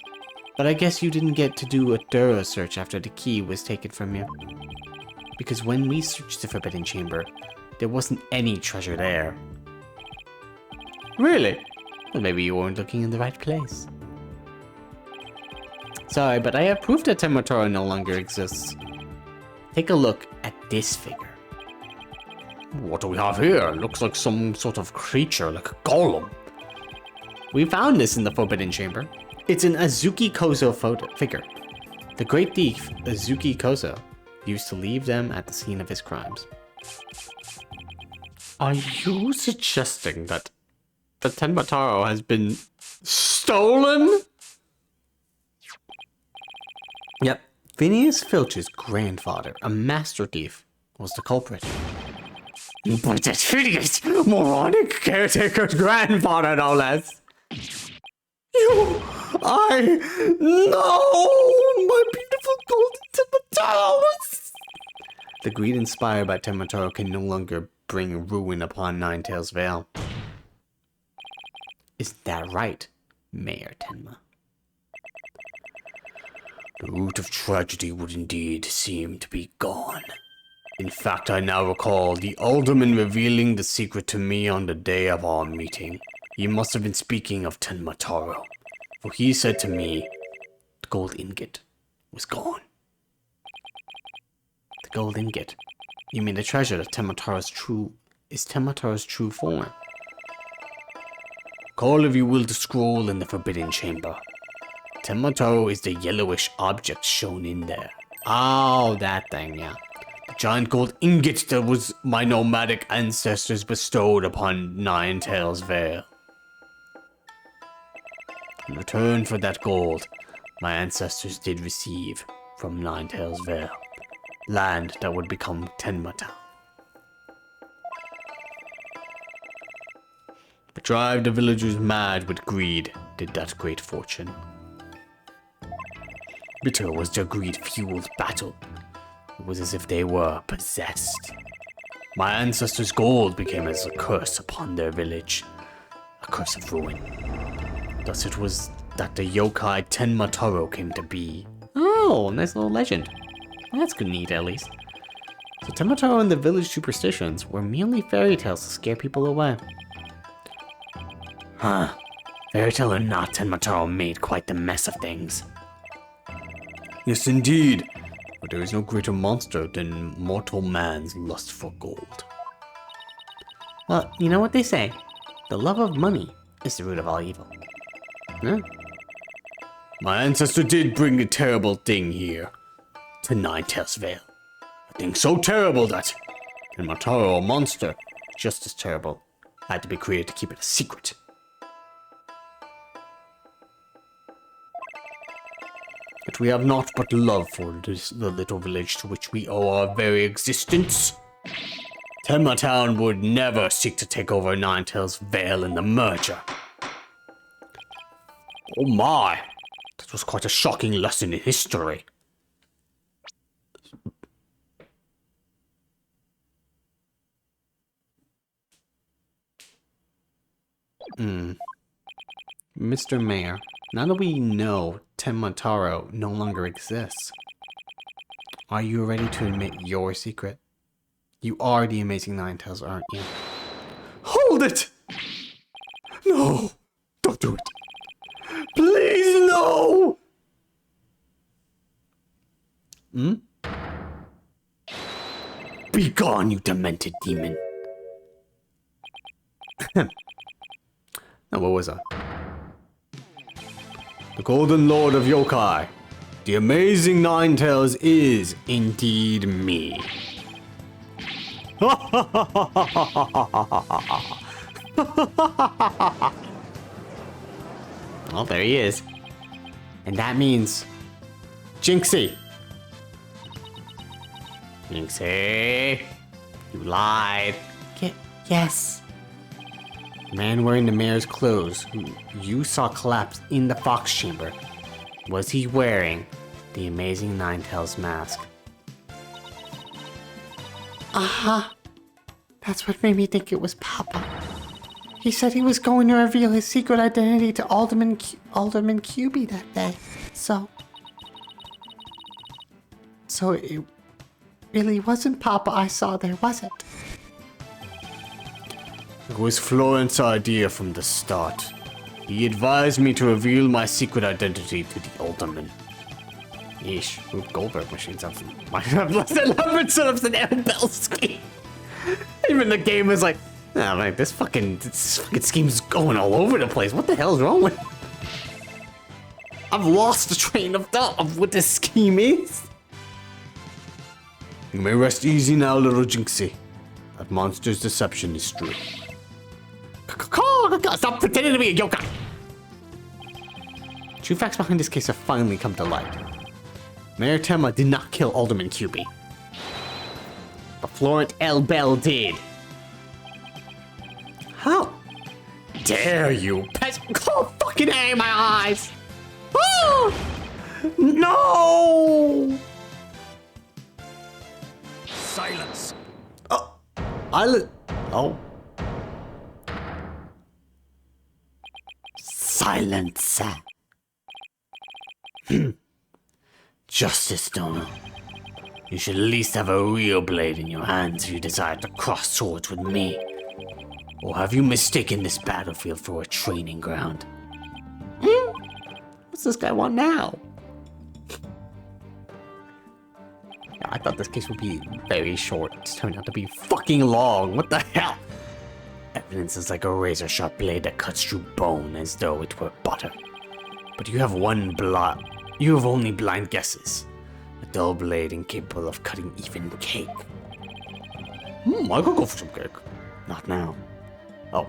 But I guess you didn't get to do a thorough search after the key was taken from you. Because when we searched the Forbidden Chamber, there wasn't any treasure there. Really? Well, maybe you weren't looking in the right place. Sorry, but I have proof that Tenmataro no longer exists. Take a look at this figure. What do we have here? Looks like some sort of creature, like a golem. We found this in the Forbidden Chamber. It's an Azuki Kozo figure. The great thief, Azuki Kozo, used to leave them at the scene of his crimes. Are you suggesting that the Tenmataro has been stolen? Yep. Phineas Filch's grandfather, a master thief, was the culprit. But that hideous, moronic caretaker's grandfather, no less. My beautiful golden Tenmataro. The greed inspired by Tenmataro can no longer bring ruin upon Ninetales Vale. Is that right, Mayor Tenma? The root of tragedy would indeed seem to be gone. In fact, I now recall the alderman revealing the secret to me on the day of our meeting. He must have been speaking of Tenmataro, for he said to me, the gold ingot was gone. The gold ingot? You mean the treasure that Tenmataro's true form? Call if you will the scroll in the Forbidden Chamber. Tenmataro is the yellowish object shown in there. Oh, that thing, yeah. The giant gold ingot that was my nomadic ancestors bestowed upon Ninetales Vale. In return for that gold, my ancestors did receive from Ninetales Vale land that would become Tenmatown. But drive the villagers mad with greed did that great fortune. Bitter was their greed-fueled battle. It was as if they were possessed. My ancestors' gold became as a curse upon their village, a curse of ruin. Thus it was that the yokai Tenmataro came to be. Oh, nice little legend. Well, that's good neat, at least. So Tenmataro and the village superstitions were merely fairy tales to scare people away. Huh. Fairy tale or not, Tenmataro made quite the mess of things. Yes, indeed. But there is no greater monster than mortal man's lust for gold. Well, you know what they say. The love of money is the root of all evil. Yeah. My ancestor did bring a terrible thing here to Ninetales Vale. A thing so terrible that Tenmataro, a monster, just as terrible, had to be created to keep it a secret. that we have naught but love for the little village to which we owe our very existence. Tenma Town would never seek to take over Ninetales Vale in the merger. Oh my, that was quite a shocking lesson in history. Mr. Mayor, now that we know Tenma Taro no longer exists, are you ready to admit your secret? You are the Amazing Ninetales, aren't you? Hold it! No! Don't do it! Please, no! Be gone, you demented demon. Now, what was that? The Golden Lord of Yokai. The Amazing Ninetales is indeed me. Well, there he is. And that means Jinxie. Jinxie, you lied. Yes. The man wearing the mayor's clothes, who you saw collapse in the Fox Chamber, was he wearing the Amazing Ninetales mask? Aha! That's what made me think it was Papa. He said he was going to reveal his secret identity to Alderman QB that day. So it really wasn't Papa I saw there, was it? It was Florent's idea from the start. He advised me to reveal my secret identity to the Alderman. Yeesh, ooh, Goldberg machines have I have less than 100 setups in Aaron Bell's scheme. Even the game was like, oh man, this fucking scheme's going all over the place. What the hell's wrong with it? I've lost the train of thought of what this scheme is. You may rest easy now, little Jinxie. That monster's deception is true. Stop pretending to be a yokai! True facts behind this case have finally come to light. Mayor Tenma did not kill Alderman QB. But Florent L. Bell did. How dare you, oh, fucking A in my eyes! Oh! No! Silence. Oh. Silence. Justice, Donald. You should at least have a real blade in your hands if you desire to cross swords with me. Or have you mistaken this battlefield for a training ground? What's this guy want now? I thought this case would be very short. It's turned out to be fucking long. What the hell? Evidence is like a razor-sharp blade that cuts through bone as though it were butter. But you have only blind guesses. A dull blade incapable of cutting even cake. I could go for some cake. Not now. Oh,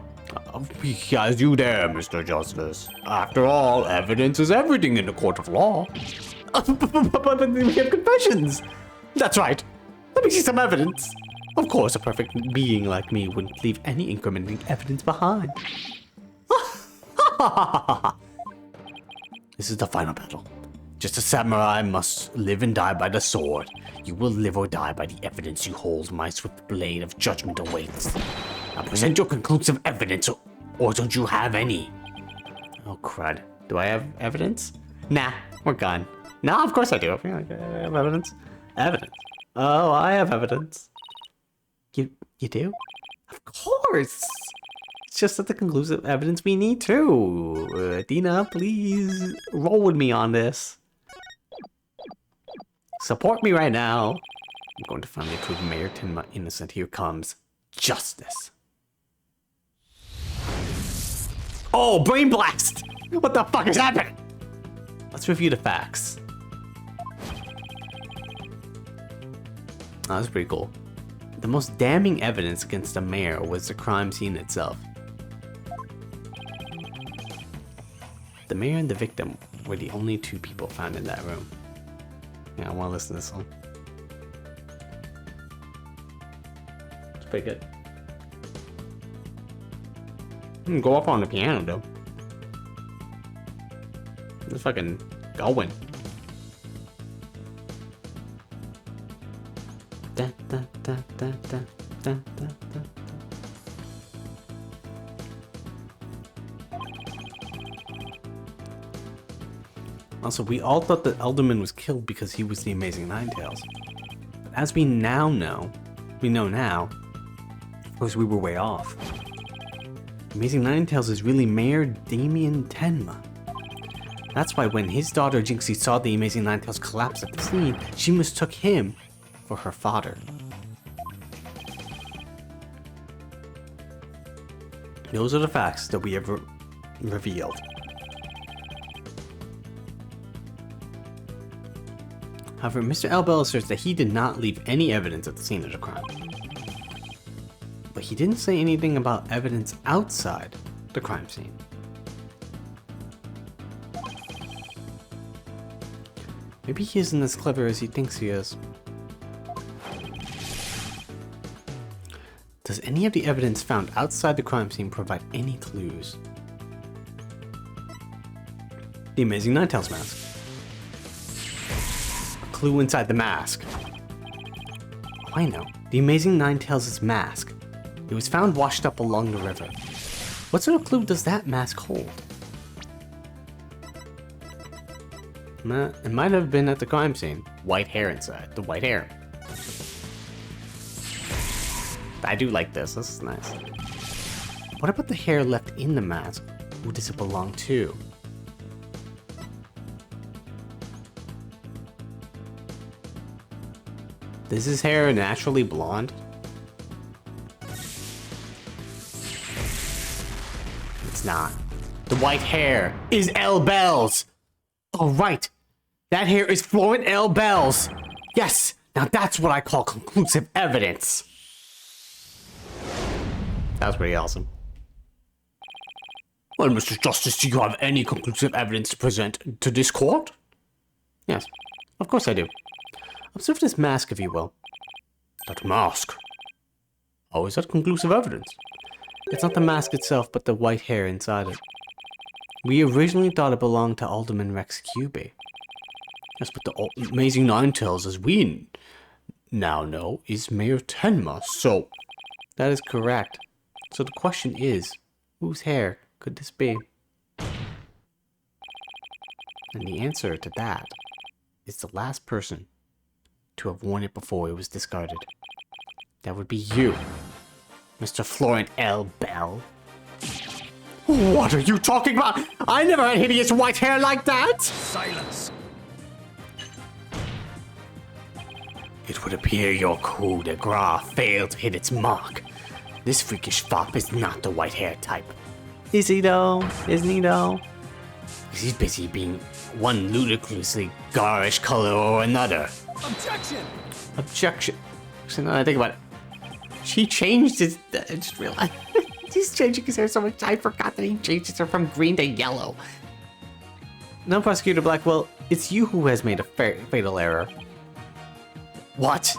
as you dare, Mr. Justice. After all, evidence is everything in the court of law. But we have confessions. That's right. Let me see some evidence. Of course, a perfect being like me wouldn't leave any incriminating evidence behind. This is the final battle. Just a samurai must live and die by the sword. You will live or die by the evidence you hold. My swift blade of judgment awaits. Now present your conclusive evidence, or don't you have any? Oh, crud. Do I have evidence? Nah, we're gone. No, of course I do. I have evidence. Evidence. Oh, I have evidence. You do? Of course! It's just that the conclusive evidence we need too. Dina, please roll with me on this. Support me right now. I'm going to finally prove Mayor Tenma innocent. Here comes justice. Oh, brain blast! What the fuck is happening? Let's review the facts. Oh, that's pretty cool. The most damning evidence against the mayor was the crime scene itself. The mayor and the victim were the only two people found in that room. Yeah, I want to listen to this song. It's pretty good. Go up on the piano, though. It's fucking going. Da, da, da, da, da, da, da, da. Also, we all thought that Elderman was killed because he was the Amazing Ninetales. But as we know now, of course we were way off. Amazing Ninetales is really Mayor Damien Tenma. That's why when his daughter Jinxie saw the Amazing Ninetales collapse at the scene, she mistook him for her father. Those are the facts that we have revealed. However, Mr. Albell asserts that he did not leave any evidence at the scene of the crime. But he didn't say anything about evidence outside the crime scene. Maybe he isn't as clever as he thinks he is. Does any of the evidence found outside the crime scene provide any clues? The Amazing Ninetales mask. A clue inside the mask. Oh, I know. The Amazing Ninetales' mask. It was found washed up along the river. What sort of clue does that mask hold? It might have been at the crime scene. White hair inside. The white hair. I do like this. This is nice. What about the hair left in the mask? Who does it belong to? Is his hair naturally blonde? It's not. The white hair is L. Bell's! Oh, right. That hair is Florent L. Bell's! Yes! Now that's what I call conclusive evidence! That was pretty awesome. Well, Mr. Justice, do you have any conclusive evidence to present to this court? Yes, of course I do. Observe this mask, if you will. That mask? How is that conclusive evidence? It's not the mask itself, but the white hair inside it. We originally thought it belonged to Alderman Rex Cubey. Yes, but the Amazing Ninetales, as we now know, is Mayor Tenma, so... That is correct. So the question is, whose hair could this be? And the answer to that is the last person to have worn it before it was discarded. That would be you, Mr. Florent L. Bell. What are you talking about? I never had hideous white hair like that! Silence. It would appear your coup de grace failed to hit its mark. This freakish fop is not the white hair type. Is he though? Isn't he though? He's busy being one ludicrously garish color or another. Objection. Objection. So now I think about it. She changed his... I just realized. He's changing his hair so much. I forgot that he changed his hair from green to yellow. No, Prosecutor Blackwell, it's you who has made a fatal error. What?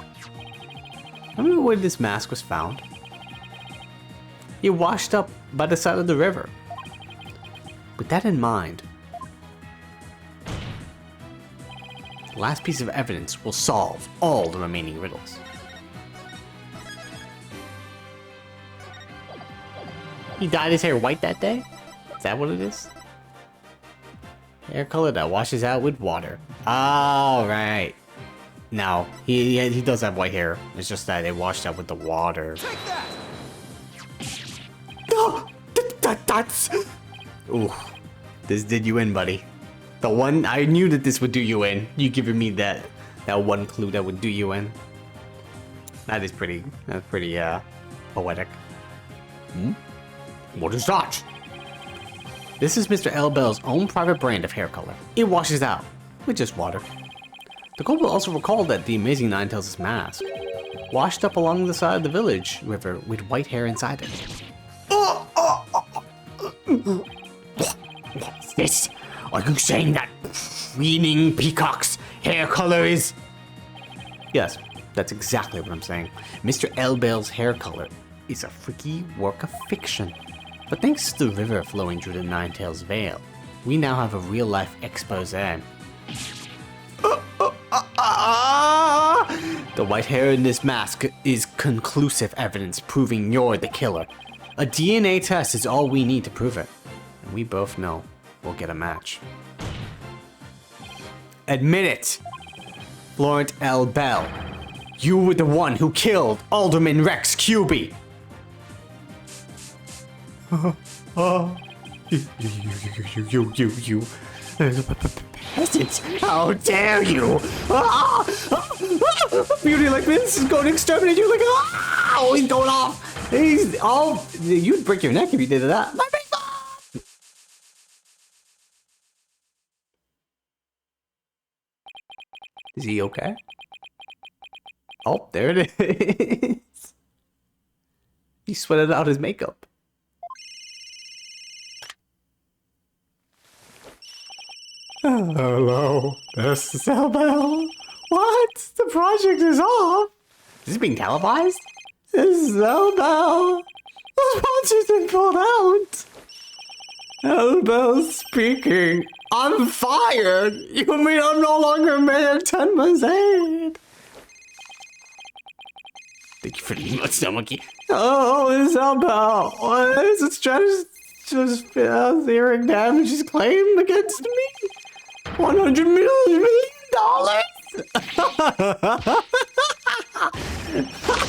Remember when this mask was found? It washed up by the side of the river. With that in mind, the last piece of evidence will solve all the remaining riddles. He dyed his hair white that day? Is that what it is? Hair color that washes out with water. All right. No, he does have white hair. It's just that it washed out with the water. Take that. No, that's... Ooh, this did you in, buddy. The one, I knew that this would do you in. You giving me that one clue that would do you in. That's pretty poetic. What is that? This is Mr. L. Bell's own private brand of hair color. It washes out with just water. The court will also recall that the Amazing Ninetales' mask washed up along the side of the village river with white hair inside it. What's this? Are you saying that preening peacock's hair color is... Yes, that's exactly what I'm saying. Mr. Elbel's hair color is a freaky work of fiction. But thanks to the river flowing through the Ninetales Vale, we now have a real-life expose. The white hair in this mask is conclusive evidence proving you're the killer. A DNA test is all we need to prove it. And we both know we'll get a match. Admit it! Florent L. Bell, you were the one who killed Alderman Rex Cuby! You. Peasants, how dare you! Beauty like this is going to exterminate you like oh, he's going off! He's oh, you'd break your neck if you did that. My face! Is he okay? Oh, there it is. He sweated out his makeup. Hello, this is Elbel. What? The project is off. Is this being televised? This is Elbel. The project's been pulled out. Elbel speaking. I'm fired. You mean I'm no longer Mayor Tenma's aide? Thank you for the emotional monkey. Oh, it's Elbel. What is it? Just hearing damages claimed against me? $100 million.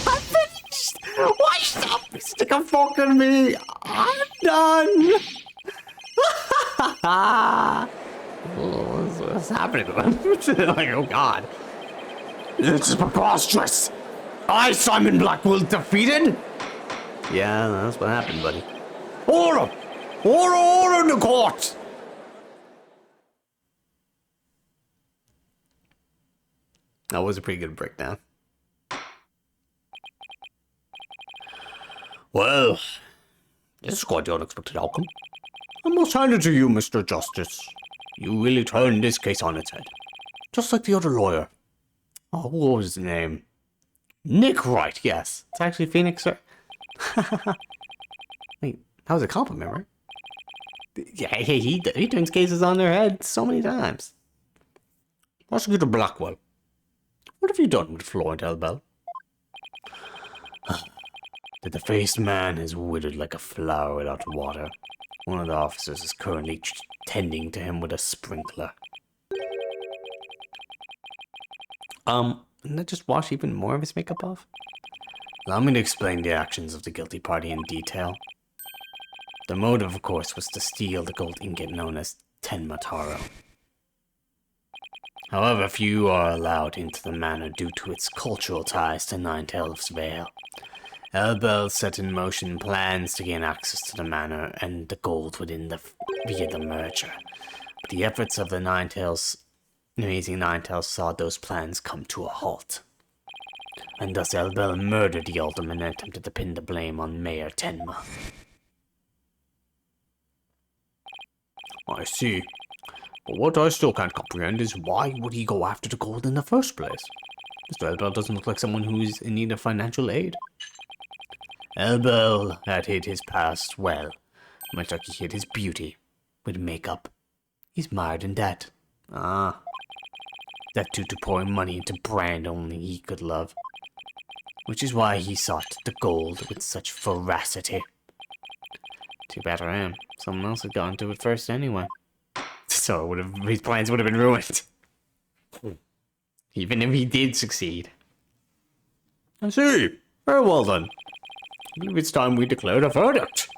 I'm finished. Why stop? Stick a fork in me. I'm done. What's happening to him? Like, oh God. This is preposterous. I, Simon Blackwell, defeated? Yeah, that's what happened, buddy. Order! Order in the court! That was a pretty good breakdown. Well, this is quite the unexpected outcome. I must hand it to you, Mr. Justice. You really turned this case on its head. Just like the other lawyer. Oh, what was his name? Nick Wright, yes. It's actually Phoenix, sir. Wait, that was a compliment, right? Yeah, he turns cases on their head so many times. Prosecutor Blackwell, what have you done with Florent Elbel? The defaced man has withered like a flower without water. One of the officers is currently tending to him with a sprinkler. Didn't that just wash even more of his makeup off? Allow me to explain the actions of the guilty party in detail. The motive, of course, was to steal the gold ingot known as Tenma Taro. However, few are allowed into the manor due to its cultural ties to Ninetales Vale. Elbel set in motion plans to gain access to the manor and the gold via the merger. But the efforts of the Amazing Ninetales saw those plans come to a halt. And thus Elbel murdered the alderman and attempted to pin the blame on Mayor Tenma. I see. But what I still can't comprehend is why would he go after the gold in the first place? Mr. Elbel doesn't look like someone who is in need of financial aid. Elbel had hid his past well, much like he hid his beauty with makeup. He's mired in debt. That due to pouring money into brand only he could love. Which is why he sought the gold with such voracity. Too bad for him. Someone else had gotten to it first anyway. So his plans would have been ruined. Even if he did succeed. I see. Very well then. I believe it's time we declared a verdict.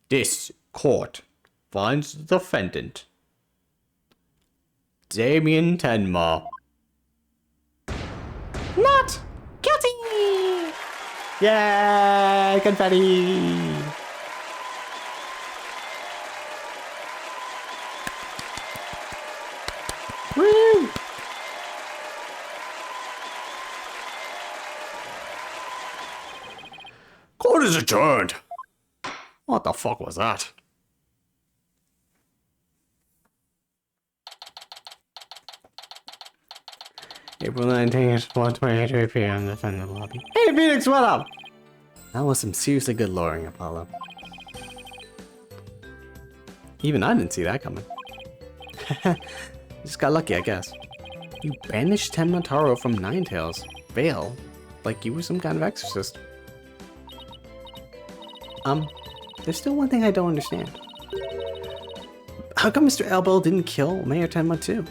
This court finds the defendant, Damien Tenma, not guilty! Yay! Confetti! Woo! Court is adjourned. What the fuck was that? April 19th, 1:23 p.m. Defend the lobby. Hey, Phoenix, what up? That was some seriously good luring, Apollo. Even I didn't see that coming. Just got lucky, I guess. You banished Tenma Taro from Ninetales Vale, like you were some kind of exorcist. There's still one thing I don't understand. How come Mr. Elbow didn't kill Mayor Tenma too?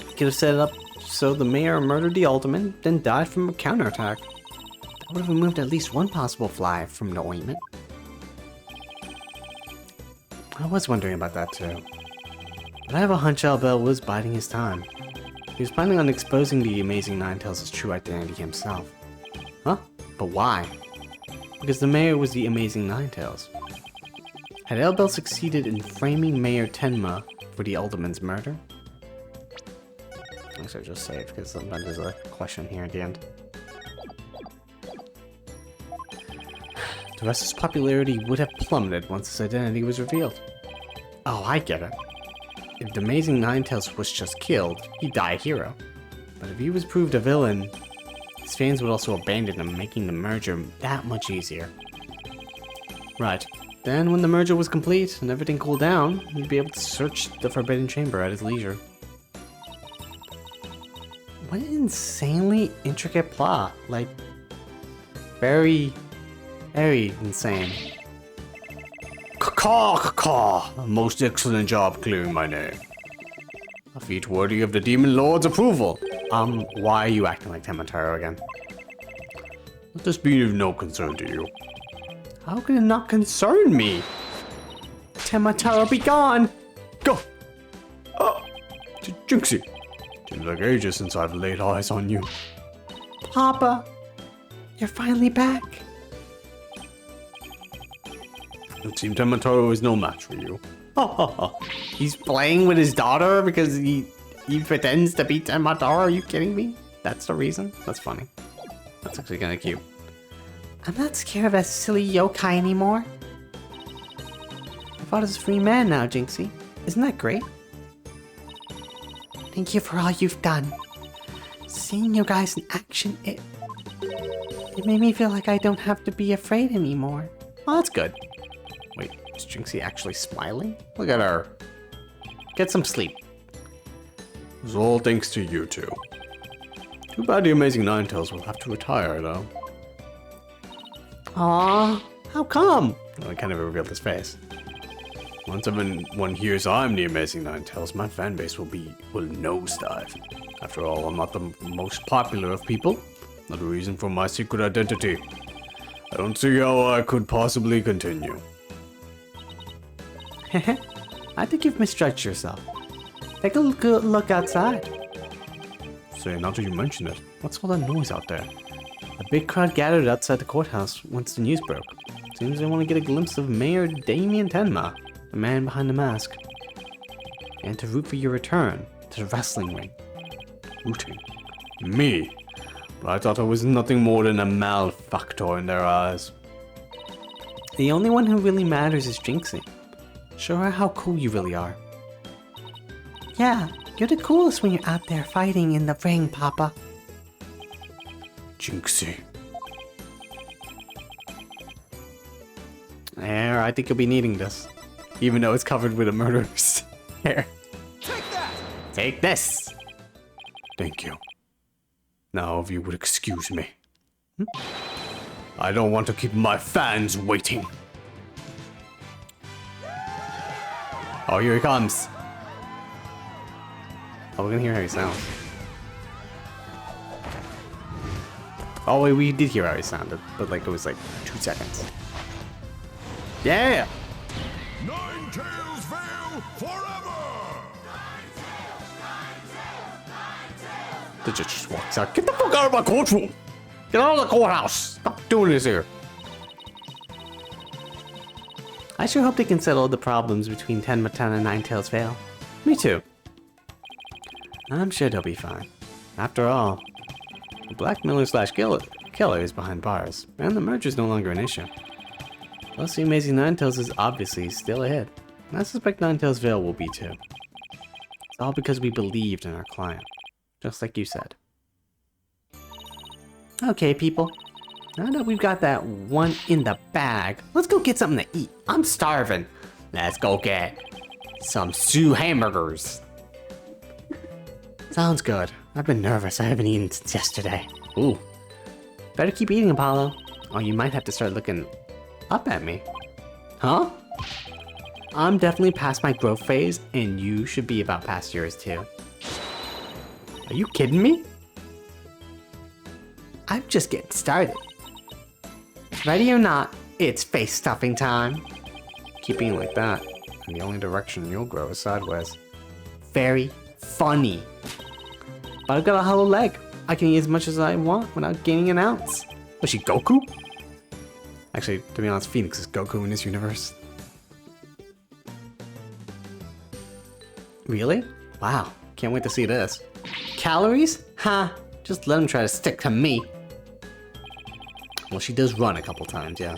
He could have set it up so the mayor murdered the alderman, then died from a counterattack. That would have removed at least one possible fly from the ointment. I was wondering about that too. But I have a hunch Elbow was biding his time. He was planning on exposing the Amazing Ninetales' true identity himself. Huh? But why? Because the mayor was the Amazing Ninetales. Had Elbel succeeded in framing Mayor Tenma for the alderman's murder? I should just save because sometimes there's a question here at the end. The rest of his popularity would have plummeted once his identity was revealed. Oh, I get it. If the Amazing Ninetales was just killed, he'd die a hero. But if he was proved a villain, his fans would also abandon him, making the merger that much easier. Right. Then when the merger was complete and everything cooled down, he'd be able to search the Forbidden Chamber at his leisure. What an insanely intricate plot. Like, very, very insane. Caw. Most excellent job clearing my name. A feat worthy of the Demon Lord's approval. Why are you acting like Tenma Taro again? Let this be of no concern to you. How could it not concern me? Tenma Taro, be gone! Go! Jinxie. Seems like ages since I've laid eyes on you. Papa, you're finally back. It seems Tenma Taro is no match for you. He's playing with his daughter because he pretends to be Tenma Taro. Are you kidding me? That's the reason? That's funny. That's actually kind of cute. I'm not scared of that silly yokai anymore. My father's a free man now, Jinxie. Isn't that great? Thank you for all you've done. Seeing you guys in action, it made me feel like I don't have to be afraid anymore. Oh, that's good. Wait, is Jinxie actually smiling? Look at her. Get some sleep. It was all thanks to you two. Too bad the Amazing Ninetales will have to retire, though. Aww, how come? Well, I kind of revealed his face. Once everyone hears I'm the Amazing Ninetales, my fanbase will nosedive. After all, I'm not the most popular of people. Not a reason for my secret identity. I don't see how I could possibly continue. I think you've misjudged yourself. Take a look outside. Say, now that you mention it, what's all that noise out there? A big crowd gathered outside the courthouse once the news broke. Seems they want to get a glimpse of Mayor Damien Tenma, the man behind the mask, and to root for your return to the wrestling ring. Rooting? Me? But I thought I was nothing more than a malefactor in their eyes. The only one who really matters is Jinxie. Show her how cool you really are. Yeah, you're the coolest when you're out there fighting in the ring, Papa. Jinxie. Yeah, I think you'll be needing this. Even though it's covered with a murderer's hair. Take that! Take this! Thank you. Now, if you would excuse me. I don't want to keep my fans waiting. Oh, here he comes. Oh, we're gonna hear how he sounds. Oh, wait, we did hear how he sounded, but like it was like 2 seconds. Yeah! Ninetales Vale forever! The judge just walks out. Get the fuck out of my courtroom! Get out of the courthouse! Stop doing this here! I sure hope they can settle the problems between Tenma-tan and Ninetales Vale. Me too. I'm sure they'll be fine. After all, the blackmailer slash killer is behind bars, and the merger's no longer an issue. Plus, the Amazing Ninetales is obviously still ahead. And I suspect Ninetales Vale will be too. It's all because we believed in our client. Just like you said. Okay, people. Now that we've got that one in the bag, let's go get something to eat. I'm starving. Let's go get some Sue hamburgers. Sounds good. I've been nervous. I haven't eaten since yesterday. Ooh. Better keep eating, Apollo. Oh, you might have to start looking up at me. Huh? I'm definitely past my growth phase, and you should be about past yours too. Are you kidding me? I'm just getting started. Ready or not, it's face stuffing time. Keep eating like that, and the only direction you'll grow is sideways. Very funny. But I've got a hollow leg. I can eat as much as I want without gaining an ounce. Was she Goku? Actually, to be honest, Phoenix is Goku in this universe. Really? Wow, can't wait to see this. Calories? Ha! Just let him try to stick to me. Well, she does run a couple times, yeah.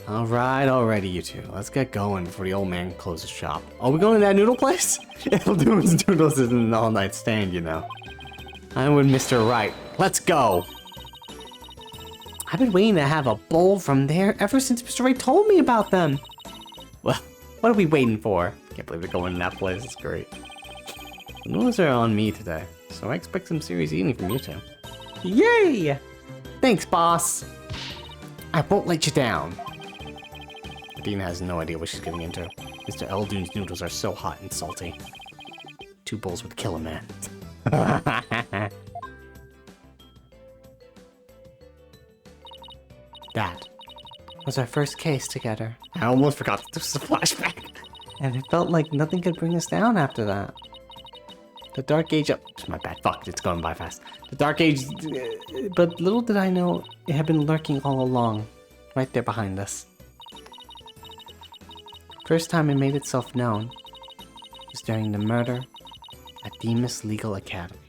Alright, alrighty, you two. Let's get going before the old man closes shop. Are we going to that noodle place? It'll do his noodles in an all-night stand, you know. I'm with Mr. Right. Let's go! I've been waiting to have a bowl from there ever since Mr. Right told me about them. Well, what are we waiting for? Can't believe they're going to that place. It's great. The noodles are on me today, so I expect some serious eating from you two. Yay! Thanks, boss. I won't let you down. Dina has no idea what she's getting into. Mr. Eldoon's noodles are so hot and salty. 2 bowls would kill a man. That was our first case together. I almost forgot this was a flashback. And it felt like nothing could bring us down after that. The Dark Age it's my bad. Fuck, it's going by fast. The Dark Age, but little did I know it had been lurking all along, right there behind us. First time it made itself known was during the murder at Demas Legal Academy.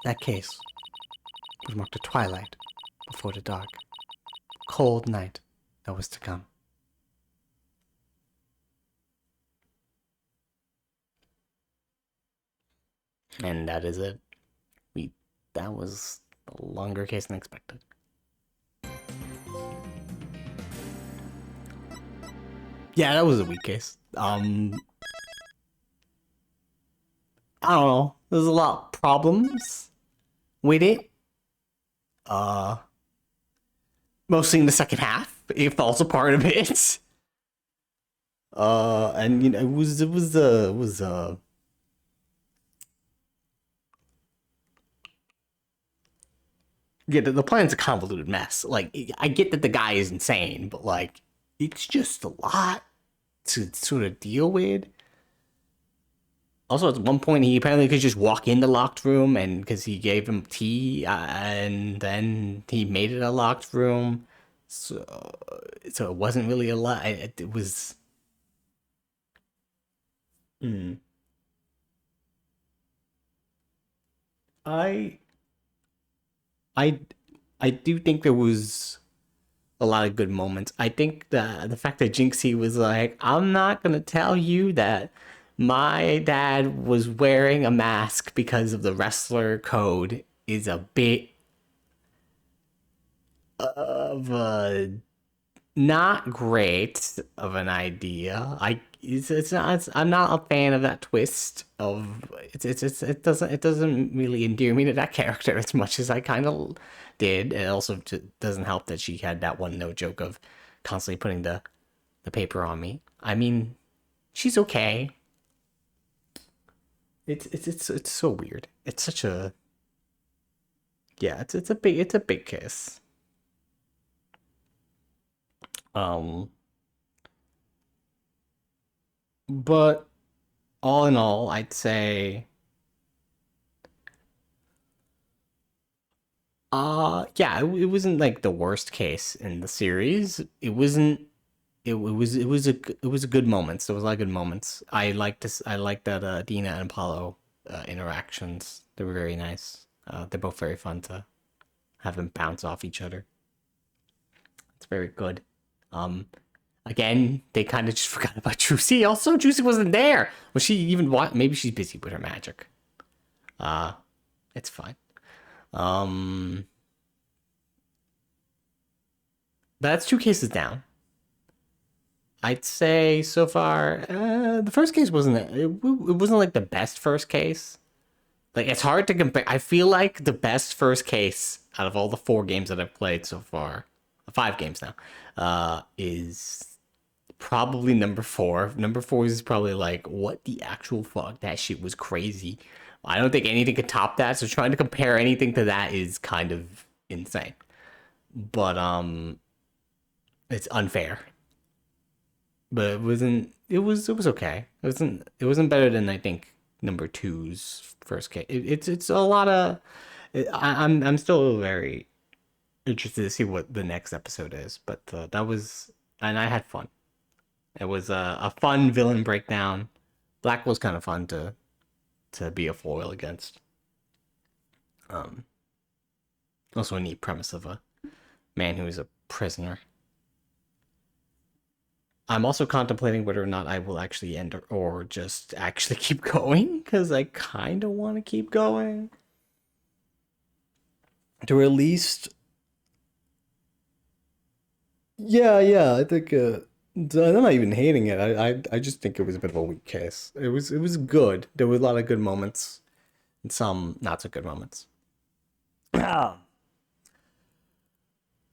That case would mark the twilight before the dark, cold night that was to come. And that is it. That was a longer case than expected. Yeah, that was a weak case. I don't know. There's a lot of problems with it. Mostly in the second half. It falls apart a bit. And you know, it was yeah, the plan's a convoluted mess. Like, I get that the guy is insane, but like, it's just a lot to sort of deal with. Also, at one point, he apparently could just walk in the locked room, and because he gave him tea, and then he made it a locked room. So it wasn't really a lot. It was. I do think there was a lot of good moments. I think the fact that Jinxie was like, I'm not gonna tell you that my dad was wearing a mask because of the wrestler code is a bit of a not great of an idea. I'm not a fan of that twist of it doesn't really endear me to that character as much as I kind of did. It also doesn't help that she had that one note joke of constantly putting the paper on me. I mean, she's okay. It's so weird. It's such a it's a big kiss. But all in all, I'd say it wasn't like the worst case in the series. It wasn't. It was a good moments. There was a lot of good moments. I liked this. I liked that Dina and Apollo interactions. They were very nice. They're both very fun to have them bounce off each other. It's very good. Again, they kind of just forgot about Juicy. Also, Juicy wasn't there. Was she even maybe she's busy with her magic. It's fine. That's 2 cases down. I'd say so far, the first case it wasn't like the best first case. Like, it's hard to compare. I feel like the best first case out of all the 4 games that I've played so far, 5 games now, is probably number 4. Number 4 is probably like, what the actual fuck? That shit was crazy. I don't think anything could top that. So trying to compare anything to that is kind of insane. But it's unfair. But it wasn't. It was okay. It wasn't better than I think number 2's first case. It's a lot of. I'm still very interested to see what the next episode is. But that was, and I had fun. It was a fun villain breakdown. Black was kind of fun to be a foil against. Also a neat premise of a man who is a prisoner. I'm also contemplating whether or not I will actually end or just actually keep going, because I kind of want to keep going. To at least... Yeah, I think... I'm not even hating it. I just think it was a bit of a weak case. It was good. There were a lot of good moments, and some not so good moments. But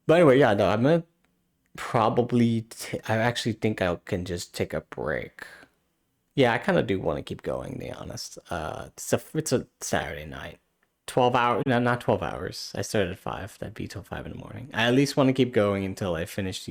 anyway, yeah, no, I'm gonna probably. I actually think I can just take a break. Yeah, I kind of do want to keep going, to be honest. It's a Saturday night, 12 hours. No, not 12 hours. I started at 5. That'd be till 5 in the morning. I at least want to keep going until I finish